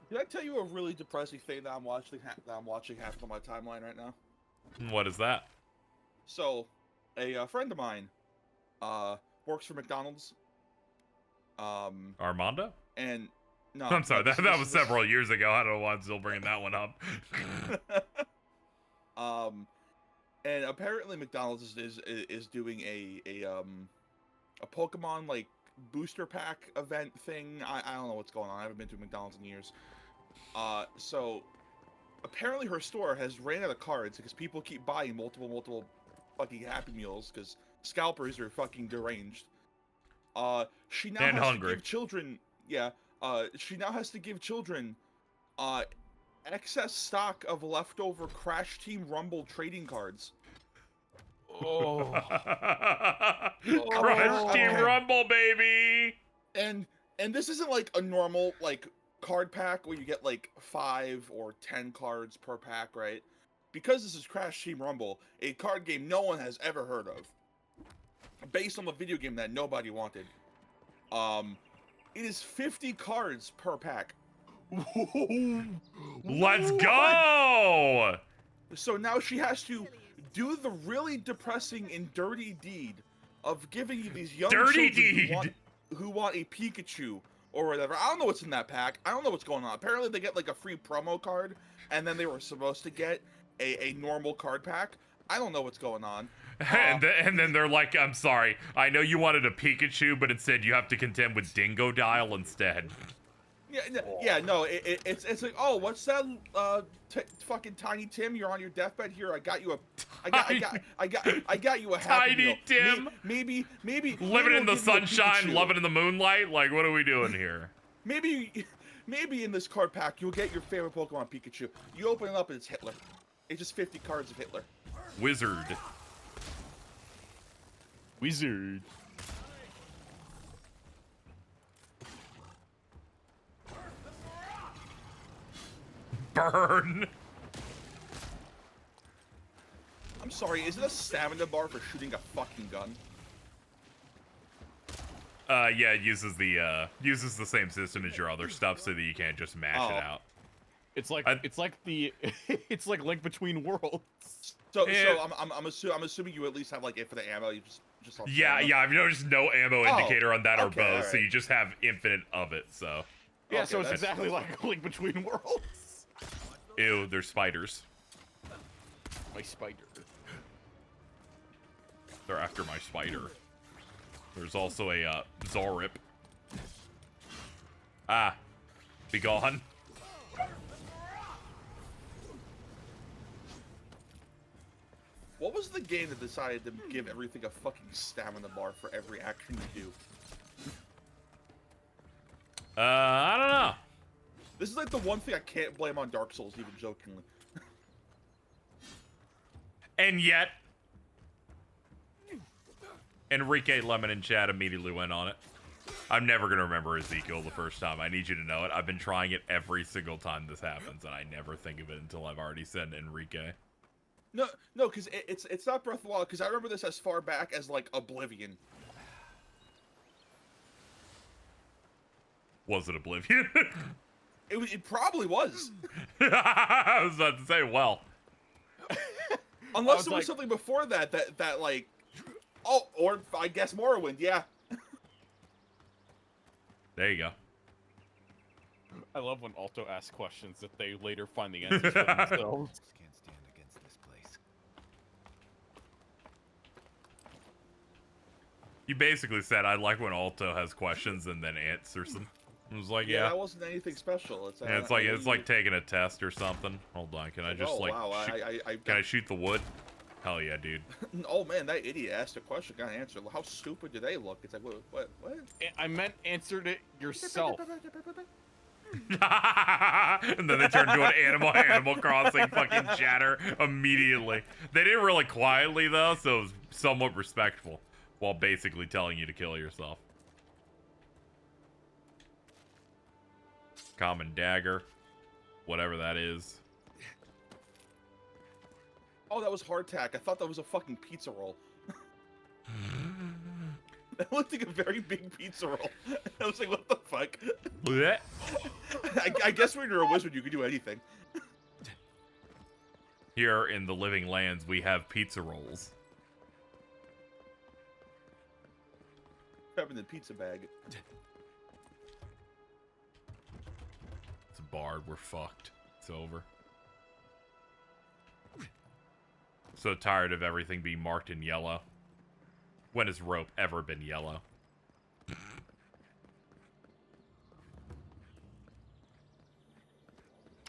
Did I tell you a really depressing thing that I'm watching half of my timeline right now? What is that? So, a friend of mine works for McDonald's. Armando? And No, I'm sorry, no, that was several years ago. I don't know why I'm still bringing that one up. And apparently McDonald's is doing a Pokemon like booster pack event thing. I don't know what's going on. I haven't been to McDonald's in years. So apparently her store has ran out of cards because people keep buying multiple fucking Happy Meals because scalpers are fucking deranged. She now And has hungry. to give children. Yeah. She now has to give children excess stock of leftover Crash Team Rumble trading cards. Oh. Crush Team Rumble, baby! And this isn't like a normal like card pack where you get like 5 or 10 cards per pack, right? Because this is Crash Team Rumble, a card game no one has ever heard of, based on a video game that nobody wanted. It is 50 cards per pack. Let's go! So now she has to do the really depressing and dirty deed of giving you these young children who want a Pikachu or whatever. I don't know what's in that pack. I don't know what's going on. Apparently they get like a free promo card, and then they were supposed to get a normal card pack. I don't know what's going on. And then they're like, I'm sorry, I know you wanted a Pikachu, but instead you have to contend with Dingo Dial instead. Yeah, no, it's like, oh, what's that? Fucking Tiny Tim, you're on your deathbed. Here, I got you a Happy Tiny Meal. Tim, maybe living in the we'll give you a sunshine, Pikachu. loving in the moonlight. Like, what are we doing here? Maybe in this card pack you'll get your favorite Pokemon Pikachu. You open it up and it's Hitler. It's just 50 cards of Hitler. Wizard. Burn. I'm sorry, is it a stamina bar for shooting a fucking gun? Yeah, it uses the same system as your other stuff, so that you can't just mash it out. It's like it's like Link Between Worlds. So I'm assuming you at least have like infinite ammo. You just Yeah, I've noticed no ammo indicator on that or okay, both, right. so you just have infinite of it. So Yeah, Okay, so it's that's- exactly like Link Between Worlds. ew, there's spiders. My spider. They're after my spider. There's also a Zorip. Ah, be gone. What was the game that decided to give everything a fucking stamina bar for every action you do? I don't know. This is like the one thing I can't blame on Dark Souls, even jokingly. And yet, Enrique Lemon in chat immediately went on it. I'm never going to remember Ezekiel the first time. I need you to know it. I've been trying it every single time this happens, and I never think of it until I've already said Enrique. No, because it's not Breath of the Wild, because I remember this as far back as, like, Oblivion. Was it Oblivion? It probably was. I was about to say, well. Unless it was something before that, like... Oh, or I guess Morrowind, yeah. There you go. I love when Alto asks questions that they later find the answers for themselves. Can't stand against this place. You basically said, I like when Alto has questions and then answers them. I was like, yeah. That wasn't anything special. It's, Yeah, it's like taking a test or something. Hold on, can I just can I shoot the wood? Hell yeah, dude. Oh man, that idiot asked a question, got an answer. How stupid do they look? It's like, what? I meant answered it yourself. And then they turned into an Animal Crossing fucking chatter immediately. They did it really quietly though, so it was somewhat respectful, while basically telling you to kill yourself. Common dagger, whatever that is. Oh, that was hardtack. I thought that was a fucking pizza roll. That looked like a very big pizza roll. I was like, what the fuck? Blech. I guess when you're a wizard, you can do anything. Here in the living lands, we have pizza rolls. Having the pizza bag. barred, we're fucked. It's over. So tired of everything being marked in yellow. When has rope ever been yellow?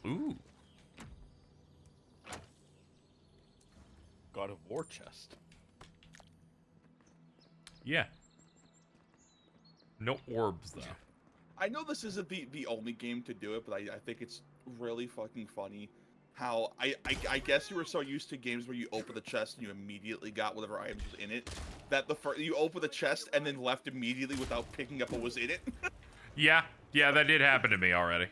Ooh. God of War chest. Yeah. No orbs, though. I know this isn't the only game to do it, but I think it's really fucking funny how I guess you were so used to games where you open the chest and you immediately got whatever items was in it, that you open the chest and then left immediately without picking up what was in it. Yeah, that did happen to me already.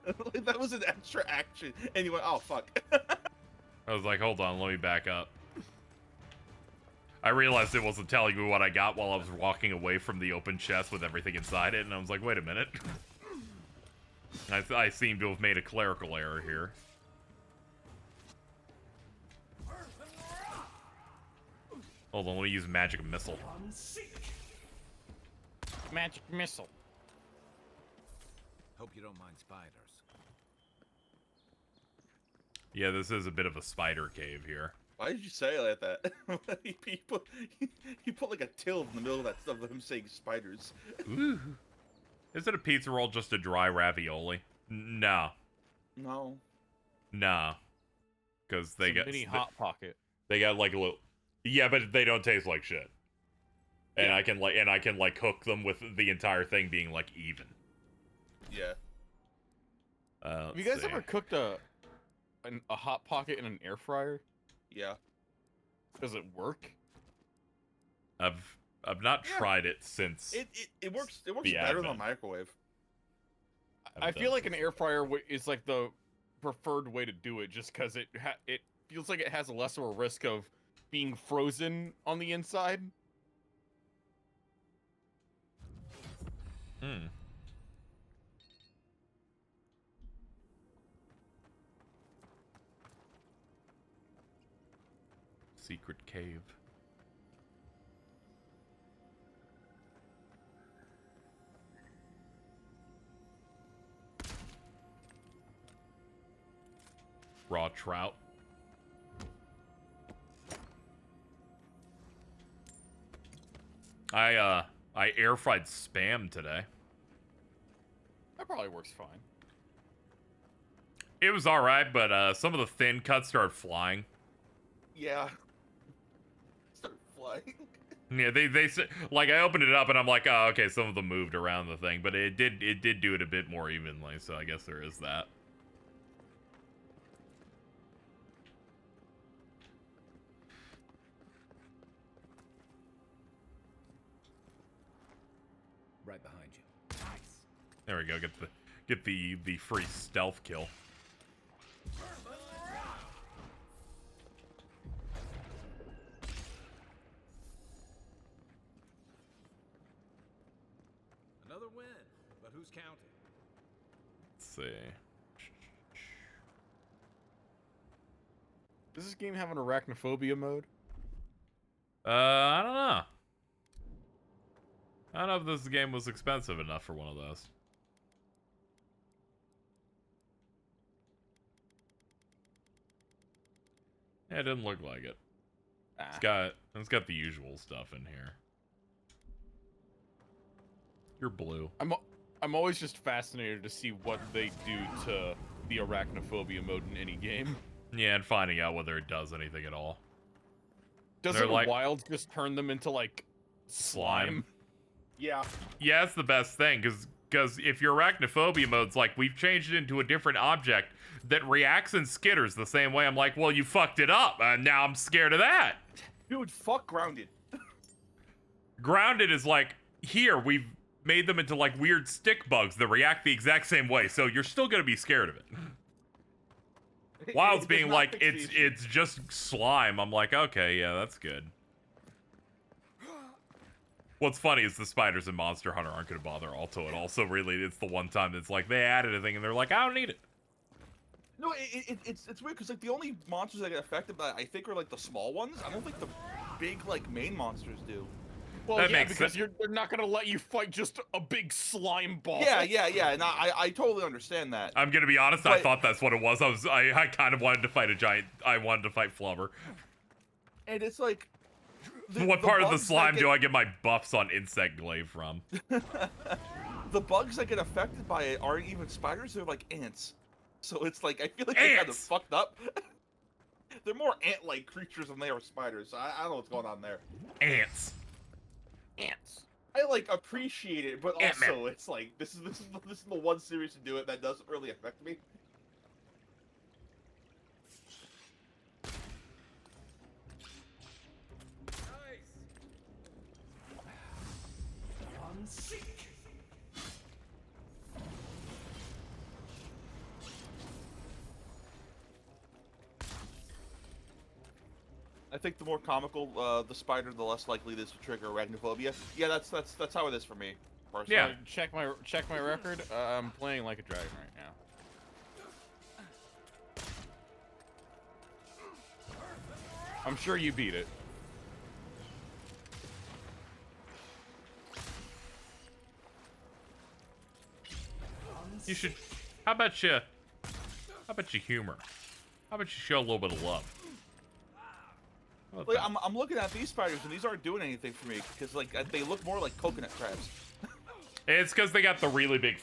Like, that was an extra action, and you went, oh fuck. I was like, hold on, let me back up. I realized it wasn't telling me what I got while I was walking away from the open chest with everything inside it, and I was like, wait a minute. I seem to have made a clerical error here. Hold on, let me use magic missile. Magic missile. Hope you don't mind spiders. Yeah, this is a bit of a spider cave here. Why did you say it like that? he put like a tilde in the middle of that stuff of him saying spiders. Ooh. Isn't a pizza roll just a dry ravioli? No. No. Nah. Because they got mini hot pocket. They got like a little. Yeah, but they don't taste like shit. And yeah. I can like hook them with the entire thing being like even. Yeah. Have you guys ever cooked a hot pocket in an air fryer? Yeah. Does it work? I've not tried it since. It works better than a microwave. I feel like an air fryer is like the preferred way to do it, just because it feels like it has less of a risk of being frozen on the inside. Hmm. Secret cave. Raw trout. I air fried Spam today. That probably works fine. It was alright, but some of the thin cuts started flying. Yeah. Started flying. Yeah, they like I opened it up and I'm like, oh, okay, some of them moved around the thing, but it did do it a bit more evenly, so I guess there is that. Right behind you. Nice. There we go. Get the free stealth kill. Another win, but who's counting? Let's see. Does this game have an arachnophobia mode? I don't know. I don't know if this game was expensive enough for one of those. Yeah, it didn't look like it. It's got the usual stuff in here. You're blue. I'm always just fascinated to see what they do to the arachnophobia mode in any game. Yeah, and finding out whether it does anything at all. Doesn't Wild just turn them into like slime? Yeah. Yeah, it's the best thing, because if your arachnophobia mode's like, we've changed it into a different object that reacts and skitters the same way, I'm like, well, you fucked it up, and now I'm scared of that. Dude, fuck Grounded. Grounded is like, here, we've made them into like weird stick bugs that react the exact same way, so you're still gonna be scared of it. Wild's being like, it's just slime. I'm like, okay, yeah, that's good. What's funny is the spiders in Monster Hunter aren't going to bother Alto at all, so really it's the one time that's like, they added a thing and they're like, I don't need it. No, it's weird, because like the only monsters that get affected by it, I think, are like the small ones. I don't think the big, like, main monsters do. Well, that yeah, makes because sense. they're not gonna let you fight just a big slime ball. Yeah, and I totally understand that. I'm gonna be honest, I thought that's what it was. I kind of wanted to fight a giant. I wanted to fight Flubber. And it's like, What part of the slime do I get my buffs on Insect Glaive from? The bugs that get affected by it aren't even spiders, they're like ants. So it's like, I feel like they kind of fucked up. They're more ant-like creatures than they are spiders, so I don't know what's going on there. Ants. I like appreciate it, but also it's like, this is the one series to do it that doesn't really affect me. I think the more comical the spider, the less likely it is to trigger arachnophobia. Yeah, that's how it is for me. Personally. Yeah, check my record. I'm playing like a dragon right now. I'm sure you beat it. You should. How about you humor? How about you show a little bit of love? Like, I'm looking at these spiders and these aren't doing anything for me because like they look more like coconut crabs. It's because they got the really big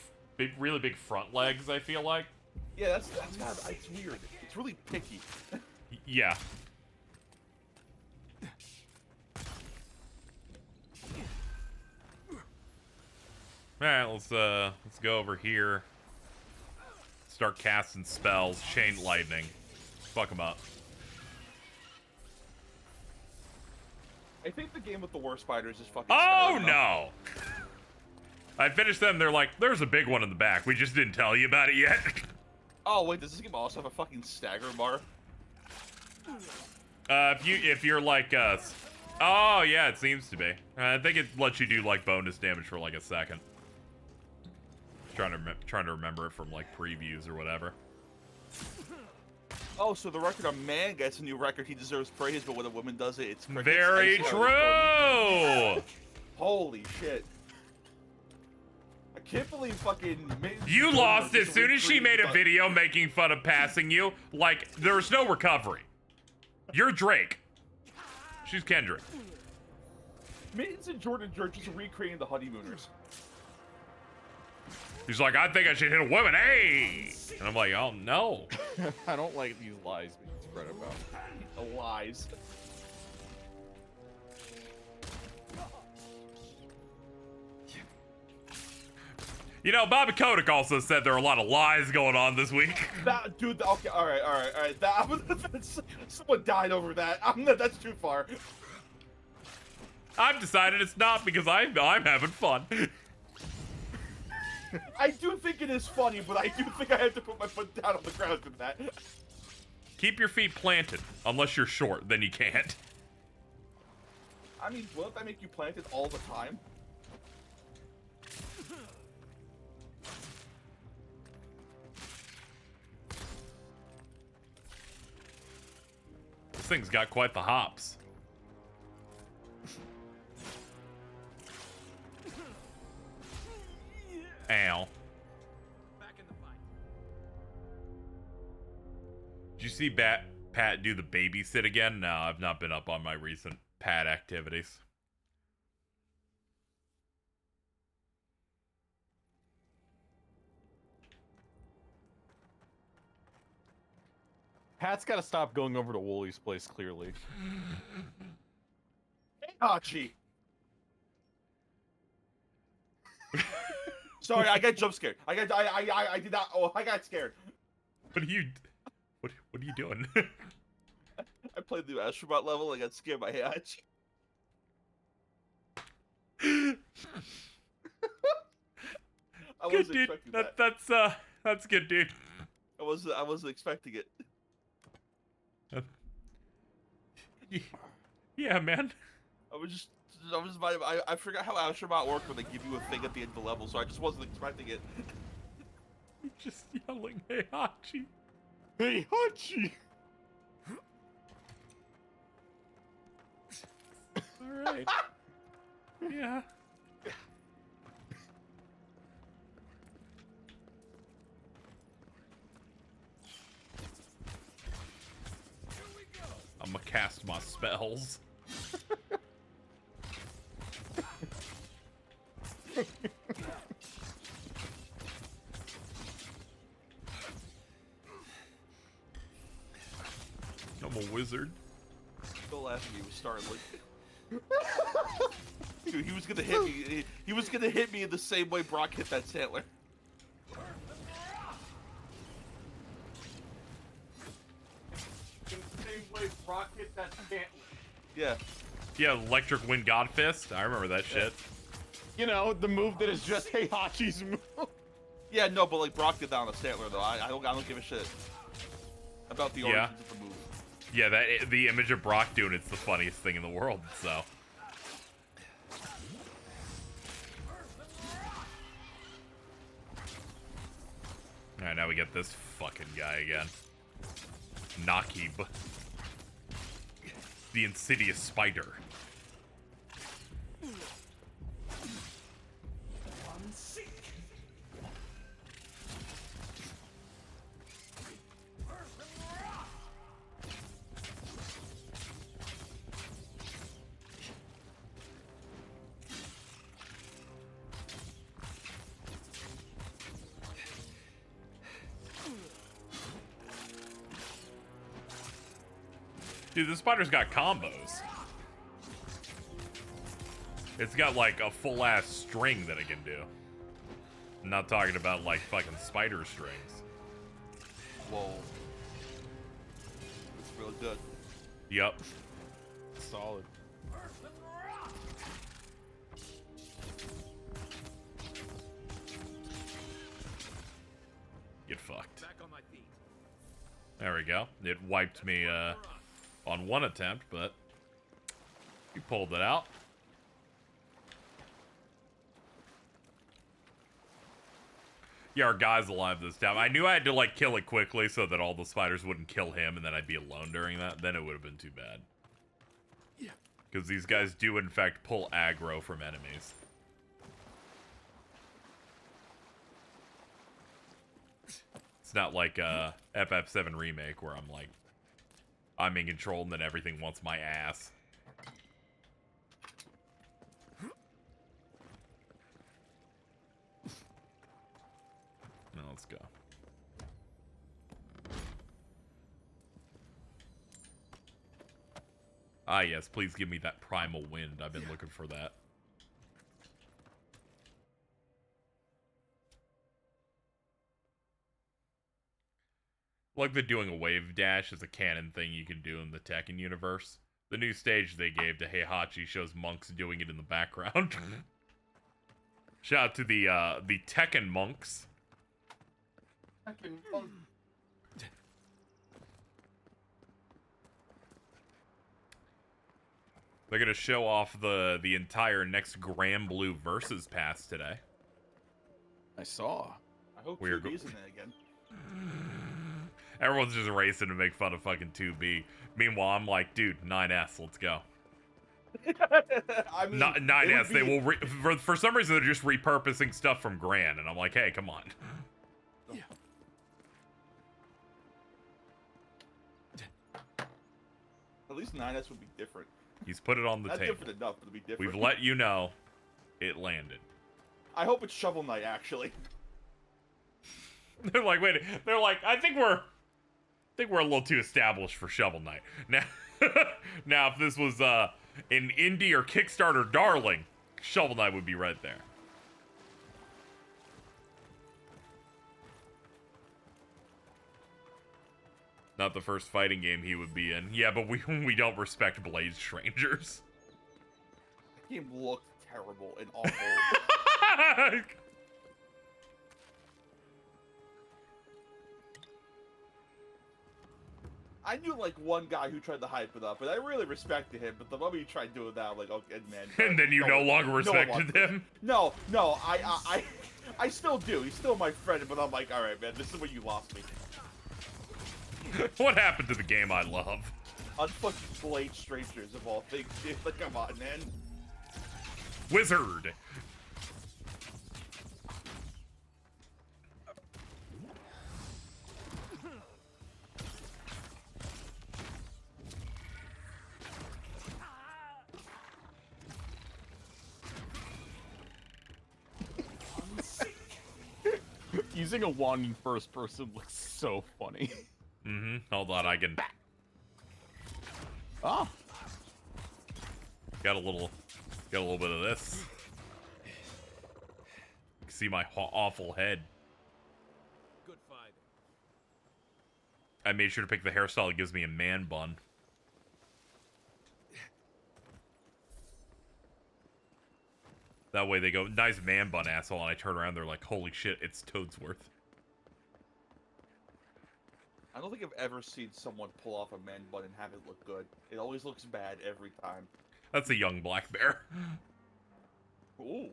front legs. I feel like. Yeah, that's kind of, it's weird. It's really picky. Yeah. All right, let's go over here. Start casting spells, chain lightning, fuck them up. I think the game with the worst spiders is fucking. Oh no! I finished them. They're like, there's a big one in the back. We just didn't tell you about it yet. Oh wait, does this game also have a fucking stagger bar? If you're like oh yeah, it seems to be. I think it lets you do like bonus damage for like a second. Trying to remember it from like previews or whatever. Oh, so the record a man gets a new record, he deserves praise, but when a woman does it, it's crickets. Very true. Holy shit! I can't believe fucking. You lost as soon as she made a video making fun of passing you. Like there's no recovery. You're Drake. She's Kendrick. Mittens and Jordan are just recreating the honeymooners. He's like, I think I should hit a woman. Hey! And I'm like, oh no. I don't like these lies being spread about. The lies. You know, Bobby Kotick also said there are a lot of lies going on this week. That dude. Okay, all right. Someone died over that. That's too far. I've decided it's not because I'm having fun. I do think it is funny, but I do think I have to put my foot down on the ground for that. Keep your feet planted. Unless you're short, then you can't. I mean, won't that make you planted all the time? This thing's got quite the hops. Ow. Back in the fight. Did you see Pat do the babysit again? No, I've not been up on my recent Pat activities. Pat's got to stop going over to Woolie's place, clearly. Hey, Hachi. Sorry, I got jump scared. I did not. Oh, I got scared. What are you doing? I played the Astrobot level. I got scared by Hachi. I Good, wasn't dude. expecting that. That's good, dude. I wasn't expecting it. Yeah, man. I forgot how Astrobot worked when they give you a thing at the end of the level, so I just wasn't expecting it. You're just yelling, hey, Hachi. Hey, Hachi! Alright. Yeah. I'm gonna cast my spells. I'm a wizard. The last game was startling. Dude, he was gonna hit me. He was gonna hit me in the same way Brock hit that Sandler. In the same way Brock hit that Sandler. Yeah. Yeah, Electric Wind God Fist. I remember that shit. You know, the move that is just Heihachi's move. Yeah, no, but like Brock did that on a Sandler though. I don't give a shit about the origins of the move. Yeah, the image of Brock doing it's the funniest thing in the world. So. All right, now we get this fucking guy again. Nakib. The insidious spider. Dude, this spider's got combos. It's got like a full ass string that it can do. I'm not talking about like fucking spider strings. Whoa. It's real good. Yep. Solid. Get fucked. There we go. It wiped me on one attempt, but you pulled it out. Yeah, our guy's alive this time. I knew I had to like kill it quickly so that all the spiders wouldn't kill him and then I'd be alone during that. Then it would have been too bad. Yeah. Because these guys do in fact pull aggro from enemies. It's not like a FF7 remake where I'm in control and then everything wants my ass. Now let's go. Ah yes, please give me that primal wind. I've been looking for that. Like they're doing a wave dash as a canon thing you can do in the Tekken universe. The new stage they gave to Heihachi shows monks doing it in the background. Shout out to the Tekken monks. Tekken monk. They're gonna show off the entire next Grand Blue Versus Pass today. I saw. I hope We're QB's in it again. Everyone's just racing to make fun of fucking 2B. Meanwhile, I'm like, dude, 9S, let's go. I mean, 9S, they will for some reason they're just repurposing stuff from Grand, and I'm like, hey, come on. Yeah. At least 9S would be different. He's put it on the Not table. different enough, but it'd be different. We've let you know it landed. I hope it's Shovel Knight, actually. They're like, wait, they're like, I think we're a little too established for Shovel Knight. Now, now if this was an indie or Kickstarter darling, Shovel Knight would be right there. Not the first fighting game he would be in. Yeah, but we don't respect Blade Strangers. That game looked terrible and awful. I knew like one guy who tried to hype it up, and I really respected him. But the moment he tried doing that, I'm like, okay, man. And then you no longer respected him? No, I still do. He's still my friend, but I'm like, all right, man, this is where you lost me. What happened to the game I love? Unfucking Blade Strangers of all things, dude. Like, come on, man. Wizard. Using a wand in first person looks so funny. Mm-hmm. Hold on, I can. Oh. Got a little bit of this. See my awful head. Good fighting. I made sure to pick the hairstyle that gives me a man bun. That way they go, nice man bun, asshole, and I turn around, they're like, holy shit, it's Toadsworth. I don't think I've ever seen someone pull off a man bun and have it look good. It always looks bad every time. That's a young black bear. Ooh.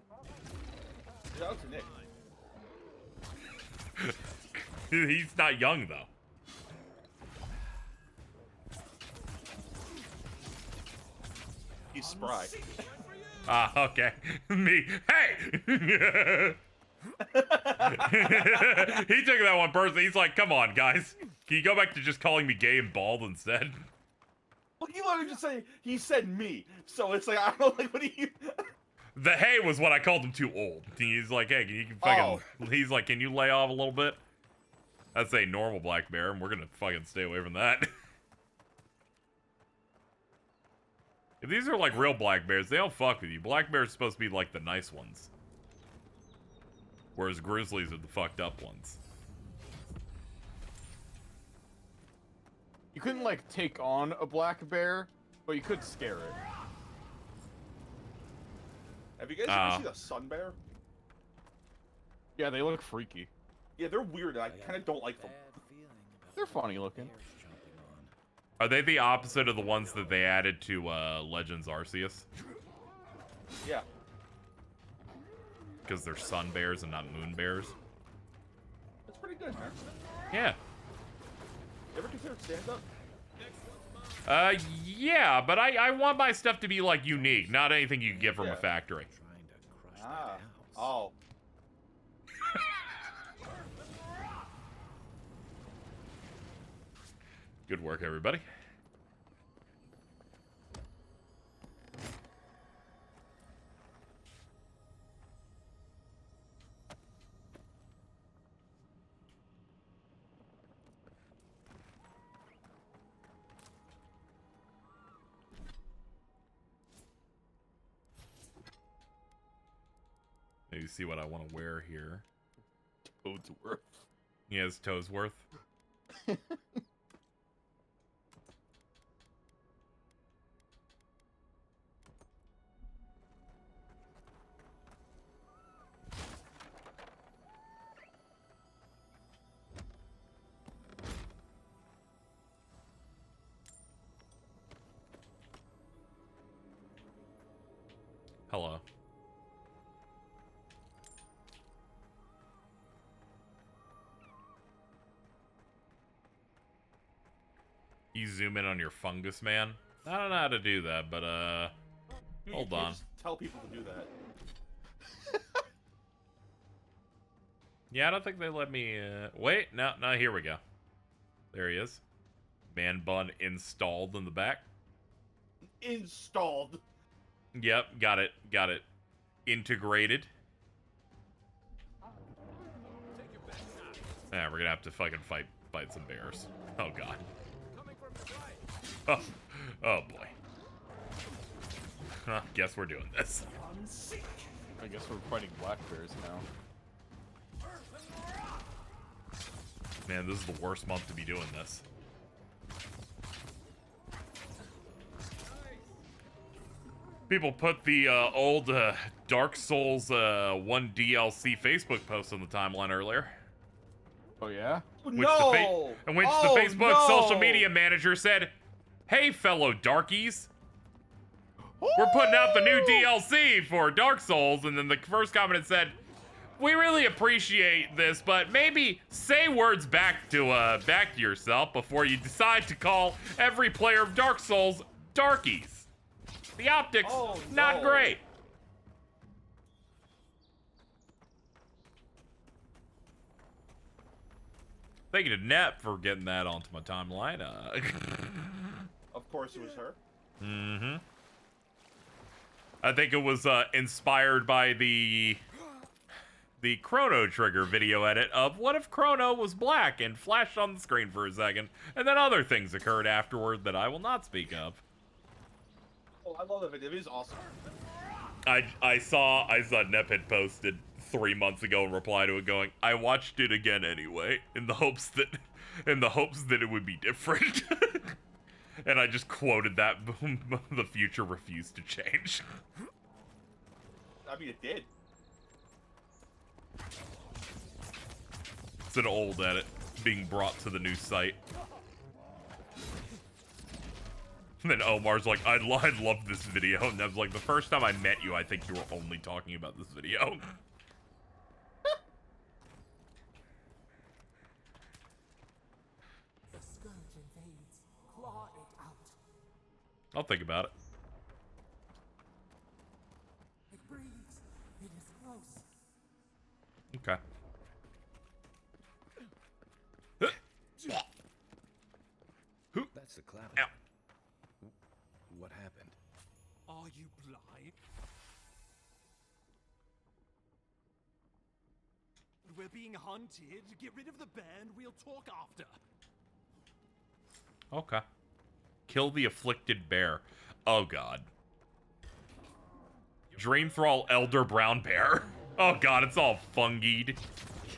Shout out to Nick. He's not young, though. He's spry. Ah, okay. Me. Hey! He took that one personally. He's like, come on, guys. Can you go back to just calling me gay and bald instead? Well, he literally just say he said me. So it's like, I don't like what he... The hey was what I called him too old. He's like, hey, can you fucking... Oh. He's like, can you lay off a little bit? That's a normal black bear, and we're gonna fucking stay away from that. If these are like real black bears, they don't fuck with you. Black bears are supposed to be like the nice ones. Whereas grizzlies are the fucked up ones. You couldn't, like, take on a black bear, but you could scare it. Have you guys ever seen a sun bear? Yeah, they look freaky. Yeah, they're weird, and I kind of don't like them. They're funny looking. Are they the opposite of the ones that they added to Legends Arceus? Yeah. Because they're sun bears and not moon bears? That's pretty good, man. Yeah. You ever considered stand-up? Yeah, but I want my stuff to be, like, unique, not anything you can get from a factory. Ah. Oh. Good work, everybody. Maybe see what I want to wear here. Toadsworth. He has Toadsworth. Hello. You zoom in on your fungus, man? I don't know how to do that, but, hold on. Just tell people to do that. Yeah, I don't think they let me, wait, no, here we go. There he is. Man bun installed in the back. Installed. Yep, got it. Integrated. Yeah, we're gonna have to fucking fight some bears. Oh, God. Oh boy. Guess we're doing this. I guess we're fighting black bears now. Man, this is the worst month to be doing this. People put the old Dark Souls 1 DLC Facebook post on the timeline earlier. Oh, yeah? In which the Facebook social media manager said, hey, fellow darkies. We're putting out the new DLC for Dark Souls. And then the first comment it said, we really appreciate this, but maybe say words back to yourself before you decide to call every player of Dark Souls darkies. The optics, not great. Thank you to Net for getting that onto my timeline. Of course, it was her. Mm-hmm. I think it was inspired by the Chrono Trigger video edit of what if Chrono was black and flashed on the screen for a second, and then other things occurred afterward that I will not speak of. Oh, I love the video. It is awesome. I saw Nep had posted 3 months ago in reply to it going, I watched it again anyway, in the hopes that it would be different. And I just quoted that, the future refused to change. I mean, it did. It's an old edit being brought to the new site. And then Omar's like, I love this video. And I was like, the first time I met you, I think you were only talking about this video. The scourge invades. Claw it out. I'll think about it. It breathes. It is close. Okay. That's the cloud. Ow. What happened? Are you blind? We're being hunted. Get rid of the bear and we'll talk after. Okay. Kill the afflicted bear. Oh god. Dream Thrall Elder Brown Bear. Oh god, it's all fungied.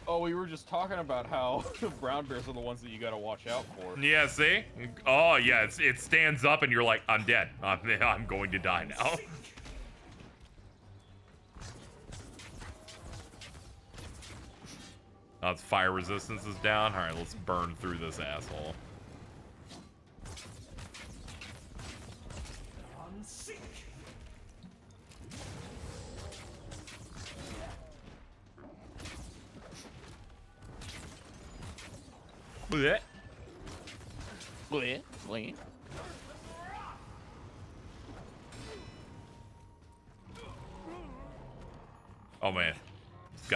Oh, we were just talking about how brown bears are the ones that you gotta watch out for. Yeah, see? Oh yeah, it stands up and you're like, I'm dead. I'm going to die now. Oh, its fire resistance is down. Alright, let's burn through this asshole. Blech. Bleh, bleh. Oh man, it's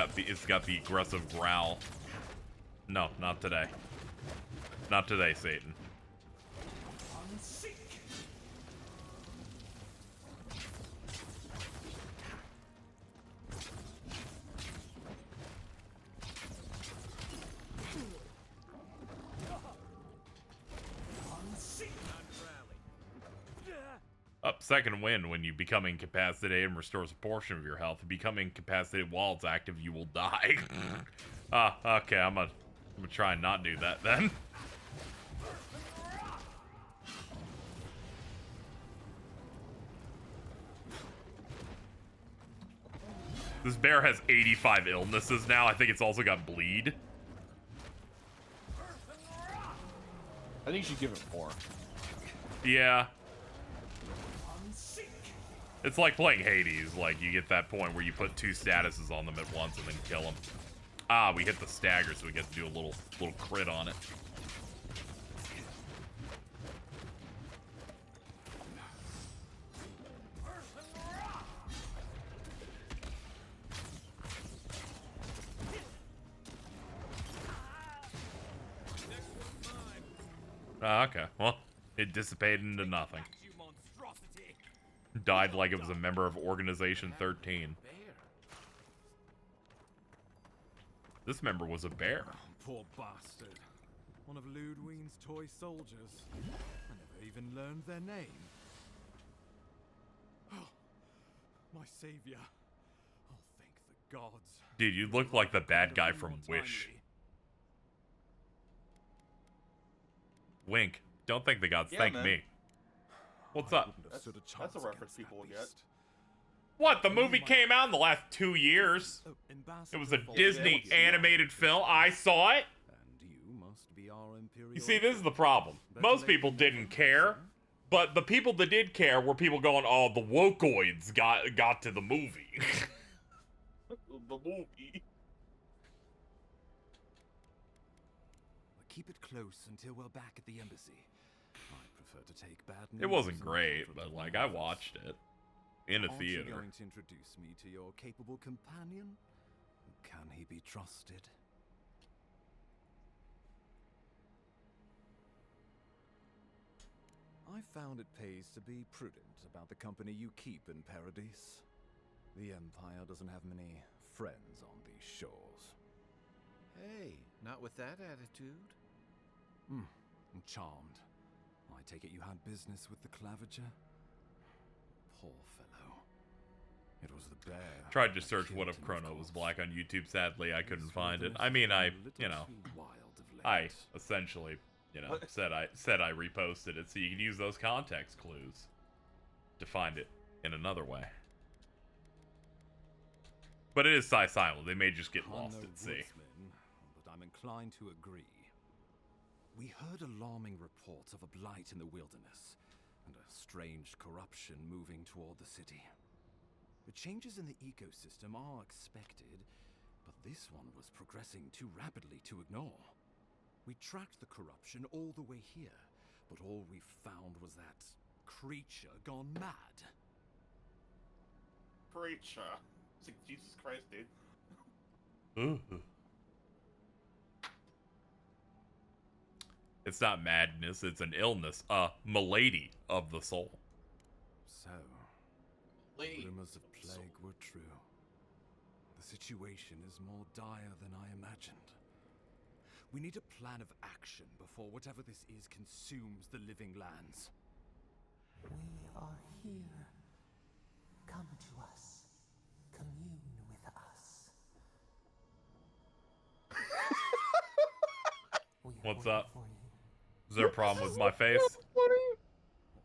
got the aggressive growl. No, not today. Not today, Satan. Up second wind when you become incapacitated and restores a portion of your health. If you become incapacitated while it's active, you will die. Okay, I'm gonna try and not do that then. This bear has 85 illnesses now. I think it's also got bleed. I think you should give it 4. Yeah. It's like playing Hades. Like, you get that point where you put 2 statuses on them at once and then kill them. Ah, we hit the stagger, so we get to do a little crit on it. Ah, okay. Well, it dissipated into nothing. Died like it was a member of Organization 13. This member was a bear. Oh, poor bastard. One of Ludwine's toy soldiers. I never even learned their name. Oh, my savior. Oh, thank the gods. Dude, you look like the bad guy from Wish. Wink. Don't thank the gods, thank man. me. What's up? That's a reference people will get. What? The movie came out in the last 2 years. It was a Disney animated film. I saw it. You see, this is the problem. Most people didn't care, but the people that did care were people going, "Oh, the wokoids got to the movie." The movie. Keep it close until we're back at the embassy. I prefer to take bad news. It wasn't and great, comfort but with like my I others. watched it in a Aren't you theater. going to introduce me to your capable companion? Can he be trusted? I found it pays to be prudent about the company you keep in Paradise. The Empire doesn't have many friends on these shores. Hey, not with that attitude. I'm charmed. I take it you had business with the Claviger? Poor fellow. It was the bear. Tried to search what if Chrono was black on YouTube. Sadly, I couldn't find it. I mean, I essentially, said I reposted it so you can use those context clues to find it in another way. But it is Silent. They may just get lost at sea. But I'm inclined to agree. We heard alarming reports of a blight in the wilderness and a strange corruption moving toward the city. The changes in the ecosystem are expected, but this one was progressing too rapidly to ignore. We tracked the corruption all the way here, but all we found was that creature gone mad. Creature. It's like, Jesus Christ, dude. It's not madness, it's an illness, a malady of the soul. So, rumors of plague were true. The situation is more dire than I imagined. We need a plan of action before whatever this is consumes the living lands. We are here. Come to us. Commune with us. What's up? Is there a problem with my face?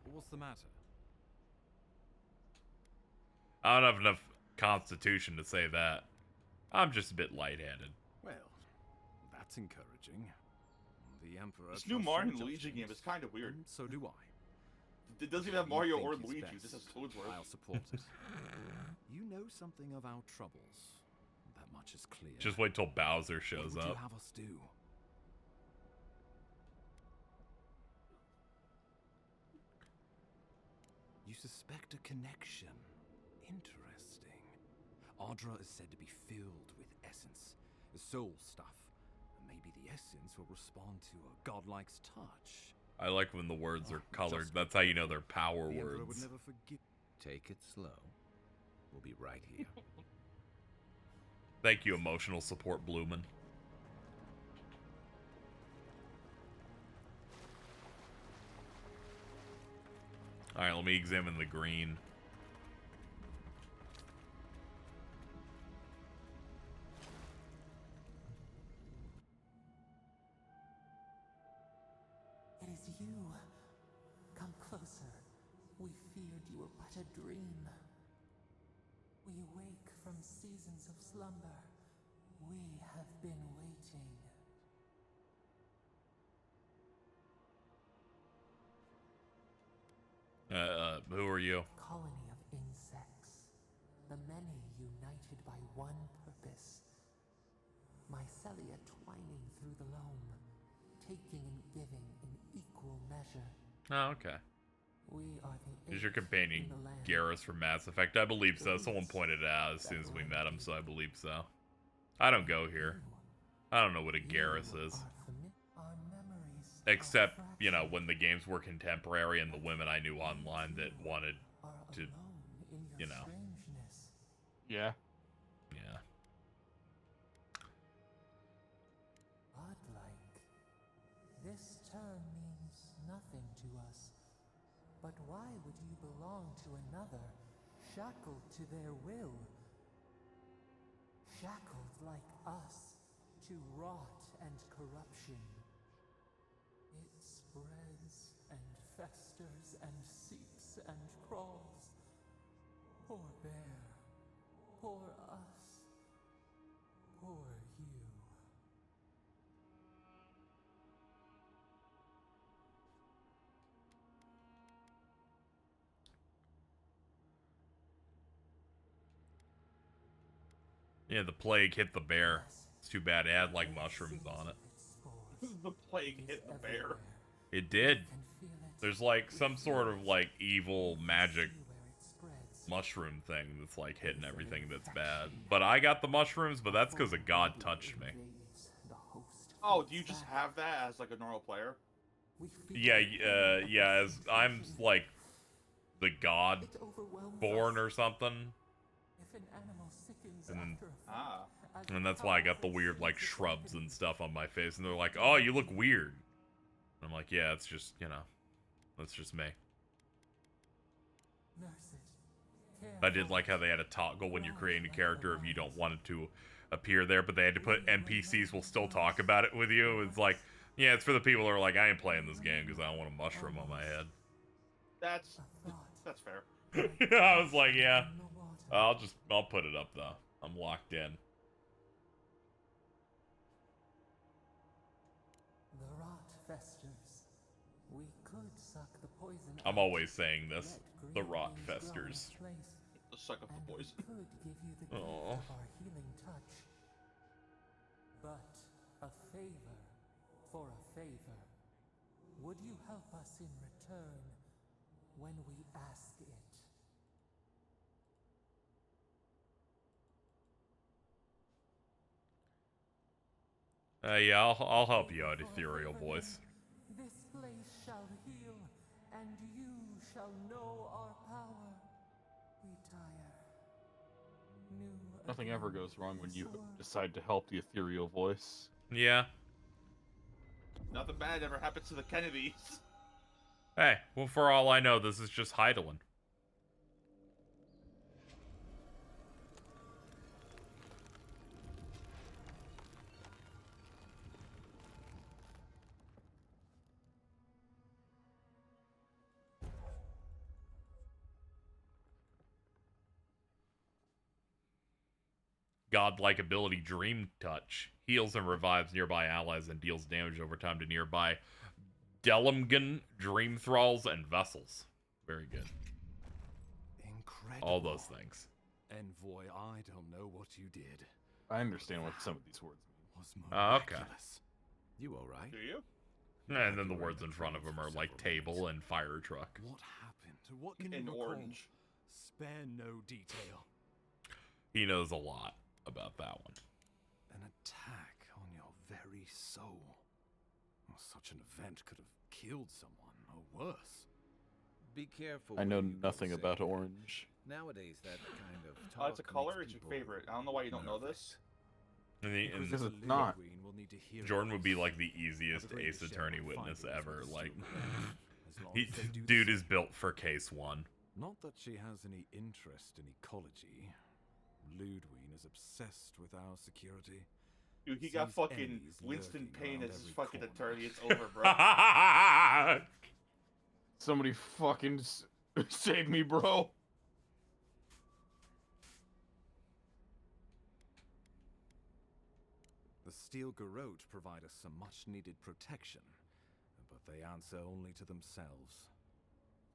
What's the matter? I don't have enough constitution to say that. I'm just a bit lightheaded. Well, that's encouraging. The Emperor. This new Mario and Luigi game is kind of weird. So do I. It doesn't even have Mario or Luigi. This has Toadsworth. I'll support it. You know something of our troubles. That much is clear. Just wait till Bowser shows what would up. You have us do? You suspect a connection. Interesting. Ardra is said to be filled with essence, the soul stuff. And maybe the essence will respond to a godlike's touch. I like when the words are colored. That's how you know they're power The Emperor would words. never forgive. Take it slow. We'll be right here. Thank you, emotional support, Bloomin'. Alright, let me examine the green. It is you. Come closer. We feared you were but a dream. We wake from seasons of slumber. We have been waiting. Who are you? Colony of insects. The many united by one purpose. Mycelia twining through the loam, taking and giving in equal measure. Oh, okay. We are the Is your eighth companion in the land. Garrus from Mass Effect? I believe so. Someone pointed it out as soon as we met him, so I believe so. I don't go here. I don't know what a Garrus is. Our memories Except, you know, when the games were contemporary and the women I knew online that wanted are to, alone in your you know. strangeness. Yeah. Yeah. Godlike. This term means nothing to us. But why would you belong to another, shackled to their will? Shackled like us to rot and corruption. It spreads and festers and seeps and crawls. Poor bear. Poor us. Poor you. Yeah, the plague hit the bear. It's too bad it had, like, mushrooms on it. The plague hit the bear. It did. There's, like, some sort of, like, evil magic mushroom thing that's, like, hitting everything that's bad. But I got the mushrooms, but that's because a god touched me. Oh, do you just have that as like a normal player? Yeah, as I'm like the god It overwhelms born us. or something. If an animal sickens And after a fight, as And that's why I got the weird, like, shrubs and stuff on my face. And they're like, oh, you look weird. I'm like, yeah, it's just, you know, that's just me. I did like how they had a toggle when you're creating a character if you don't want it to appear there, but they had to put NPCs will still talk about it with you. It's like, yeah, it's for the people who are like, I ain't playing this game because I don't want a mushroom on my head. That's fair. I was like, yeah, I'll put it up though. I'm locked in. The rot festers. We could suck the poison I'm out, always saying this. let The green rot things grow in festers. its place, Let's suck up the poison. could give you the gift Oh. of our healing touch. But a favor for a favor. Would you help us in return when we ask it? Yeah, I'll help you out, ethereal voice. This place shall heal, and you shall know our power. Retire. New Nothing ever goes wrong when you decide to help the ethereal voice. Yeah. Nothing bad ever happens to the Kennedys. Hey, well, for all I know, this is just Heidelin. Godlike ability Dream Touch. Heals and revives nearby allies and deals damage over time to nearby Delimgan, Dream Thralls, and Vessels. Very good. Incredible. All those things. Envoy, I don't know what you did. I understand what some of these words mean. Was Okay. miraculous. You alright? Do you? And then the words in front of them are like table and fire truck. What happened? What can In you recall? orange. Spare no detail. He knows a lot about that one. An attack on your very soul. Well, such an event could have killed someone, or worse. Be careful. I know where you go, nothing about Savior. orange. Nowadays, that kind of Oh, talk it's a color. makes It's your people favorite. I don't know why you don't know this. And, Because it's not. Will need to hear Jordan would be this. like the easiest Agreed, Ace the Attorney sheriff will witness find ever. reasons Like, to as long he, as they do the dude same. is built for case one. Not that she has any interest in ecology. Ludwig is obsessed with our security. Dude, he got Sees fucking enemies Winston lurking Payne around as his every fucking corner. attorney. It's over, bro. Somebody fucking save me, bro. The steel garrote provide us some much-needed protection, but they answer only to themselves.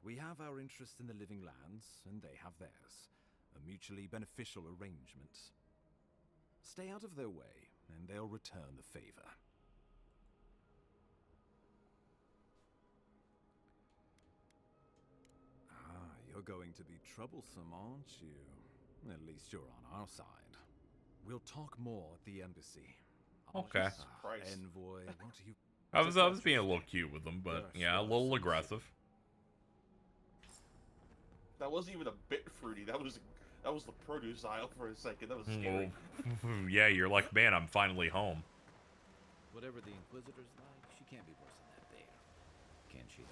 We have our interest in the living lands, and they have theirs. A mutually beneficial arrangement. Stay out of their way, and they'll return the favor. Ah, you're going to be troublesome, aren't you? At least you're on our side. We'll talk more at the embassy. Okay. Christ. Envoy, what do you... I was being a little cute with them, but yeah, a little aggressive. That wasn't even a bit fruity. That was the produce aisle for a second. That was scary. Well, yeah, you're like, man, I'm finally home. Whatever the Inquisitor's like, she can't be worse than that bear. Can she?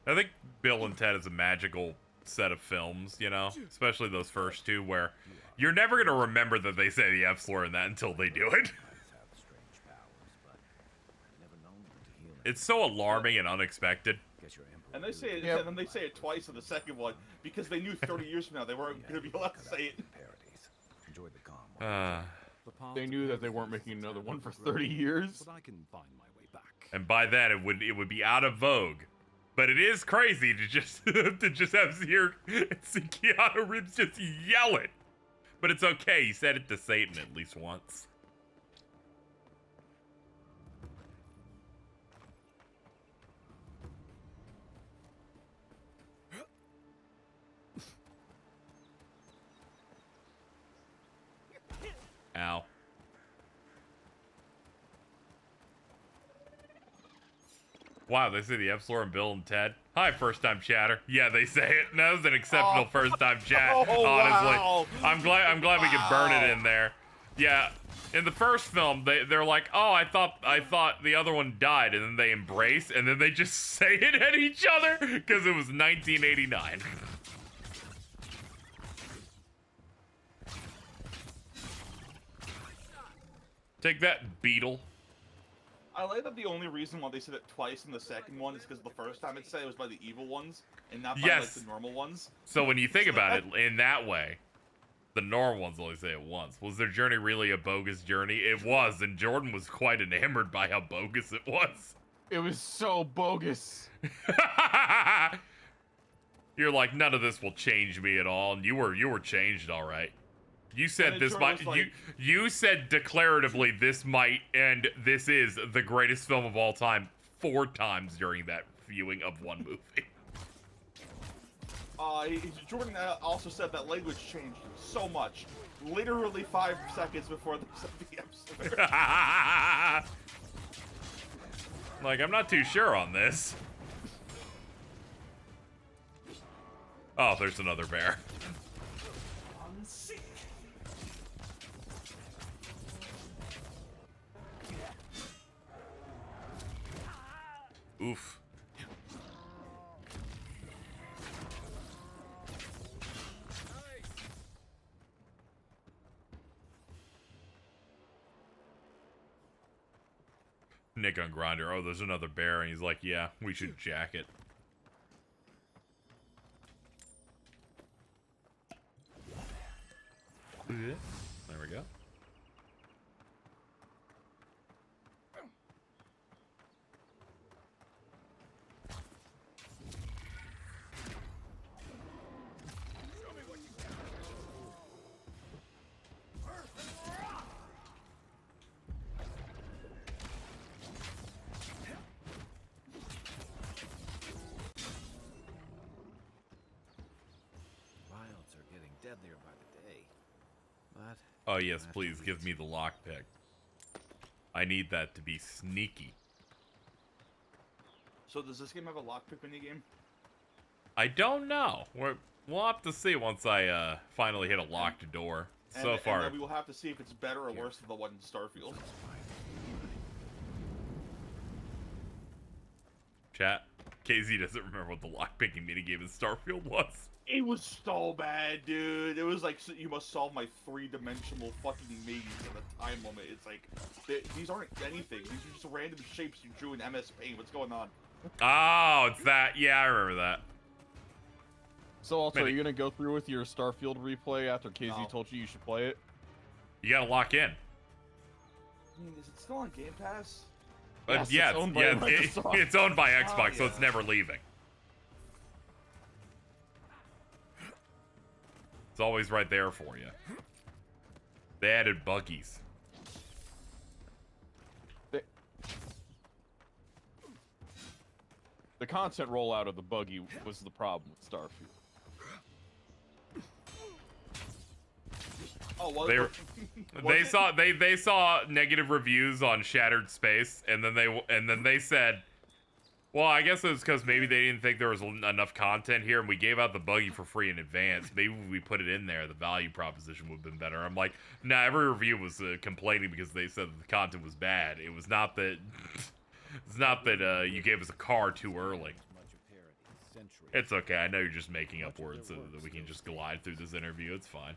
I think Bill and Ted is a magical set of films, you know? Especially those first two where you're never going to remember that they say the F slur in that until they do it. It's so alarming and unexpected. And they say it, Yep. and then they say it twice in the second one because they knew 30 years from now they weren't going to be allowed to say it. Enjoy the calm. They knew that they weren't making another one for 30 years. But I can find my way back. And by then it would be out of vogue. But it is crazy to just to just have Zir and Keanu Reeves just yell it. But it's okay. He said it to Satan at least once. Wow, they say the F-Floor and Bill and Ted. Hi, first-time chatter. Yeah, they say it. That was an exceptional first-time chat, honestly. Wow. I'm glad we could burn it in there. Yeah, in the first film, they're like, oh, I thought the other one died, and then they embrace, and then they just say it at each other, because it was 1989. Take that, Beetle. I like that the only reason why they said it twice in the second one is because the first time it said it was by the evil ones, and not by like the normal ones. So when you think about it in that way, the normal ones only say it once. Was their journey really a bogus journey? It was, and Jordan was quite enamored by how bogus it was. It was so bogus. You're like, none of this will change me at all, and you were changed, all right. You said this might. Like, you said declaratively this might, and this is the greatest film of all time 4 times during that viewing of one movie. Jordan also said that language changed so much. Literally 5 seconds before the episode. Like, I'm not too sure on this. Oh, there's another bear. Oof. Nick on Grindr. Oh, there's another bear, and he's like, yeah, we should jack it. There we go. Deadlier by the day. But oh yes, please give me the lockpick. I need that to be sneaky. So does this game have a lockpick minigame? I don't know. We'll have to see once I finally hit a locked door. So far, and then we will have to see if it's better or worse than the one in Starfield. Chat. KZ doesn't remember what the lockpicking minigame in Starfield was. It was so bad, dude. It was like, you must solve my 3-dimensional fucking maze in a time limit. It's like, these aren't anything. These are just random shapes you drew in MS Paint. What's going on? Oh, it's that. Yeah, I remember that. So also, are you gonna go through with your Starfield replay after KZ told you should play it? You gotta lock in. I mean, is it still on Game Pass? Yes, yeah, it's owned by Microsoft. It's owned by Xbox, so yeah. it's never leaving. It's always right there for you. They added buggies. The content rollout of the buggy was the problem with Starfield. Oh, well, they saw negative reviews on Shattered Space, and then they said, well, I guess it was because maybe they didn't think there was enough content here, and we gave out the buggy for free in advance. Maybe if we put it in there, the value proposition would have been better. I'm like, nah, every review was complaining because they said that the content was bad. It was not that. It's not that you gave us a car too early. It's okay. I know you're just making up words so that we can just glide through this interview. It's fine.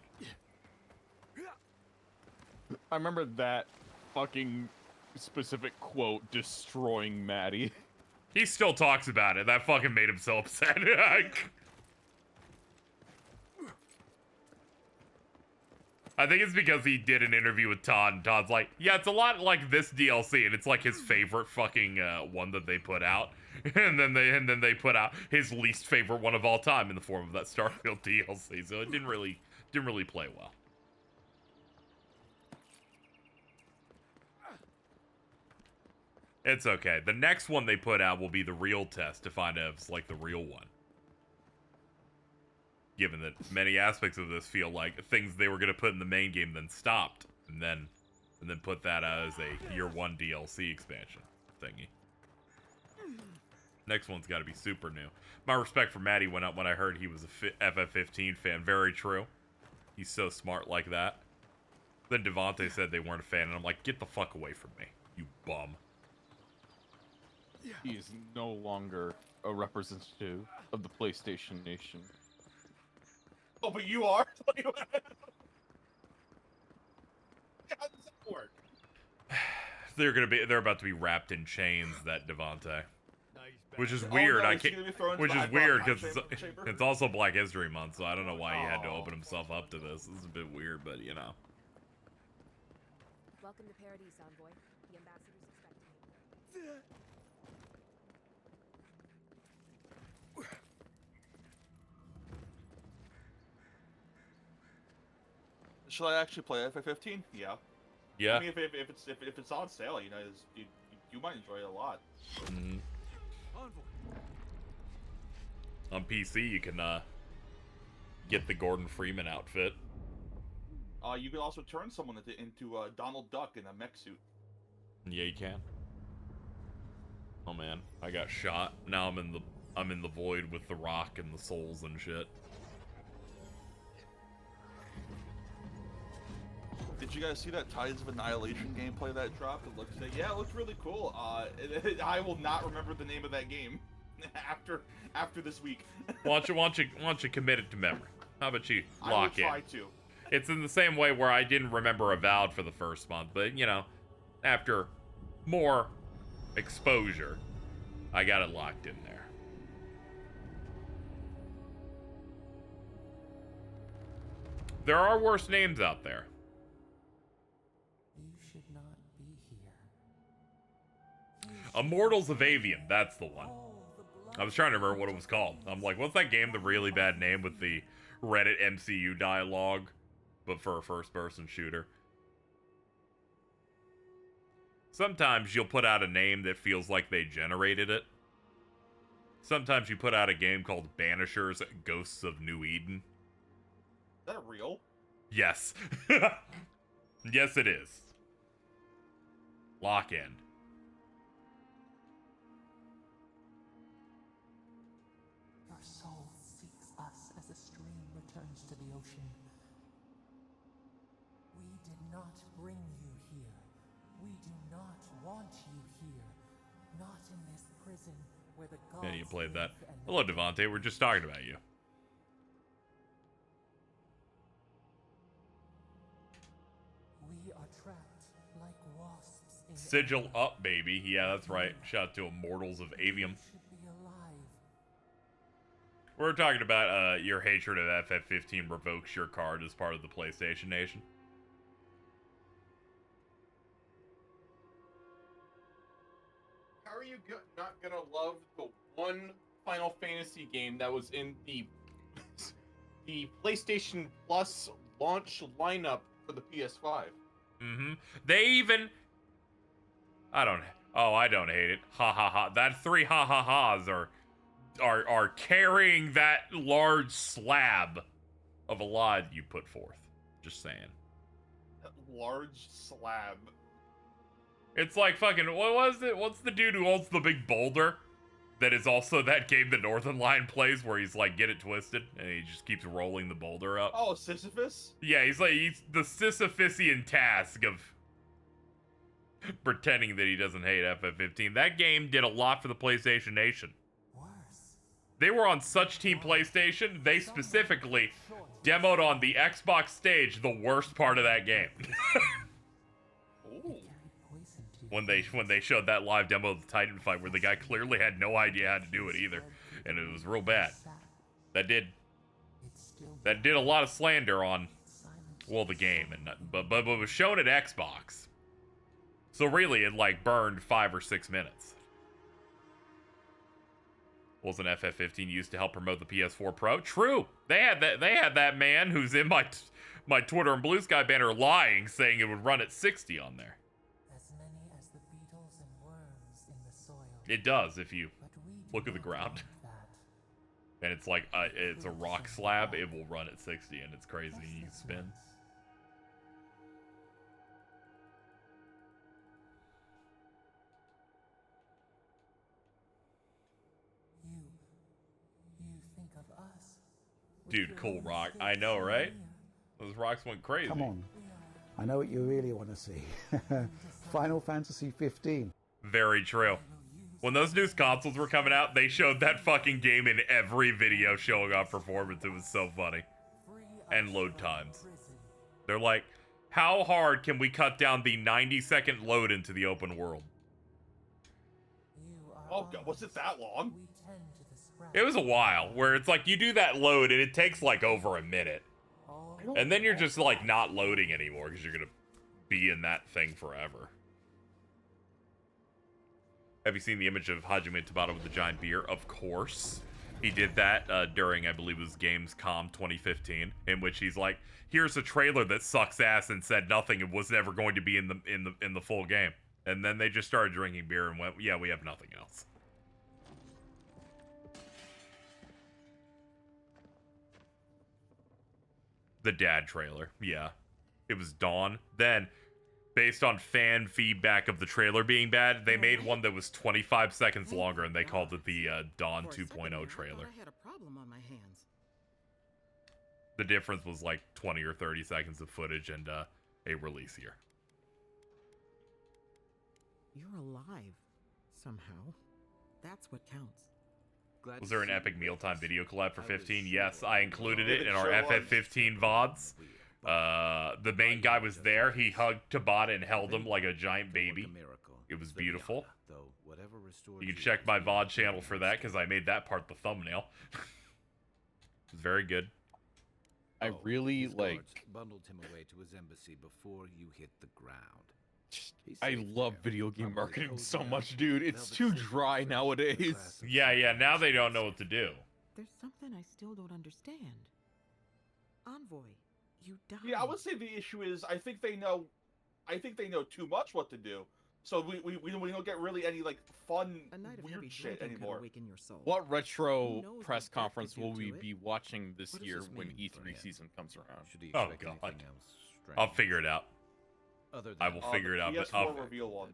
I remember that fucking specific quote destroying Maddie. He still talks about it. That fucking made him so upset. I think it's because he did an interview with Todd, and Todd's like, yeah, it's a lot like this DLC, and it's like his favorite fucking one that they put out. and then they put out his least favorite one of all time in the form of that Starfield DLC. So it didn't really play well. It's okay. The next one they put out will be the real test to find out if it's like the real one. Given that many aspects of this feel like things they were going to put in the main game then stopped. And then put that out as a year 1 DLC expansion thingy. Next one's got to be super new. My respect for Maddie went up when I heard he was a FF15 fan. Very true. He's so smart like that. Then Devontae said they weren't a fan, and I'm like, get the fuck away from me, you bum. He is no longer a representative of the PlayStation Nation. Oh, but you are? How does that work? They're about to be wrapped in chains, that Devontae. Which is weird. No, I can't. Which is weird because it's also Black History Month, so I don't know why he had to open himself up to this. This is a bit weird, but you know. Welcome to Paradise, Envoy. The ambassador's expecting you. Should I actually play FF15? Yeah. Yeah. I mean, if it's on sale, you know, you might enjoy it a lot. Mm-hmm. On PC, you can get the Gordon Freeman outfit. You can also turn someone into Donald Duck in a mech suit. Yeah, you can. Oh man, I got shot. Now I'm in the void with the Rock and the souls and shit. Did you guys see that Tides of Annihilation gameplay that dropped? It looks really cool. I will not remember the name of that game after this week. why don't you commit it to memory? How about you lock in? I will try to. It's in the same way where I didn't remember Avowed for the first month, but you know, after more exposure, I got it locked in there. There are worse names out there. You should not be here. Immortals of Avium, that's the one. I was trying to remember what it was called. I'm like, what's that game, the really bad name with the Reddit MCU dialogue, but for a first-person shooter? Sometimes you'll put out a name that feels like they generated it. Sometimes you put out a game called Banishers Ghosts of New Eden. Is that real? Yes. Yes, it is. Lock in. Your soul seeks us as a stream returns to the ocean. We did not bring you here. We do not want you here. Not in this prison where the gods Yeah, you played that. live and Hello, Devontae. We're just talking about you. we are trapped like wasps in Sigil up, baby. Yeah, that's right. Shout out to Immortals of Avium. should be alive. We're talking about your hatred of FF15 revokes your card as part of the PlayStation Nation. How are you not gonna love the one Final Fantasy game that was in the PlayStation Plus launch lineup for the PS5? Mm-hmm. They even... I don't hate it. Ha ha ha. That 3 ha ha ha's are carrying that large slab of a lie that you put forth. Just saying. That large slab. It's like fucking, what was it? What's the dude who holds the big boulder? That is also that game the Northern Line plays where he's like, get it twisted, and he just keeps rolling the boulder up. Oh, Sisyphus? Yeah, he's the Sisyphusian task of pretending that he doesn't hate FF15. That game did a lot for the PlayStation Nation. Worse. They were on such Team PlayStation, they specifically demoed on the Xbox stage the worst part of that game. Ooh. when they showed that live demo of the Titan fight where the guy clearly had no idea how to do it either, and it was real bad. That did a lot of slander on, well, the game, and but it was shown at Xbox, so really it like burned 5 or 6 minutes. Wasn't FF15 used to help promote the PS4 Pro? True. They had that man who's in my Twitter and Blue Sky banner lying, saying it would run at 60 on there. As many as the beetles and worms in the soil. It does if you But we do look at the not ground. want that. And it's like, it's a rock slab, it will run at 60, and it's crazy. You spin. us. Dude, cool rock. I know, right? Those rocks went crazy. Come on. I know what you really want to see. Final Fantasy 15. Very true. When those new consoles were coming out, they showed that fucking game in every video showing off performance. It was so funny. And load times. They're like, how hard can we cut down the 90-second load into the open world? Oh god, was it that long? It was a while, where it's like you do that load and it takes like over a minute. And then you're just like not loading anymore because you're gonna be in that thing forever. Have you seen the image of Hajime Tabata with the giant beer? Of course. He did that during, I believe it was Gamescom 2015, in which he's like, here's a trailer that sucks ass and said nothing and was never going to be in the full game. And then they just started drinking beer and went, yeah, we have nothing else. The dad trailer, yeah. It was Dawn. Then, based on fan feedback of the trailer being bad, they made one that was 25 seconds longer and they called it the Dawn 2.0 trailer. I had a problem on my hands. The difference was like 20 or 30 seconds of footage and a release year. You're alive, somehow. That's what counts. Was there an epic mealtime video collab for 15? Yes, I included it in our FF15 VODs. The main guy was there. He hugged Tabata and held him like a giant baby. It was beautiful. You can check my VOD channel for that because I made that part the thumbnail. It was very good. I really like. Bundled him away to his embassy before you hit the ground. I love video game marketing so much, dude. It's too dry nowadays. Yeah, now they don't know what to do. There's something I still don't understand. Envoy, you died. Yeah, I would say the issue is I think they know too much what to do. So we don't get really any like fun weird shit anymore. What retro press conference will we be watching this year when E3 season comes around? Oh god. I'll figure it out. I will figure it out. PS4 reveal one.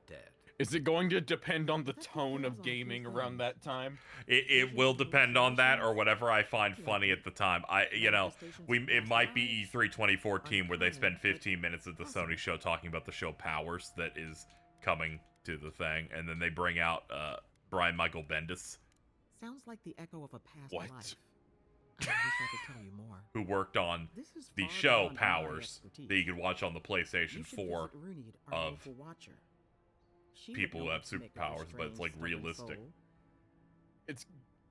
Is it going to depend on the tone of gaming around that time? It will depend on that or whatever I find funny at the time. It might be E3 2014 where they spend 15 minutes at the Sony show talking about the show Powers that is coming to the thing, and then they bring out Brian Michael Bendis. Sounds like the echo of a past What? life. I wish I could tell you more. Who worked on the show Powers that you could watch on the PlayStation 4 of people who have superpowers, but it's like realistic.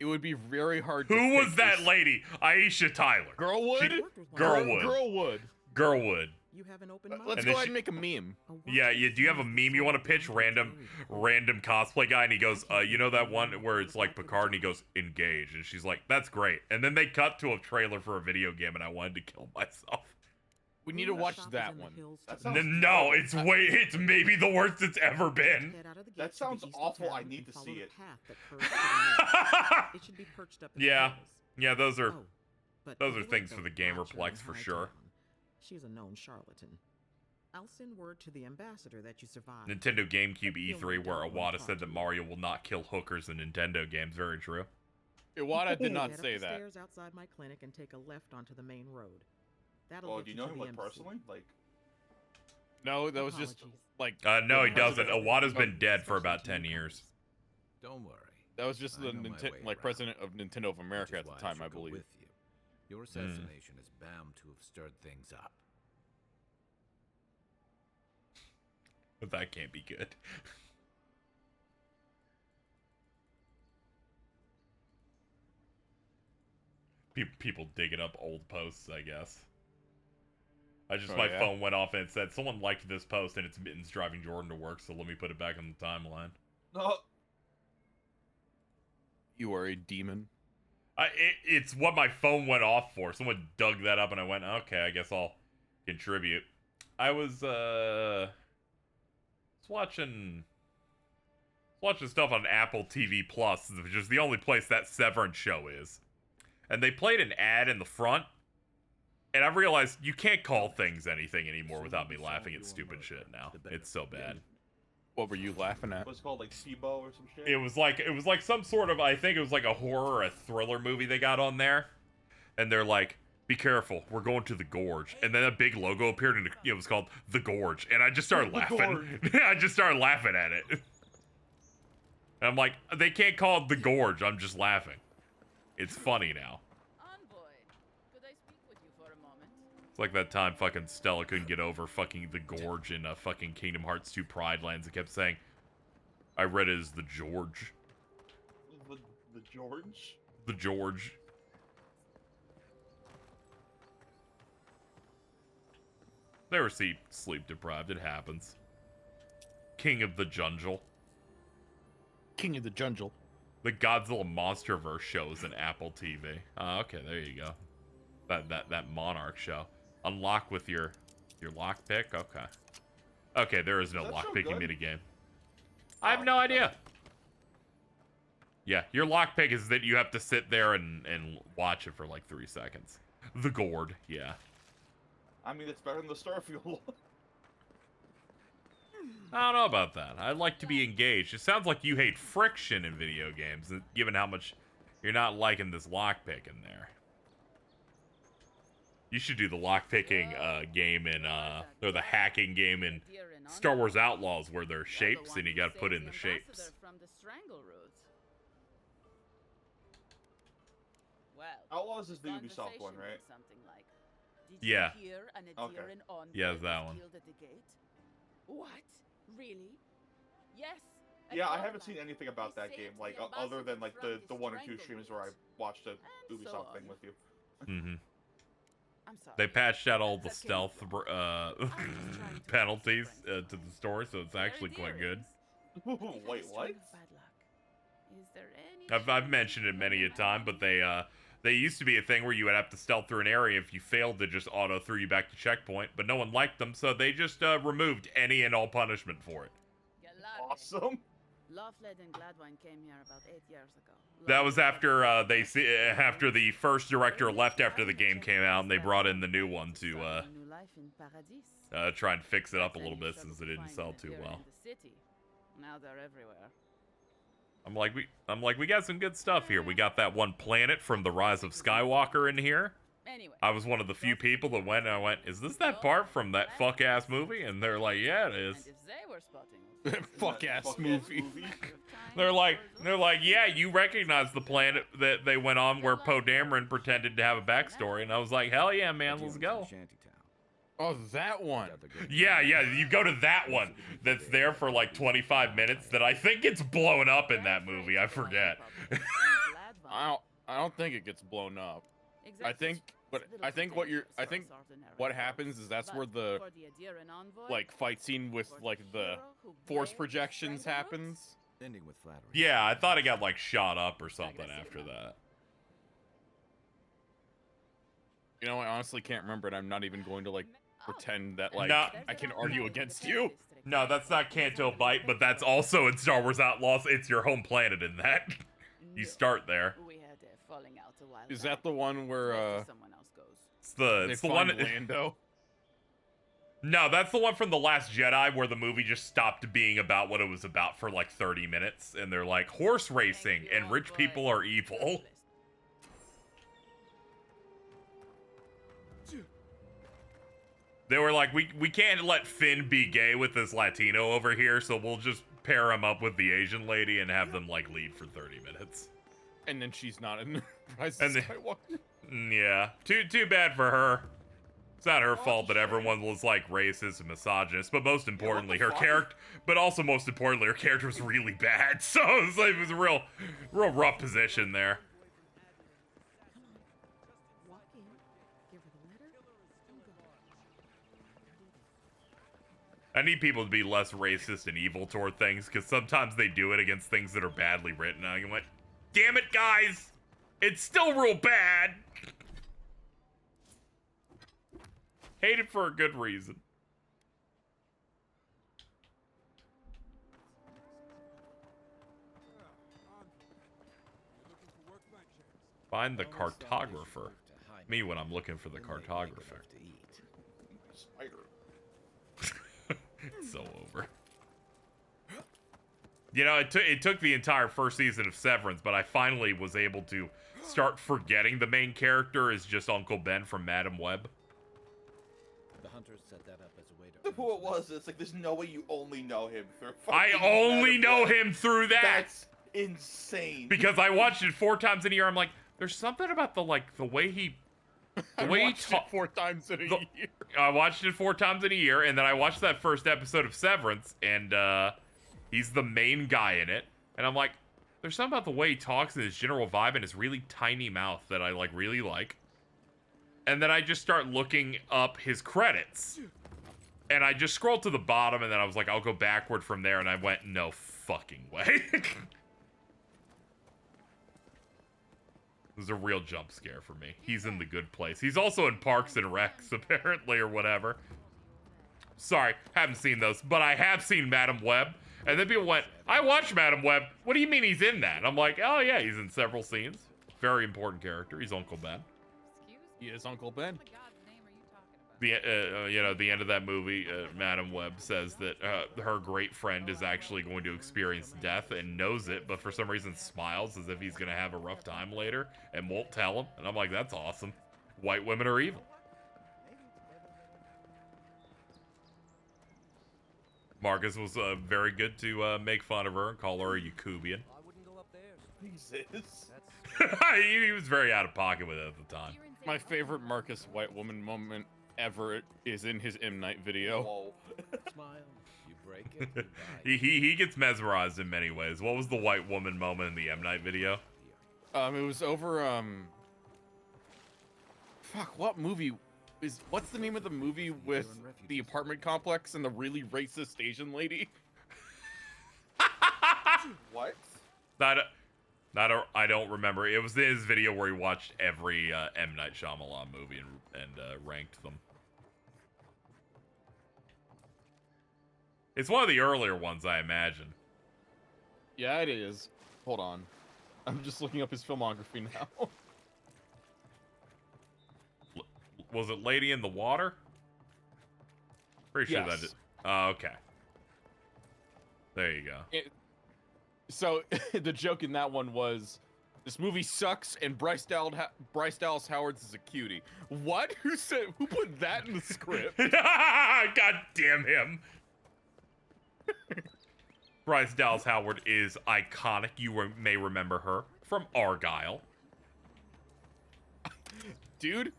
It would be very hard. Who was that lady? Aisha Tyler. Girlwood? Girlwood. You have an open Let's go ahead and make a meme. Yeah, do you have a meme you want to pitch? Random cosplay guy, and he goes, you know that one where it's like Picard, and he goes, engage, and she's like, that's great. And then they cut to a trailer for a video game, and I wanted to kill myself. We need to watch that one. No, it's maybe the worst it's ever been. That sounds awful. I need to see it. It should be perched up. Yeah, those are things for the Gamerplex for sure. She's a known charlatan. I'll send word to the ambassador that you survived. Nintendo GameCube E3, where Iwata said that Mario will not kill hookers in Nintendo games. Very true. Iwata did not Head say up the that. stairs outside my clinic and take a left onto the main road. That'll Oh, get do you you know to him the like embassy. personally? Like, No, that was just like. No, he doesn't. Iwata's been dead for about 10 years. Don't worry. That was just the president of Nintendo of America at the time, I believe. Your assassination is bound to have stirred things up. But that can't be good. People digging up old posts, I guess. My phone went off and it said, someone liked this post and it's Mittens driving Jordan to work, so let me put it back on the timeline. no. You are a demon. It's what my phone went off for. Someone dug that up and I went, okay, I guess I'll contribute. I was watching stuff on Apple TV Plus, which is the only place that Severance show is. And they played an ad in the front, and I realized you can't call things anything anymore without me laughing at stupid shit now. It's so bad. What were you laughing at? What's it called, like SIBO or some shit? It was like some sort of, I think it was like a horror or a thriller movie they got on there. and they're like, "Be careful, we're going to the gorge." And then a big logo appeared, and it was called the Gorge. And I just started laughing. I just started laughing at it. And I'm like, they can't call it the Gorge. I'm just laughing. It's funny now. It's like that time fucking Stella couldn't get over fucking the Gorge in fucking Kingdom Hearts 2 Pride Lands. It kept saying, I read it as the George. The George? The George. They were sleep deprived. It happens. King of the Jungle. King of the Jungle. The Godzilla Monsterverse shows in Apple TV. Okay, there you go. That Monarch show. Unlock with your lockpick. Okay. Okay, there is no lockpicking minigame. I have no idea. Yeah, your lockpick is that you have to sit there and watch it for like 3 seconds. The gourd, yeah. I mean, it's better than the Starfield. I don't know about that. I'd like to be engaged. It sounds like you hate friction in video games, given how much you're not liking this lockpick in there. You should do the lockpicking game in, or the hacking game in Star Wars Outlaws, where there's shapes and you gotta put in the shapes. Outlaws is the Ubisoft one, right? Yeah. Okay. Yeah, it's that one. What? Really? Yes. Yeah, I haven't seen anything about that game, like other than like the 1 or 2 streams where I watched a Ubisoft thing with you. Mm-hmm. They patched out all the stealth penalties to the store, so it's actually quite good. Wait, what? I've mentioned it many a time, but they used to be a thing where you would have to stealth through an area. If you failed, they just auto threw you back to checkpoint, but no one liked them, so they just removed any and all punishment for it. Awesome. Loveled and Gladwine came here about 8 years ago. That was after after the first director left after the game came out, and they brought in the new one to try and fix it up a little bit since it didn't sell too well. Now they're everywhere. I'm like, we got some good stuff here. We got that one planet from The Rise of Skywalker in here. I was one of the few people that went and I went, is this that part from that fuck-ass movie? And they're like, yeah, it is. Fuck-ass movie. They're like, yeah, you recognize the planet that they went on where Poe Dameron pretended to have a backstory. And I was like, hell yeah, man, let's go. Oh, that one. Yeah, you go to that one that's there for like 25 minutes that I think gets blown up in that movie. I forget. I don't think it gets blown up. I think what happens is that's where the like fight scene with like the force projections happens. Ending with flattery. Yeah, I thought it got like shot up or something after that. You know, I honestly can't remember, and I'm not even going to like pretend that like I can argue against you. No, that's not Canto Bight, but that's also in Star Wars Outlaws. It's your home planet in that. You start there. Is that the one where it's the one Lando? No, that's the one from The Last Jedi where the movie just stopped being about what it was about for like 30 minutes, and they're like, horse racing and rich people are evil. They were like, we can't let Finn be gay with this Latino over here, so we'll just pair him up with the Asian lady and have them like lead for 30 minutes. And then she's not in Rise of Skywalker. Yeah, too bad for her. It's not her fault that everyone was like racist and misogynist, but most importantly, her character. But also most importantly, her character was really bad. So it was a real rough position there. I need people to be less racist and evil toward things, because sometimes they do it against things that are badly written. I went, damn it, guys! It's still real bad! Hate it for a good reason. Find the cartographer. Me when I'm looking for the cartographer. Spider. It's so over. You know, it took the entire first season of Severance, but I finally was able to start forgetting the main character is just Uncle Ben from Madam Web. The hunters set that up as a way to. Who it was? It's like there's no way you only know him through. I only know him through that. That's insane. Because I watched it 4 times in a year. I'm like, there's something about the way he. The way he talked 4 times in a year. I watched it 4 times in a year, and then I watched that first episode of Severance, and he's the main guy in it, and I'm like, there's something about the way he talks and his general vibe and his really tiny mouth that I really like. And then I just start looking up his credits, and I just scrolled to the bottom, and then I was like, I'll go backward from there, and I went, no fucking way. It was a real jump scare for me. He's in the good place. He's also in Parks and Recs, apparently, or whatever. Sorry, haven't seen those, but I have seen Madam Web. And then people went, I watched Madam Web. What do you mean he's in that? I'm like, oh yeah, he's in several scenes. Very important character. He's Uncle Ben. He is Uncle Ben. The you know, the end of that movie, Madam Web says that her great friend is actually going to experience death and knows it, but for some reason smiles as if he's going to have a rough time later and won't tell him. And I'm like, that's awesome. White women are evil. Marcus was very good to make fun of her and call her a Yakubian. Jesus. He was very out of pocket with it at the time. My favorite Marcus white woman moment ever is in his M. Night video. Whoa. Smile. You break it. You die. he gets mesmerized in many ways. What was the white woman moment in the M. Night video? It was over, fuck, what movie what's the name of the movie with the apartment complex and the really racist Asian lady? What? I don't remember. It was his video where he watched every M. Night Shyamalan movie and ranked them. It's one of the earlier ones, I imagine. Yeah, it is. Hold on. I'm just looking up his filmography now. Was it Lady in the Water? Pretty sure that did. Oh, okay. There you go. So the joke in that one was, this movie sucks and Bryce Dallas Howard's is a cutie. What? Who put that in the script? God damn him. Bryce Dallas Howard is iconic. You may remember her from Argyle. Dude,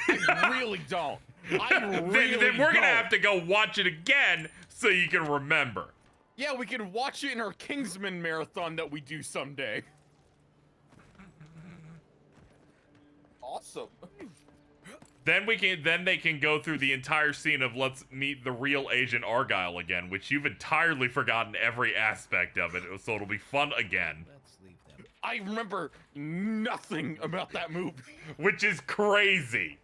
I really don't. Then we're gonna have to go watch it again so you can remember. Yeah, we can watch it in our Kingsman marathon that we do someday. Awesome. Then they can go through the entire scene of let's meet the real Agent Argyle again, which you've entirely forgotten every aspect of it, so it'll be fun again. Let's leave them. I remember nothing about that movie. Which is crazy.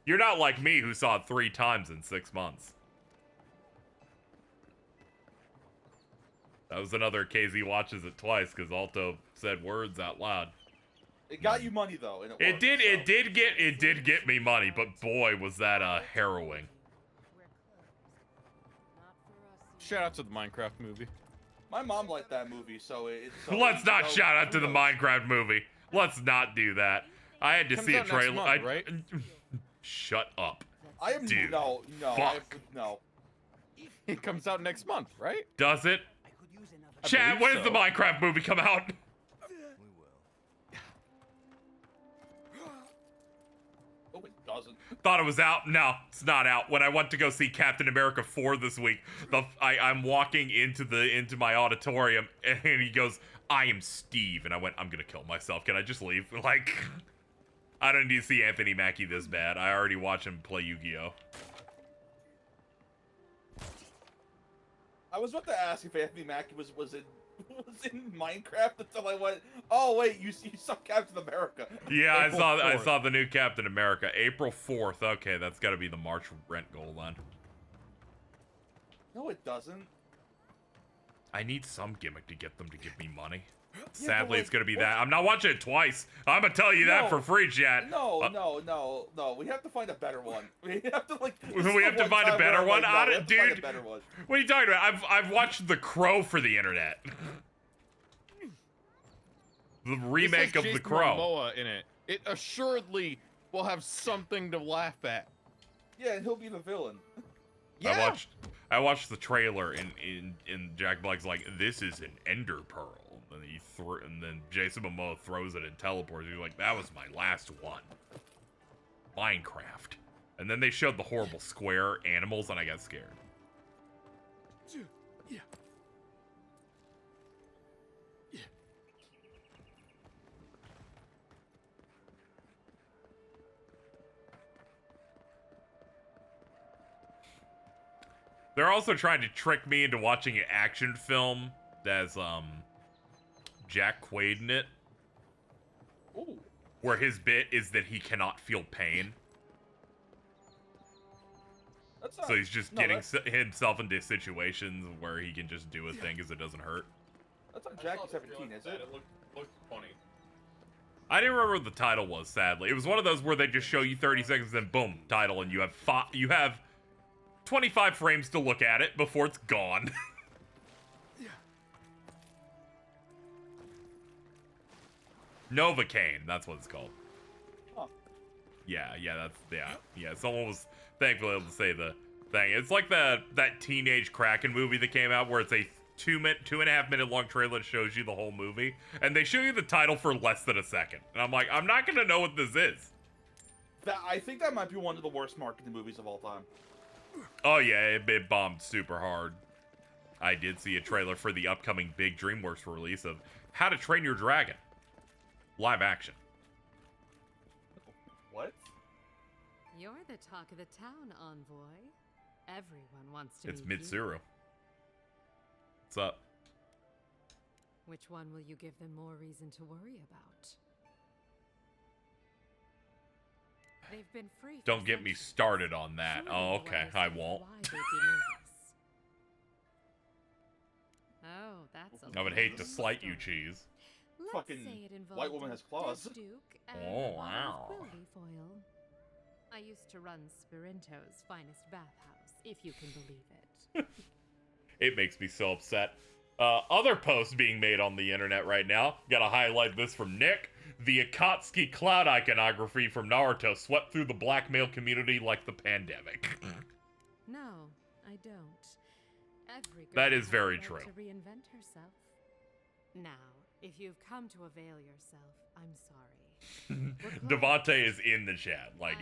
You're not like me who saw it 3 times in 6 months. That was another KZ watches it twice because Alto said words out loud. It got you money though, and it did get me money, but boy was that harrowing. Shout out to the Minecraft movie. My mom liked that movie, so it's. Let's not shout out to the Minecraft movie. Let's not do that. I had to see a trailer. Month, right? Shut up. I am Dude. No. Fuck. No. It comes out next month, right? Does it? Chat, when does the Minecraft movie come out? Oh, it doesn't. Thought it was out. No, it's not out. When I went to go see Captain America 4 this week, I'm walking into my auditorium, and he goes, "I am Steve," and I went, "I'm gonna kill myself. Can I just leave?" Like, I don't need to see Anthony Mackie this bad. I already watched him play Yu-Gi-Oh. I was about to ask if Anthony Mackie was in Minecraft until I went, oh wait, you saw Captain America. Yeah, I saw the new Captain America, April 4th. Okay, that's got to be the March rent goal then. No, it doesn't. I need some gimmick to get them to give me money. Sadly, like, it's gonna be that. I'm not watching it twice. I'm gonna tell you that for free, chat. No. We have to find a better one. We have to like. We have to find a better one. Like, no, we have to find a Dude, better one. what are you talking about? I've watched The Crow for the internet. The remake of The Jason Crow. Momoa in it. It assuredly will have something to laugh at. Yeah, and he'll be the villain. Yeah. I watched the trailer and Jack Black's like, this is an ender pearl. And then Jason Momoa throws it and teleports. He's like, that was my last one. Minecraft. And then they showed the horrible square animals and I got scared. They're also trying to trick me into watching an action film that's Jack Quaid in it. Ooh. Where his bit is that he cannot feel pain. So he's just getting himself into situations where he can just do a thing because it doesn't hurt. That's not Jackie 17, is it? It looked funny. I didn't remember what the title was, sadly. It was one of those where they just show you 30 seconds and boom, title, and you have 25 frames to look at it before it's gone. Novocaine, that's what it's called. Huh. Yeah. Someone was thankfully able to say the thing. It's like that teenage Kraken movie that came out where it's a 2.5 minute long trailer that shows you the whole movie, and they show you the title for less than a second. And I'm like, I'm not gonna know what this is. I think that might be one of the worst marketing movies of all time. Oh yeah, it bombed super hard. I did see a trailer for the upcoming big DreamWorks release of How to Train Your Dragon. Live action. What? You're the talk of the town, Envoy. Everyone wants to It's meet Mitsuru. What's up? Which one will you give them more reason to worry about? They've been free for Don't get me started on that. Oh, okay. I won't. Oh, that's I would hate to slight you, Cheese. Fucking white woman has claws. Oh, wow. I used to run Spirinto's finest bathhouse, if you can believe it. It makes me so upset. Other posts being made on the internet right now. Gotta highlight this from Nick. The Akatsuki cloud iconography from Naruto swept through the black male community like the pandemic. No, I don't. Every girl That is has a very right true. to reinvent herself. Now, if you've come to avail yourself, I'm sorry. Devontae is in the chat. Like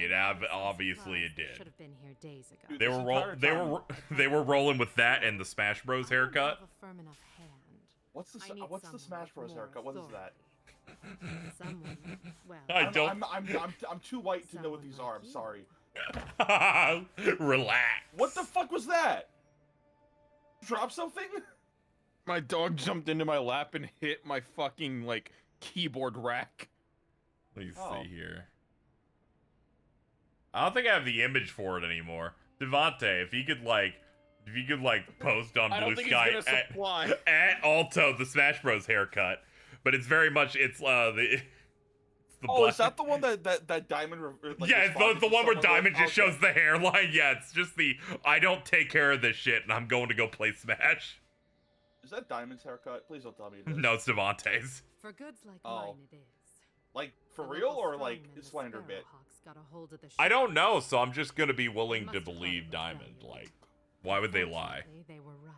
obviously it did. Should have been here days ago. They were rolling with that and the Smash Bros haircut. A firm enough hand. What's the Smash Bros haircut? What is that? Someone, well, I'm too white to know what these are. I'm sorry. Relax. What the fuck was that? Drop something? My dog jumped into my lap and hit my fucking like keyboard rack. Let me see here. I don't think I have the image for it anymore. Devontae, if you could post on Blue Sky at Alto the Smash Bros haircut, but it's very much it's the is that the one that Diamond? Like, yeah, it's the one where Diamond just shows the hairline. Yeah, it's just the I don't take care of this shit and I'm going to go play Smash. Is that Diamond's haircut? Please don't tell me it is. No, it's Devontae's. For goods like mine, it is. Like for real or like slander bit? I don't know, so I'm just gonna be willing to believe Diamond. Like, why would they lie? They were right.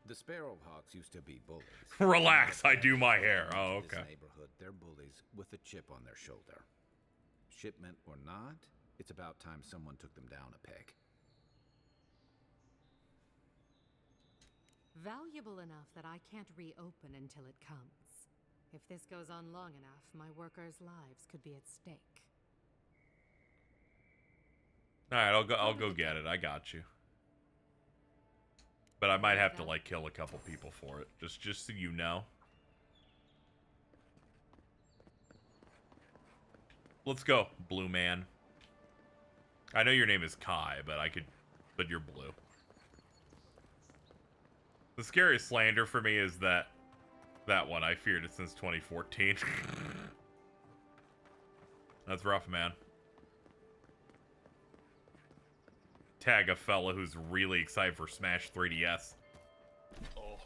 The Sparrowhawks used to be bullies. Relax, I do my hair. Oh, In okay. this neighborhood, they're bullies with a chip on their shoulder. Shipment or not, it's about time someone took them down a peg. Valuable enough that I can't reopen until it comes. If this goes on long enough, my workers' lives could be at stake. All right, I'll go get it. I got you. But I might have to like kill a couple people for it, just so you know. Let's go, Blue Man. I know your name is Kai, but you're blue. The scariest slander for me is that That one, I feared it since 2014. That's rough, man. Tag a fella who's really excited for Smash 3DS. Oh.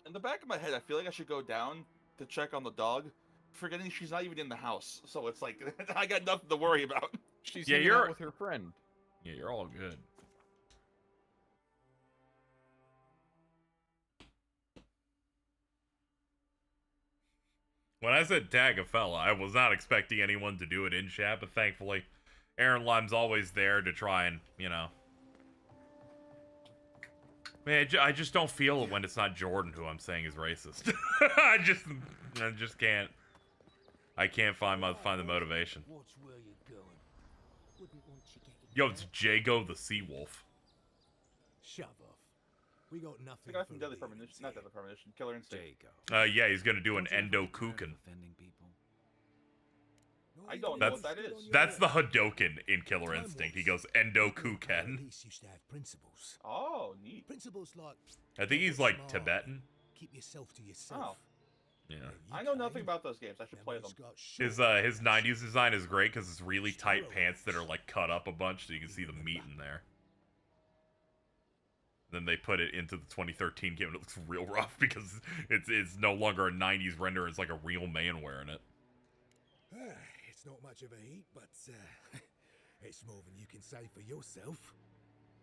In the back of my head, I feel like I should go down to check on the dog, forgetting she's not even in the house. So it's like, I got nothing to worry about. She's hanging out with her friend. Yeah, you're all good. When I said tag a fella, I was not expecting anyone to do it in chat, but thankfully, Aaron Lime's always there to try and, you know. Man, I just don't feel it when it's not Jordan who I'm saying is racist. I just can't. I can't find the motivation. Yo, it's Jago the Seawolf. Shove off. We got nothing. The guy from Deadly Premonition, not Deadly Premonition, Killer Instinct. Yeah, he's gonna do an Endo Kuken. I don't know what that is. That's the Hadoken in Killer Instinct. He goes Endo Kuken. Used to have principles. Oh, neat. Principles like I think he's like Tibetan. keep yourself to yourself. Yeah. I know nothing about those games. I should play them. His 90s design is great because it's really tight pants that are like cut up a bunch so you can see the meat in there. Then they put it into the 2013 game and it looks real rough because it's no longer a 90s render, it's like a real man wearing it. It's not much of a heat, but it's more than you can say for yourself.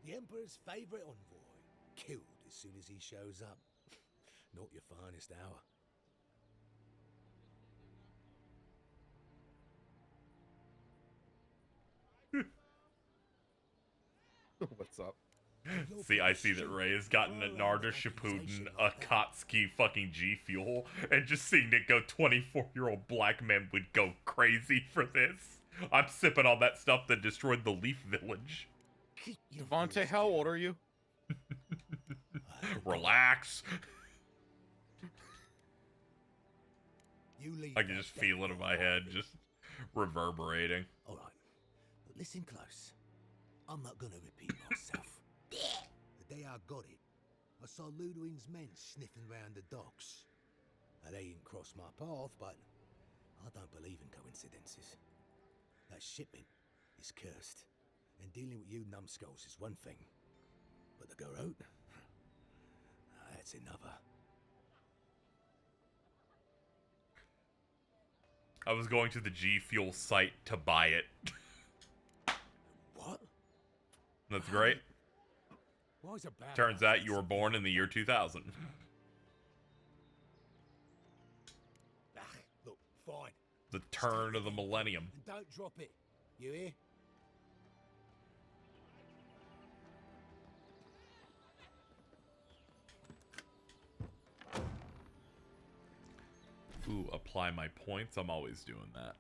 The Emperor's favourite envoy, killed as soon as he shows up. Not your finest hour. What's up? See, I see that Ray has gotten a Narda Shippuden, a Akatsuki fucking G Fuel, and just seeing it go 24-year-old black men would go crazy for this. I'm sipping on that stuff that destroyed the Leaf Village. Devontae, how old are you? Relax. I can just feel it in my head, just reverberating. All right, but listen close. I'm not gonna repeat myself. The day I got it, I saw Ludwig's men sniffing round the docks. Now, they didn't cross my path, but I don't believe in coincidences. That shipment is cursed, and dealing with you numbskulls is one thing, but the Garrote, that's another. I was going to the G Fuel site to buy it. What? That's great. Turns out you were born in the year 2000. Look, fine. The turn of the millennium. And don't drop it. You hear? Ooh, apply my points. I'm always doing that.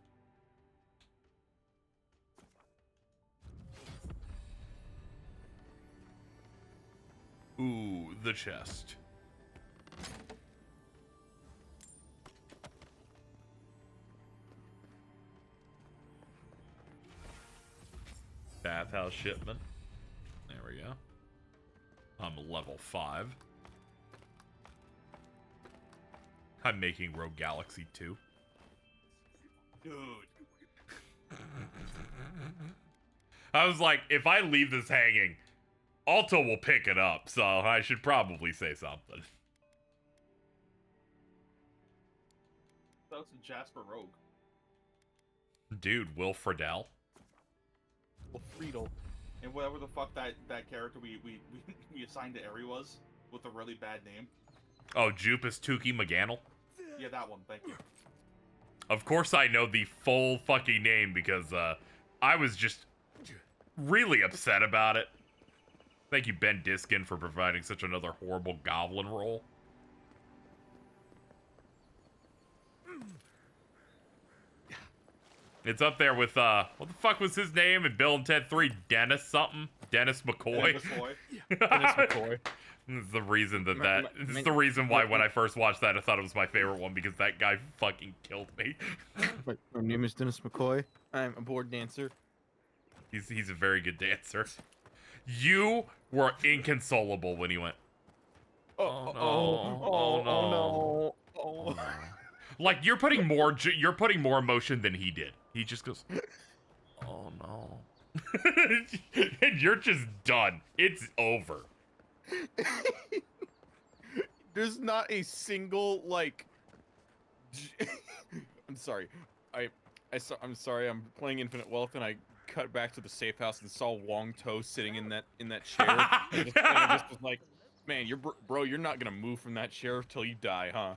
Ooh, the chest. Bathhouse shipment. There we go. I'm level 5. I'm making Rogue Galaxy 2. Dude. I was like, if I leave this hanging, Alto will pick it up, so I should probably say something. That's a Jasper Rogue. Dude, Will Friedle. Will Friedle. And whatever the fuck that character we assigned to Eri was, with a really bad name. Oh, Jupus Tuki McGannel? Yeah, that one, thank you. Of course I know the full fucking name because I was just really upset about it. Thank you, Ben Diskin, for providing such another horrible goblin role. It's up there with what the fuck was his name in Bill and Ted 3? Dennis something? Dennis McCoy. Dennis McCoy. It's the reason it's the reason why when I first watched that I thought it was my favorite one, because that guy fucking killed me. My name is Dennis McCoy. I'm a board dancer. He's a very good dancer. You were inconsolable when he went. Oh no. Like you're putting more emotion than he did. He just goes, oh no. And you're just done. It's over. There's not a single like. I'm sorry. I'm sorry. I'm playing Infinite Wealth and I cut back to the safe house and saw Wong To sitting in that chair. and I just was like, man, you're not gonna move from that chair till you die, huh?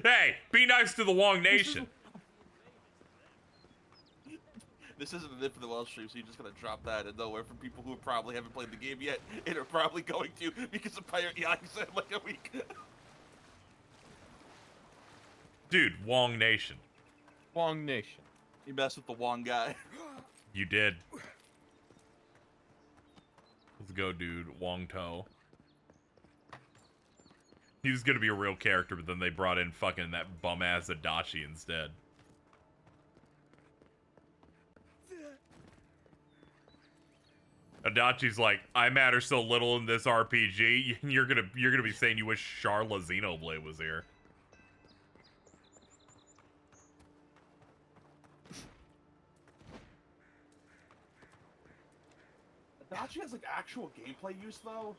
Hey, be nice to the Wong Nation. This isn't an Infinite Wealth stream, so you're just gonna drop that in nowhere for people who probably haven't played the game yet and are probably going to because of Pirate Yakuza in like a week. Dude, Wong Nation. Wong Nation. You messed with the Wong guy. You did. Let's go, dude. Wong To. He was gonna be a real character, but then they brought in fucking that bum-ass Adachi instead. Adachi's like, I matter so little in this RPG. You're gonna be saying you wish Charla Xenoblade was here. Adachi has like actual gameplay use though.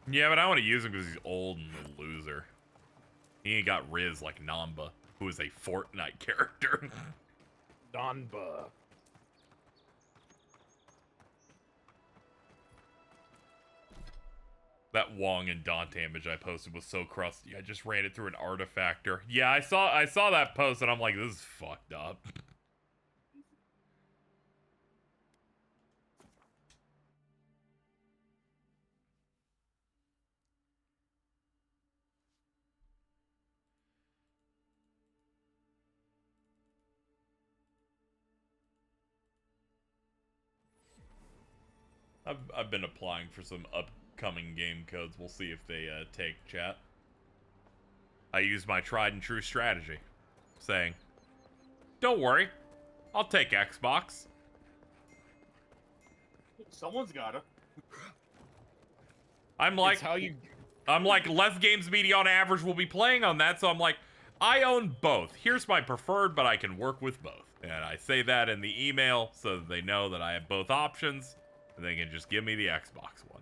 Yeah, but I want to use him because he's old and a loser. He ain't got Riz like Namba, who is a Fortnite character. Namba. That Wong and Dante image I posted was so crusty. I just ran it through an artifactor. Yeah, I saw that post and I'm like, this is fucked up. I've been applying for some upcoming game codes. We'll see if they take, chat. I used my tried and true strategy, saying, don't worry, I'll take Xbox. Someone's gotta. I'm like, less games media on average will be playing on that, so I'm like, I own both. Here's my preferred, but I can work with both. And I say that in the email so that they know that I have both options. And they can just give me the Xbox One.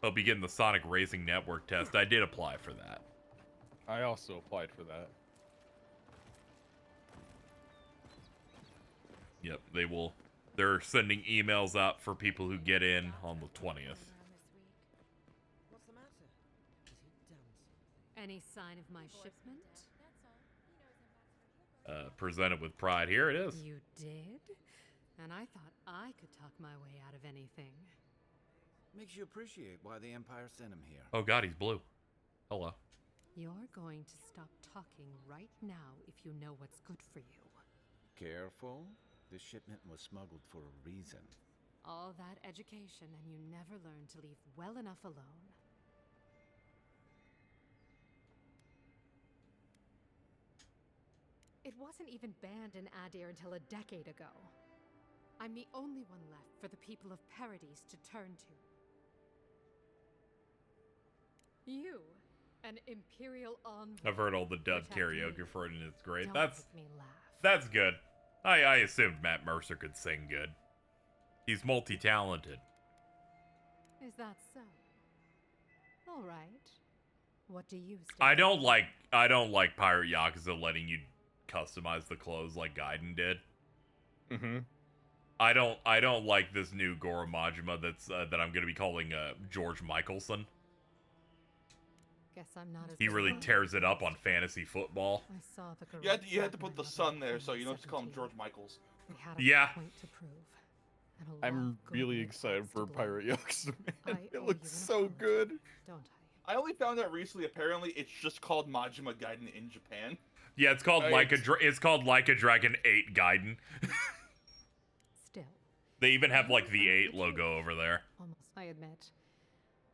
Hope you getting the Sonic Racing Network test. I did apply for that. I also applied for that. Yep, they're sending emails out for people who get in on the 20th. Any sign of my shipment? Presented with pride. Here it is. You did? And I thought I could talk my way out of anything. Makes you appreciate why the Empire sent him here. Oh god, he's blue. Hello. You're going to stop talking right now if you know what's good for you. Careful. This shipment was smuggled for a reason. All that education and you never learned to leave well enough alone. It wasn't even banned in Adir until a decade ago. I'm the only one left for the people of Paradise to turn to. You, an Imperial envoy. I've heard all the dubbed karaoke for it and it's great. Don't make me laugh. That's good. I assumed Matt Mercer could sing good. He's multi-talented. Is that so? All right. What do you stand I don't like Pirate Yakuza letting you customize the clothes like Gaiden did. Mm-hmm. I don't like this new Goro Majima that I'm gonna be calling George Michelson. Guess I'm not as He really tears it up on fantasy football. I saw the You had to put the sun there, so you don't just call him George Michaels. Yeah. Point to prove. I'm really excited for Pirate Yakuza, man. It looks so good. Don't I only found out recently. Apparently, it's just called Majima Gaiden in Japan. Yeah, it's called it's called Like a Dragon 8 Gaiden. Still. They even have like the 8 logo over there. Almost, I admit.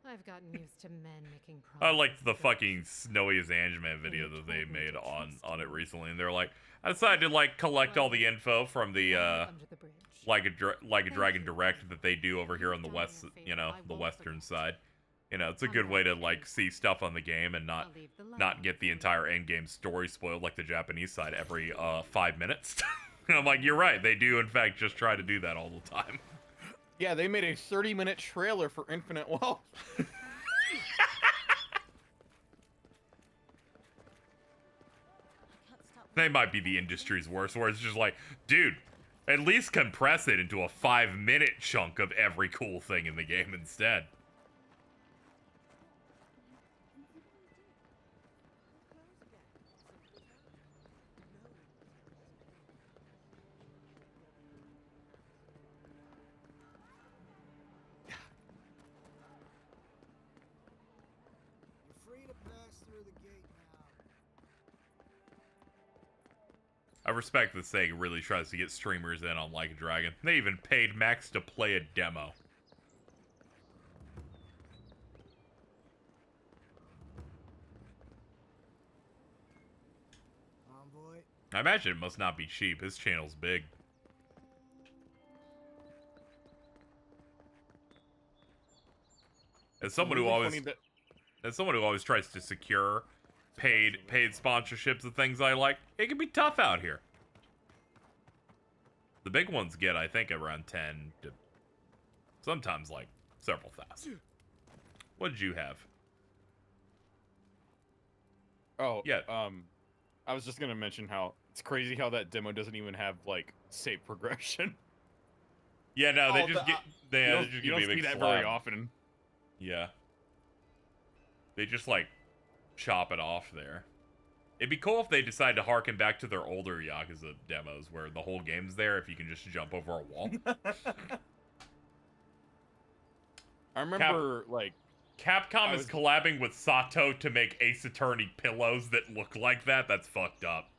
I've gotten used to men making I promises. liked the fucking Snowy as Angeman video that they made on it recently, and they're like, I decided to like collect all the info from the Like a Dragon Direct that they do over here on the west, you know, the western side. You know, it's a good way to like see stuff on the game and not get the entire end game story spoiled like the Japanese side every 5 minutes. And I'm like, you're right, they do in fact just try to do that all the time. Yeah, they made a 30-minute trailer for Infinite Wealth. They might be the industry's worst, where it's just like, dude, at least compress it into a 5-minute chunk of every cool thing in the game instead. You're free to pass through the gate now. I respect that Sega really tries to get streamers in on Like a Dragon. They even paid Max to play a demo. Envoy. I imagine it must not be cheap. His channel's big. As someone who always tries to secure paid sponsorships of things I like, it can be tough out here. The big ones get, I think, around 10 to sometimes like several thousand. What did you have? Oh, yeah. I was just gonna mention how it's crazy how that demo doesn't even have like save progression. Yeah, no, they just you don't see that very often. Yeah. They just like chop it off there. It'd be cool if they decide to harken back to their older Yakuza demos where the whole game's there if you can just jump over a wall. I remember Capcom is collabing with Sato to make Ace Attorney pillows that look like that. That's fucked up.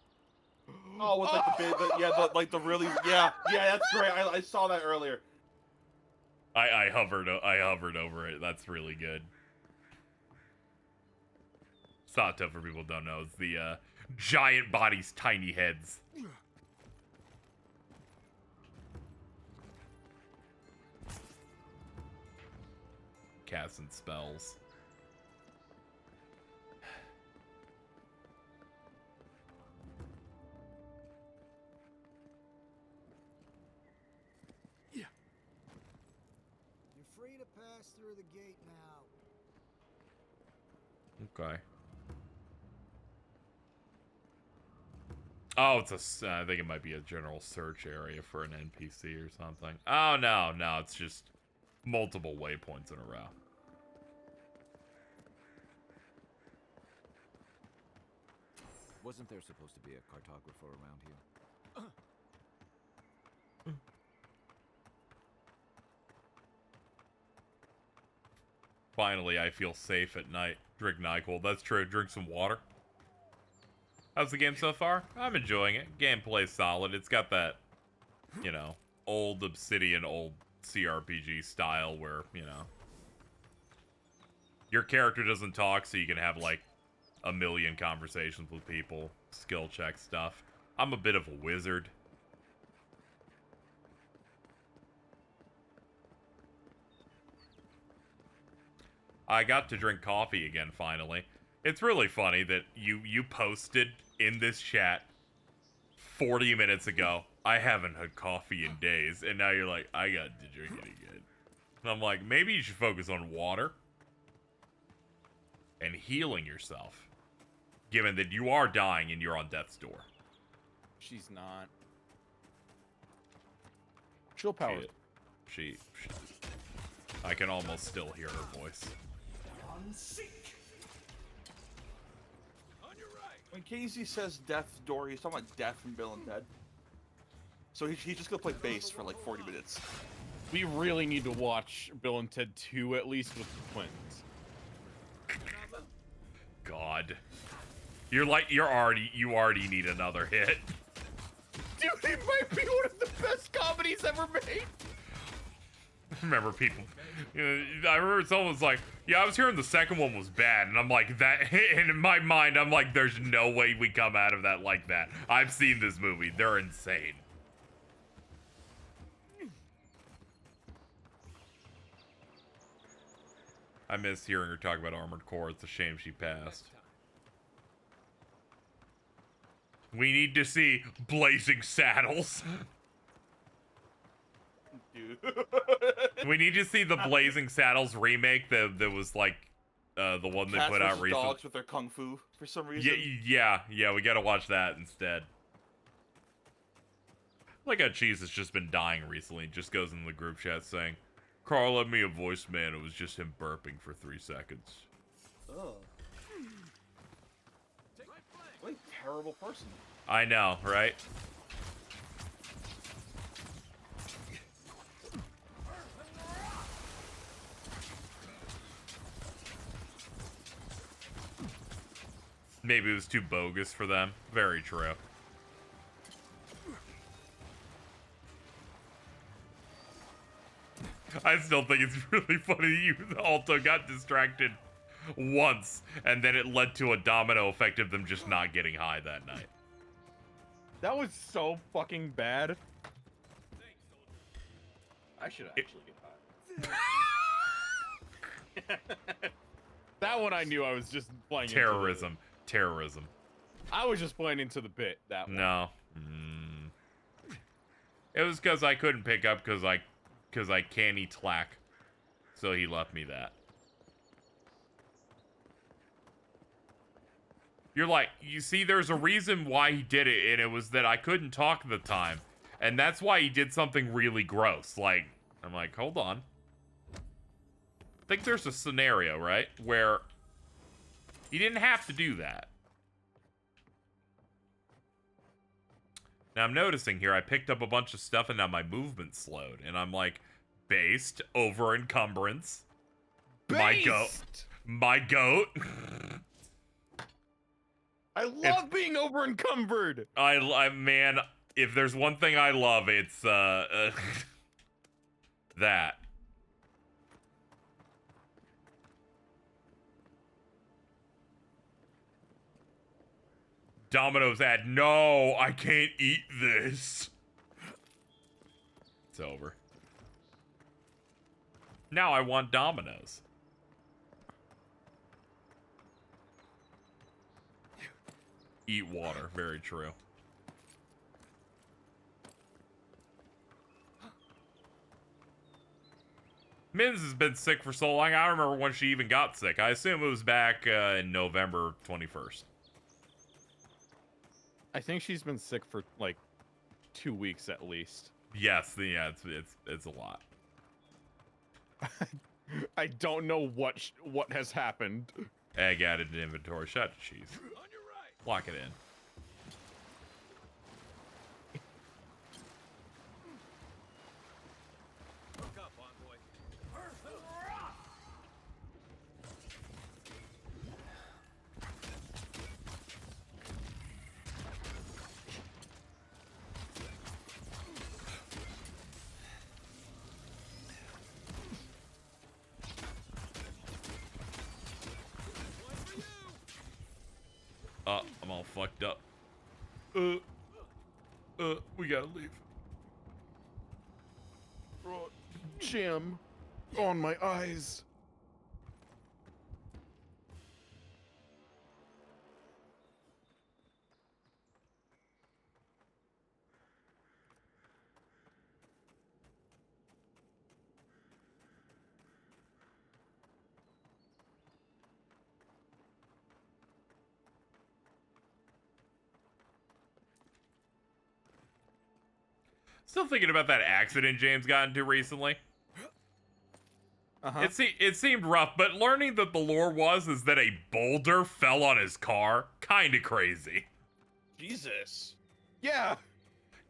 Oh, with like the really that's great. I saw that earlier. I hovered over it. That's really good. Sato, for people who don't know, is the giant bodies, tiny heads. Casting spells. You're free to pass through the gate now. Okay. Oh, I think it might be a general search area for an NPC or something. Oh, no, it's just multiple waypoints in a row. Wasn't there supposed to be a cartographer around here? Finally, I feel safe at night. Drink NyQuil. That's true. Drink some water. How's the game so far? I'm enjoying it. Gameplay's solid. It's got that, you know, old Obsidian, old CRPG style where, you know, your character doesn't talk, so you can have, like, a million conversations with people. Skill check stuff. I'm a bit of a wizard. I got to drink coffee again, finally. It's really funny that you posted in this chat 40 minutes ago, I haven't had coffee in days, and now you're like, I got to drink it again. And I'm like, maybe you should focus on water and healing yourself, given that you are dying and you're on death's door. She's not. She'll power it. She I can almost still hear her voice. When KZ says Death's Door, he's talking about Death from Bill and Ted. So he's just gonna play bass for like 40 minutes. We really need to watch Bill and Ted 2 at least with the twins. God. You already need another hit. Dude, it might be one of the best comedies ever made. Remember people, I remember someone was like, yeah, I was hearing the second one was bad, and I'm like, that, and in my mind, I'm like, there's no way we come out of that like that. I've seen this movie. They're insane. I miss hearing her talk about Armored Core. It's a shame she passed. We need to see Blazing Saddles. Dude. We need to see the Blazing Saddles remake that was like the one they Cats put out versus recently. dogs with their kung fu for some reason. Yeah, we gotta watch that instead. Like how Cheese has just been dying recently. Just goes in the group chat saying, Carl left me a voicemail. It was just him burping for 3 seconds. Oh. What a terrible person. I know, right? Maybe it was too bogus for them. Very true. I still think it's really funny you also got distracted once, and then it led to a domino effect of them just not getting high that night. That was so fucking bad. I should actually get high. That one I knew I was just playing Terrorism. Terrorism. I was just playing into the bit, that one. No. It was because I couldn't pick up because I can't eat tlack. So he left me that. You're like, you see, there's a reason why he did it, and it was that I couldn't talk at the time. And that's why he did something really gross. Like, I'm like, hold on. I think there's a scenario, right, where he didn't have to do that. Now I'm noticing here, I picked up a bunch of stuff and now my movement slowed. And I'm like, based over encumbrance. Based! My goat. I love being over encumbered. Man, if there's one thing I love, it's that. Domino's ad. No, I can't eat this. It's over. Now I want Domino's. Eat water. Very true. Miz has been sick for so long. I don't remember when she even got sick. I assume it was back in November 21st. I think she's been sick for like 2 weeks at least. Yes, yeah, it's a lot. I don't know what has happened. Egg added to inventory. Shut to cheese. On your right. Lock it in. Look up, envoy. I'm all fucked up. We gotta leave. Jim, on my eyes. Still thinking about that accident James got into recently. It seemed rough, but learning that the lore is that a boulder fell on his car, kind of crazy. Jesus. Yeah.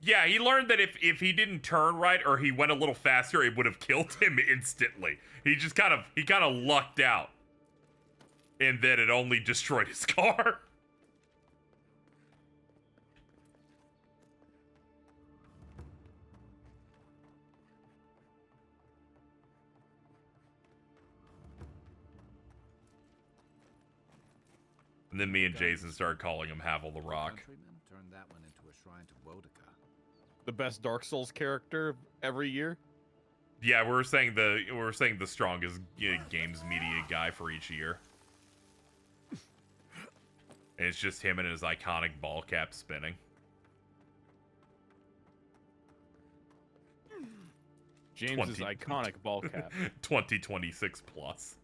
Yeah, he learned that if he didn't turn right or he went a little faster, it would have killed him instantly. He just kind of lucked out. and then it only destroyed his car. And then me and Jason started calling him Havel the Rock. Turned that one into a shrine to Wodaka. The best Dark Souls character every year. Yeah, we're saying the strongest games media guy for each year. And it's just him and his iconic ball cap spinning. James's iconic ball cap. 2026 plus.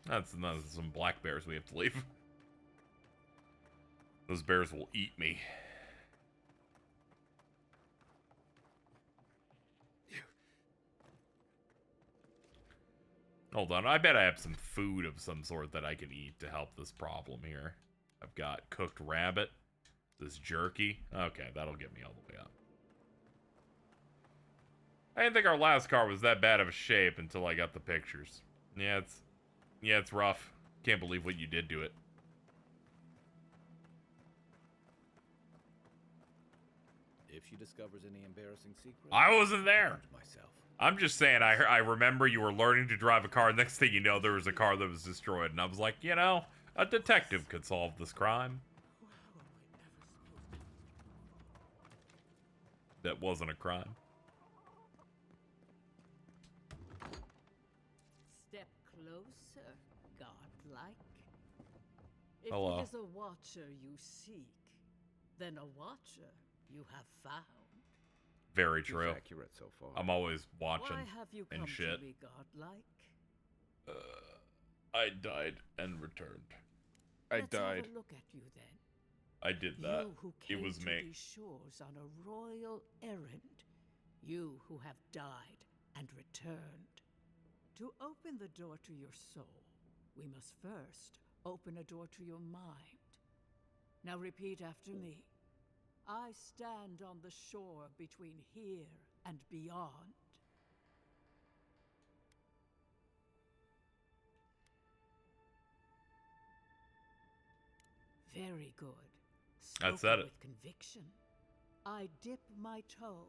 That's some black bears we have to leave. Those bears will eat me. Hold on, I bet I have some food of some sort that I can eat to help this problem here. I've got cooked rabbit, this jerky. Okay, that'll get me all the way up. I didn't think our last car was that bad of a shape until I got the pictures. Yeah, it's rough. Can't believe what you did to it. If she discovers any embarrassing secrets, I wasn't there. Myself. I'm just saying, I remember you were learning to drive a car. Next thing you know, there was a car that was destroyed. And I was like, you know, a detective could solve this crime. That wasn't a crime. Step closer, godlike. If Hello. it is a watcher you seek, then a watcher you have found. Very true. Accurate so far. I'm always watching Why have you come and shit. to me, godlike? I died and returned. Let's have a look at you then. I did that. You who It came was to me. these shores on a royal errand. You who have died and returned. To open the door to your soul, we must first open a door to your mind. Now repeat after me. I stand on the shore between here and beyond. Very good. That's Spoken it. with conviction. I dip my toe.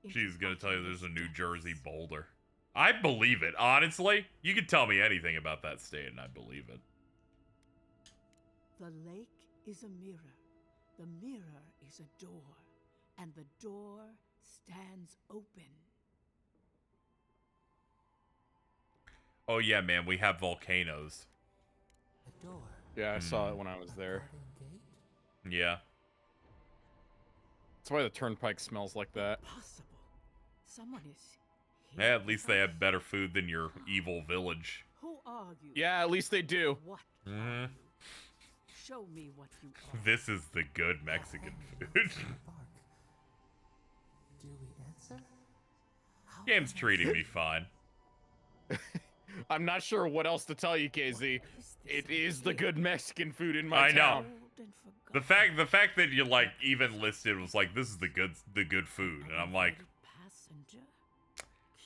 She's gonna tell you there's a New Jersey Boulder. I believe it, honestly. You can tell me anything about that state and I believe it. The lake is a mirror. The mirror is a door. And the door stands open. Oh yeah, man, we have volcanoes. A door. Yeah, I saw it when I was there. Yeah. That's why the turnpike smells like that. Possible. Someone is. Yeah, at least they have better food than your evil village. Who are you? Yeah, at least they do. What? Mm-hmm. Show me what you are. This is the good Mexican food. Do we answer? Game's treating me fine. I'm not sure what else to tell you, KZ. It is the good Mexican food in my town. The fact that you like even listed was like this is the good food, and I'm like,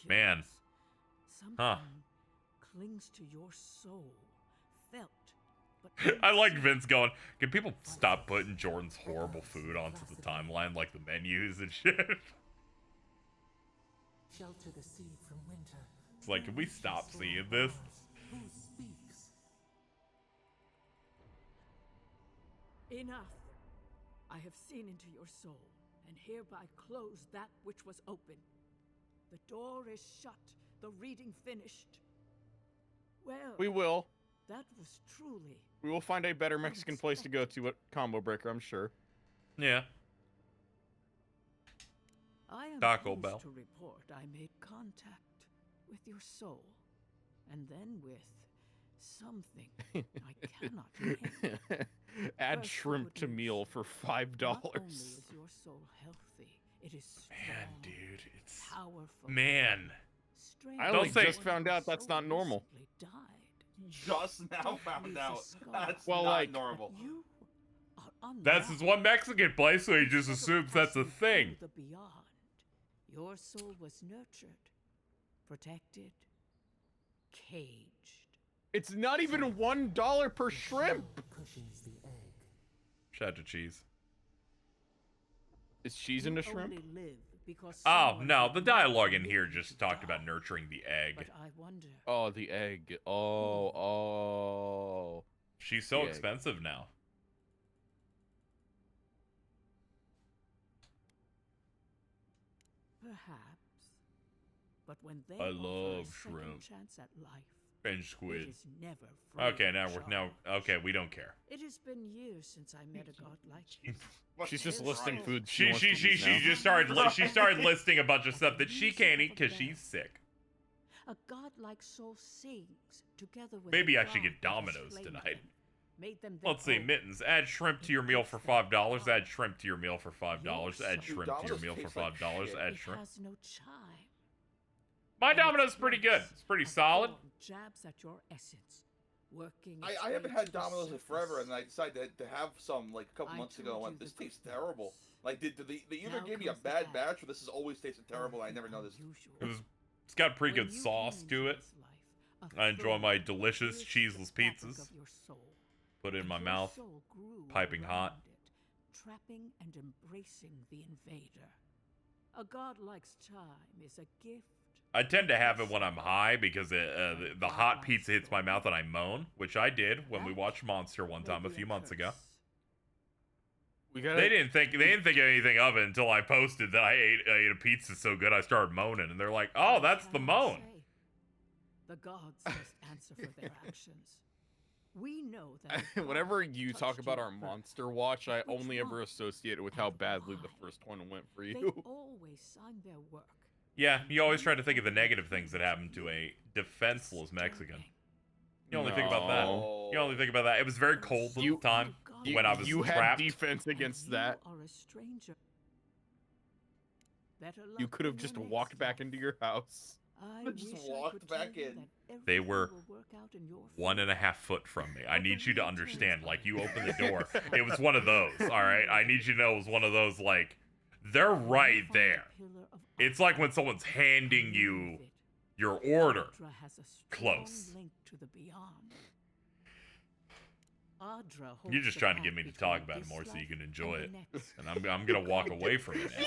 man, huh? Clings to your soul, felt. But I like Vince going, can people stop putting Jordan's horrible food onto the timeline, like the menus and shit? Shelter the seed from winter. It's like, can we stop seeing this? Who speaks? Enough. I have seen into your soul, and hereby close that which was open. The door is shut, the reading finished. Well, We will. that was truly. We will find a better Mexican place to go to at Combo Breaker, I'm sure. Yeah. I am Taco pleased Bell. to report I made contact with your soul, and then with something I cannot name. Add First, shrimp to meal for $5. Not only is your soul healthy, it is strong, Man, dude, it's powerful. Man. Strange I Don't only say- just found out that's not normal. died. Just now found out. That's Well, not like- normal. You are That's his one Mexican place, so he just assumes that's a thing. the beyond. Your soul was nurtured, protected, caged. It's not even $1 per shrimp. Cushions the egg. Shout out to Cheese. Is cheese in the shrimp? Only live because Oh, someone no, would the not dialogue in permit here you just to talked die. about nurturing the egg. But I wonder. Oh, the egg. Oh. She's so The egg. expensive now. Perhaps. But when they I offer love a second shrimp. chance at life, And squid. it is never free Okay, of now charge. okay, we don't care. It has been years since I met a god like you. She's just listing food. She wants to eat now. just started listing a bunch of stuff that she can't eat because she's sick. A god-like soul sings together with Maybe a I should god get that has Domino's claimed tonight. them, made them their Let's see, own. Mittens. Add shrimp to your meal for $5. Add shrimp to your meal for $5. Add Dude, shrimp to your meal for $5. Add It shrimp. has no chime. My Domino's is pretty good. It's pretty solid. Jabs at your essence, working. I its haven't way had to the Domino's in forever, surface. and I decided to have some like a couple I months ago. told And you this the tastes good terrible. news. Like, did they either Now gave me a comes the bad bad. batch, or this has always tasted terrible? And I never noticed. It's got pretty good sauce to it. I enjoy my delicious cheeseless pizzas. Put it in my mouth, piping hot. Trapping and embracing the invader. A godlike's chime is a gift. I tend to have it when I'm high because the hot pizza hits my mouth and I moan, which I did when we watched Monster one time a few months ago. They didn't think anything of it until I posted that I ate a pizza so good I started moaning, and they're like, "Oh, that's the moan." The gods must answer for their actions. We know that. a Whenever god you touched talk about your our hurt. monster watch, I Which only ever one? associate it with how badly the first one went for They you. always sign their work. Yeah, you always try to think of the negative things that happened to a defenseless Mexican. You only think about that. You only think about that. It was very cold at the time when I was You had trapped. defense against that. You are a stranger. Better You luck could have in just your next walked back into your house. I Just wish I walked could back tell you in. that They everything were will work out in your 1.5 foot from me. I need you to understand. Like, you open the door. It was one of those, all right? I need you to know it was one of those, like, they're right there. It's like when someone's handing you your order. Adra has a strong Close. link to the beyond. Adra You're holds just the trying to path get me to between talk about it this more so you life can enjoy and it. the next. And I'm gonna walk away from it now.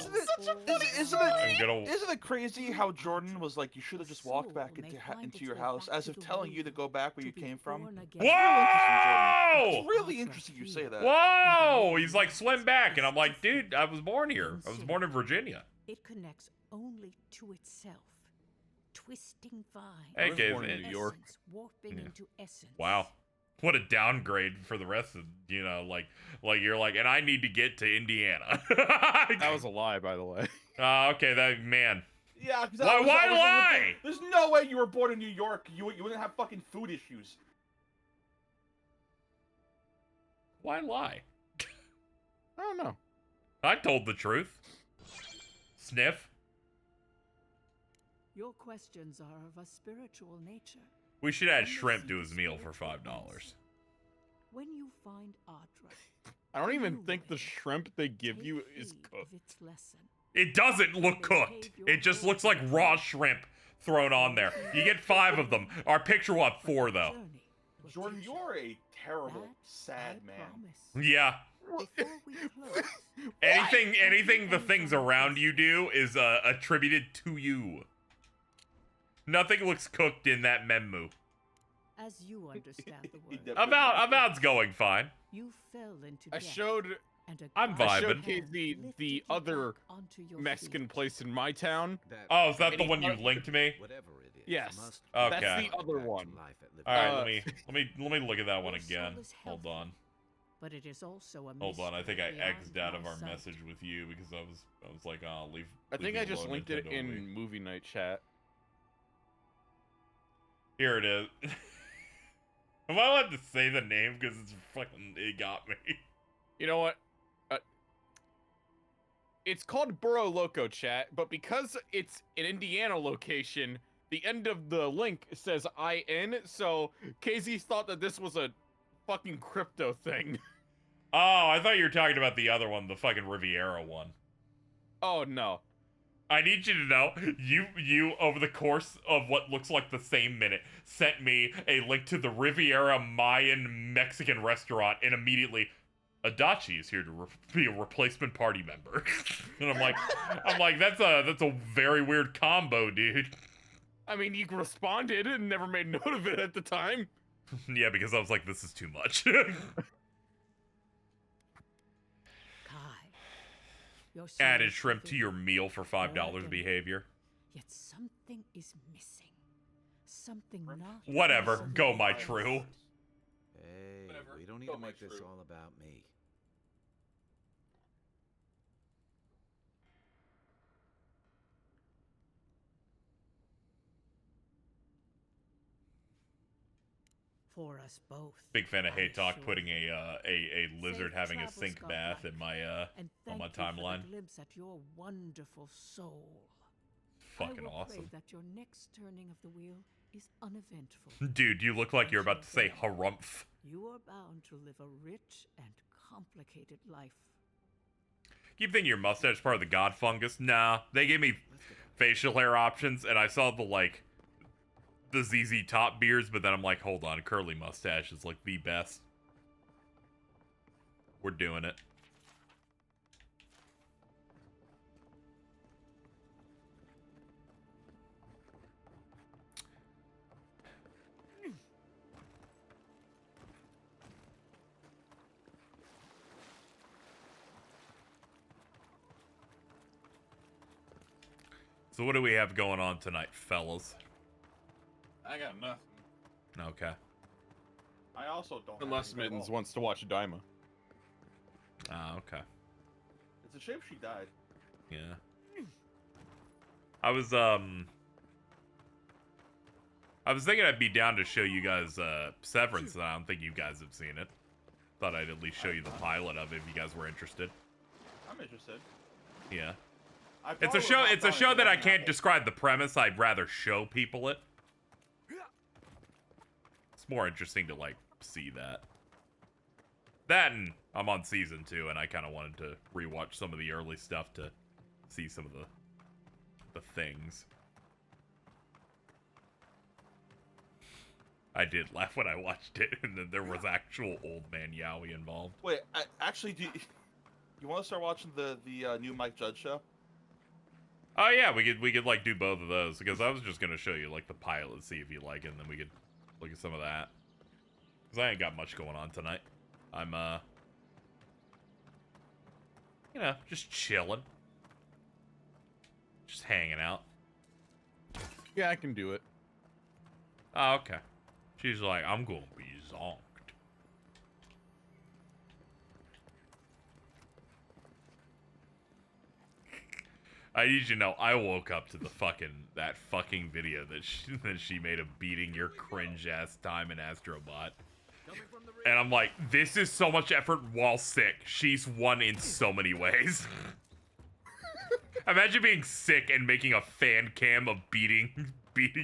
Isn't it crazy how Jordan was like, you should have just walked back into your house, as if telling you to go back where you came from? Whoa! It's really interesting you say that. Whoa! He's like, swim back. And I'm like, dude, I was born here. I was born in Virginia. It connects only to itself. Twisting vine. Hey, was born in Kate. New York. Essence, warping into essence. Wow. What a downgrade for the rest of, you know, like you're like, and I need to get to Indiana. That was a lie, by the way. Okay, that, man. Yeah, because Why lie? There's no way you were born in New York. You wouldn't have fucking food issues. Why lie? I don't know. I told the truth. Sniff. Your questions are of a spiritual nature. We should add shrimp to his meal for $5. When you find Adra, I don't even think the shrimp they give you is cooked. its lesson. It doesn't look cooked. It just looks like raw shrimp thrown on there. You get 5 of them. Our picture will have 4, though. Jordan, you're a terrible, sad man. Yeah. Anything the things around you do is attributed to you. Nothing looks cooked in that memu. As you understand the word. Avowed's going fine. You fell into I debt, showed. and a I'm god I showed vibing. KZ the other Mexican place in my town. Oh, is that the one you linked me? Yes. Okay. That's the other one. All right, let me look at that one again. Hold on. But it is also a Hold on. I think I mystery X'd beyond out of my our sight. message with you because I was like, oh, leave. I leave think me I just alone, linked it Nintendo in Wii. movie night chat. Here it is. Am I allowed to say the name because it's fucking? It got me. You know what? It's called Burro Loco chat, but because it's an Indiana location, the end of the link says IN, so KZ thought that this was a fucking crypto thing. Oh, I thought you were talking about the other one, the fucking Riviera one. Oh, no. I need you to know, you over the course of what looks like the same minute, sent me a link to the Riviera Mayan Mexican restaurant, and immediately, Adachi is here to be a replacement party member. And I'm like, that's a very weird combo, dude. I mean, you responded and never made note of it at the time. Yeah, because I was like, this is too much. Your Added soul shrimp to within your meal for $5 burdened, behavior. Yet something is missing. Something not. Whatever. easily Go, my replaced. true. Hey, we don't need to make this all about me. For us both. Big fan of I Hey Talk assure putting you. a lizard Safe having a travels, sink Godlike, bath in my and on my thank you for the timeline. glimpse at your wonderful soul. Fucking I will awesome. pray that your next turning of the wheel is uneventful. Dude, you look like you're about to say harumph. You are bound to live a rich and complicated life. Keep thinking your mustache is part of the god fungus. Nah, they gave me facial hair options, and I saw the ZZ Top beards, but then I'm like, hold on, curly mustache is like the best. We're doing it. So what do we have going on tonight, fellas? I got nothing. Okay. I also don't. Unless have anything at Mittens all. wants to watch Daima. Ah, okay. It's a shame she died. Yeah. I was thinking I'd be down to show you guys Severance, and I don't think you guys have seen it. Thought I'd at least show you the pilot of it if you guys were interested. I'm interested. Yeah. I It's a probably show would hop it's a on show if that it I wasn't can't Apple. describe the premise. I'd rather show people it. It's more interesting to like see that. That, and I'm on season 2, and I kind of wanted to rewatch some of the early stuff to see some of the things. I did laugh when I watched it, and then there was actual old man Yowie involved. Wait, actually, you want to start watching the new Mike Judge show? Oh yeah, we could like do both of those, because I was just gonna show you like the pilot, see if you like it, and then we could look at some of that. Cause I ain't got much going on tonight. I'm you know, just chilling, just hanging out. Yeah, I can do it. Oh, okay. She's like, I'm gonna be zonked. I need you to know, I woke up to that fucking video that she made of beating your cringe ass time in Astrobot. And I'm like, this is so much effort while sick. She's won in so many ways. Imagine being sick and making a fan cam of beating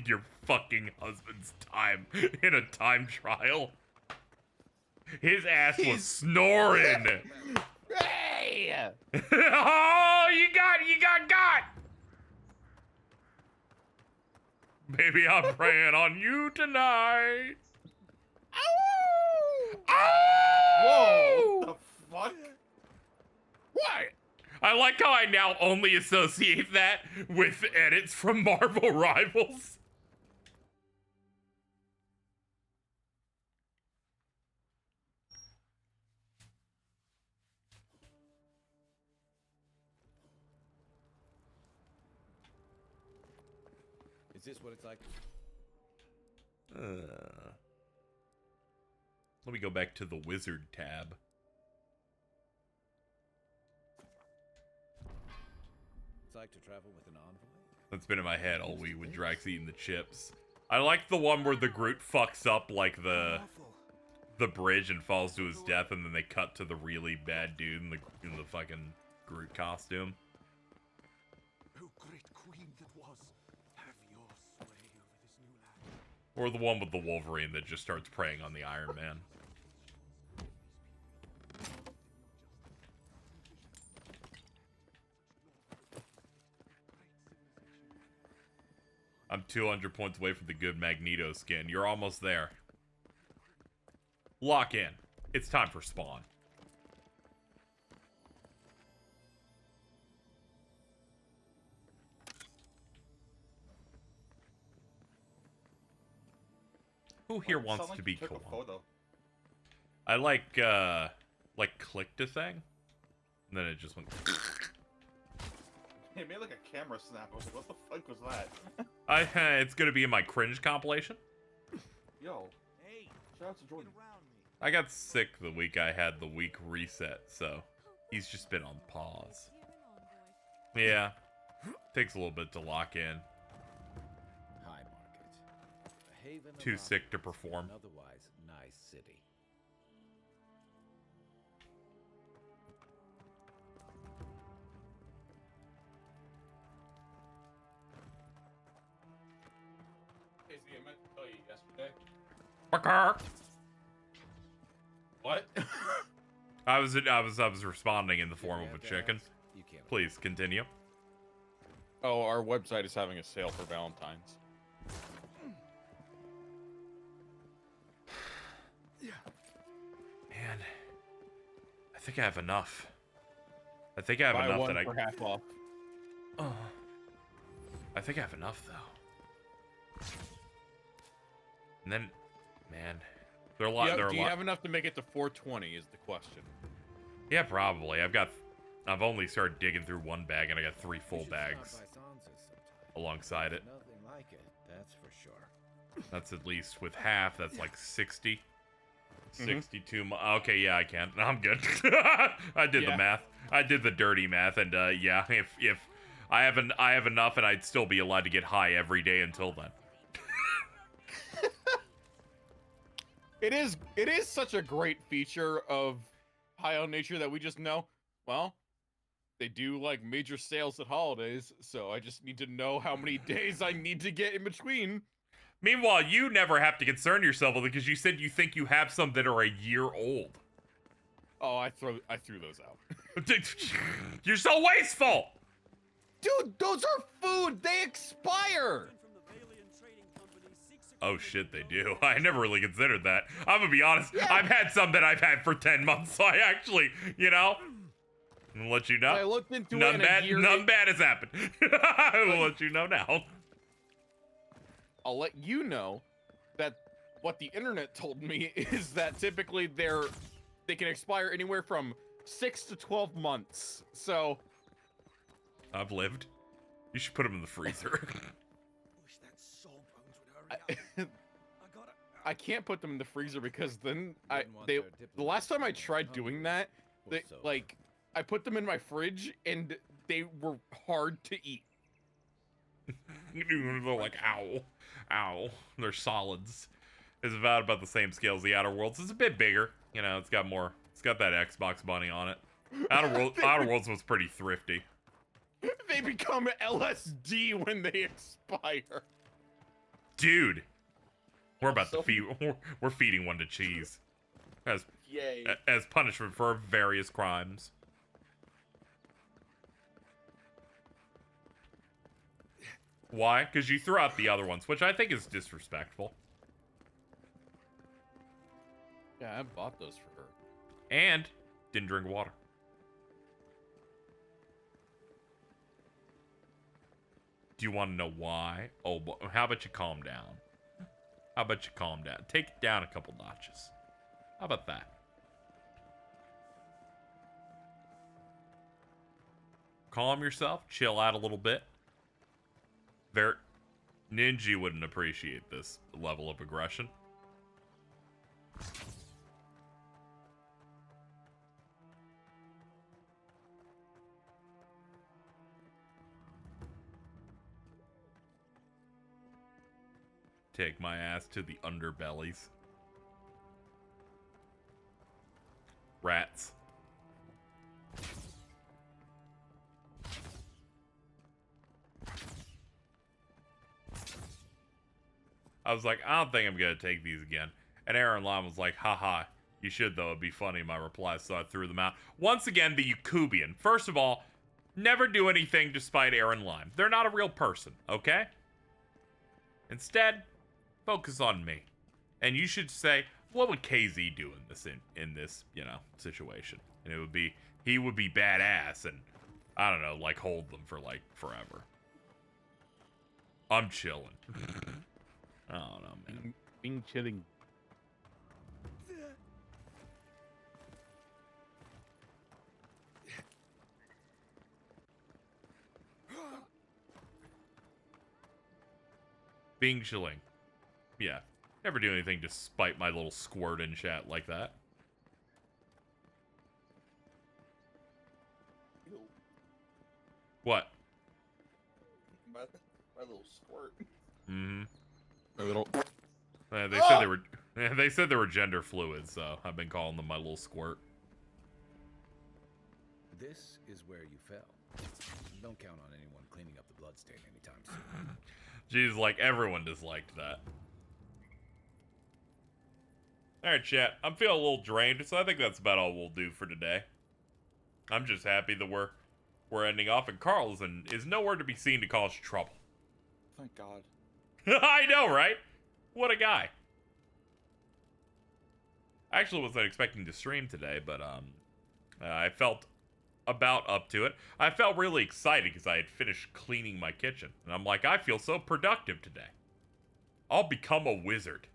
your fucking husband's time in a time trial. His ass was snoring. Hey! Oh, you got. Baby, I'm praying on you tonight. Whoa! What the fuck? What? I like how I now only associate that with edits from Marvel Rivals. Is this what it's like? Let me go back to the wizard tab. It's like to travel with an envoy? That's been in my head all week with Drax eating the chips. I like the one where the Groot fucks up like the bridge and falls to his death, and then they cut to the really bad dude in the fucking Groot costume. Oh, great queen that was, have your sway over this new land. Or the one with the Wolverine that just starts preying on the Iron Man. I'm 200 points away from the good Magneto skin. You're almost there. Lock in. It's time for spawn. Who here wants to be cool? I like clicked a thing, and then it just went. It made like a camera snap. I was like, what the fuck was that? It's gonna be in my cringe compilation. Yo, shout out to Jordan. I got sick the week I had the week reset, so he's just been on pause. Yeah, takes a little bit to lock in. High Market. A haven Too of sick to options in perform. an otherwise nice city. Casey, I meant to tell you yesterday. What? I was responding in the form of a chicken. Please continue. Oh, our website is having a sale for Valentine's. Man, I think I have enough. I think I have Buy enough one that I. for half off. Oh, I think I have enough though. And then, man, there are a lot. Yeah, there are do a you lot. have enough to make it to 420? Is the question. Yeah, probably. I've only started digging through one bag, and I got 3 full bags alongside it. Nothing like it, that's for sure. That's at least with half. That's like 60. 62. Okay, yeah, I can. I'm good. I did the math. I did the dirty math, and yeah, if I have enough, and I'd still be allowed to get high every day until then. It is such a great feature of High on Nature that we just know, well, they do like major sales at holidays, so I just need to know how many days I need to get in between. Meanwhile, you never have to concern yourself with it because you said you think you have some that are a year old. Oh, I threw those out. You're so wasteful! Dude, those are food! They expire! Oh shit, they do. I never really considered that. I'm gonna be honest, I've had some that I've had for 10 months, so I actually, you know, I'll let you know. I looked into none it bad, none bad has happened. I'll let you know now. I'll let you know that what the internet told me is that typically they can expire anywhere from 6 to 12 months. So I've lived. You should put them in the freezer. I can't put them in the freezer because then the last time I tried doing that, I put them in my fridge and they were hard to eat. They're like, ow. They're solids. It's about the same scale as the Outer Worlds. It's a bit bigger. You know, it's got that Xbox bunny on it. Outer Worlds was pretty thrifty. They become LSD when they expire. Dude, we're about to feed. We're feeding one to cheese, as punishment for various crimes. Why? Because you threw out the other ones, which I think is disrespectful. Yeah, I bought those for her. And didn't drink water. Do you want to know why? Oh, how about you calm down? How about you calm down? Take it down a couple notches. How about that? Calm yourself. Chill out a little bit. Ninja wouldn't appreciate this level of aggression. Take my ass to the underbellies. Rats. I was like, I don't think I'm gonna take these again. And Aaron Lyon was like, haha, you should though, it'd be funny, my reply, so I threw them out. Once again, the Yakubian. First of all, never do anything despite Aaron Lyon. They're not a real person, okay? Instead, focus on me. And you should say, what would KZ do in this, you know, situation? And it would be, he would be badass and, I don't know, like hold them for like forever. I'm chilling. I don't know, man. Being chilling. Being chilling. Yeah. Never do anything to spite my little squirt in chat like that. Ew. What? My little squirt. Mm-hmm. A little. They said they were. They said they were gender fluid, so I've been calling them my little squirt. This is where you fell. Don't count on anyone cleaning up the bloodstain anytime soon. Jeez, like everyone disliked that. Alright, chat. I'm feeling a little drained, so I think that's about all we'll do for today. I'm just happy that we're ending off, and Carlson is nowhere to be seen to cause trouble. Thank God. I know, right? What a guy. I actually wasn't expecting to stream today, but I felt about up to it. I felt really excited because I had finished cleaning my kitchen. And I'm like, I feel so productive today. I'll become a wizard.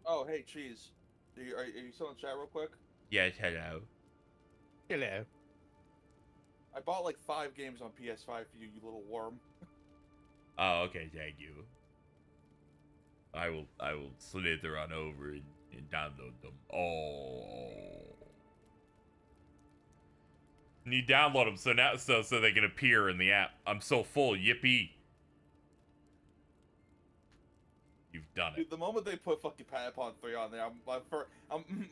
Oh, hey, Cheese. Are you still in chat real quick? Yes, hello. Hello. I bought like 5 games on PS5 for you, you little worm. Oh, okay, thank you. I will slither on over and download them. Oh. And you download them so they can appear in the app. I'm so full, yippee. You've done it. Dude, the moment they put fucking Patapon 3 on there,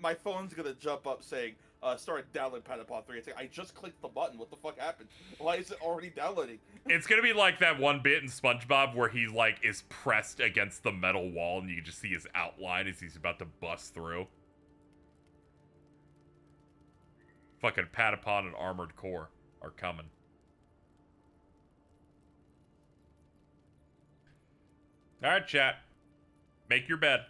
my phone's gonna jump up saying, start downloading Patapon 3. It's like, I just clicked the button. What the fuck happened? Why is it already downloading? It's gonna be like that one bit in SpongeBob where he, like, is pressed against the metal wall and you just see his outline as he's about to bust through. Fucking Patapon and Armored Core are coming. Alright, chat. Make your bed.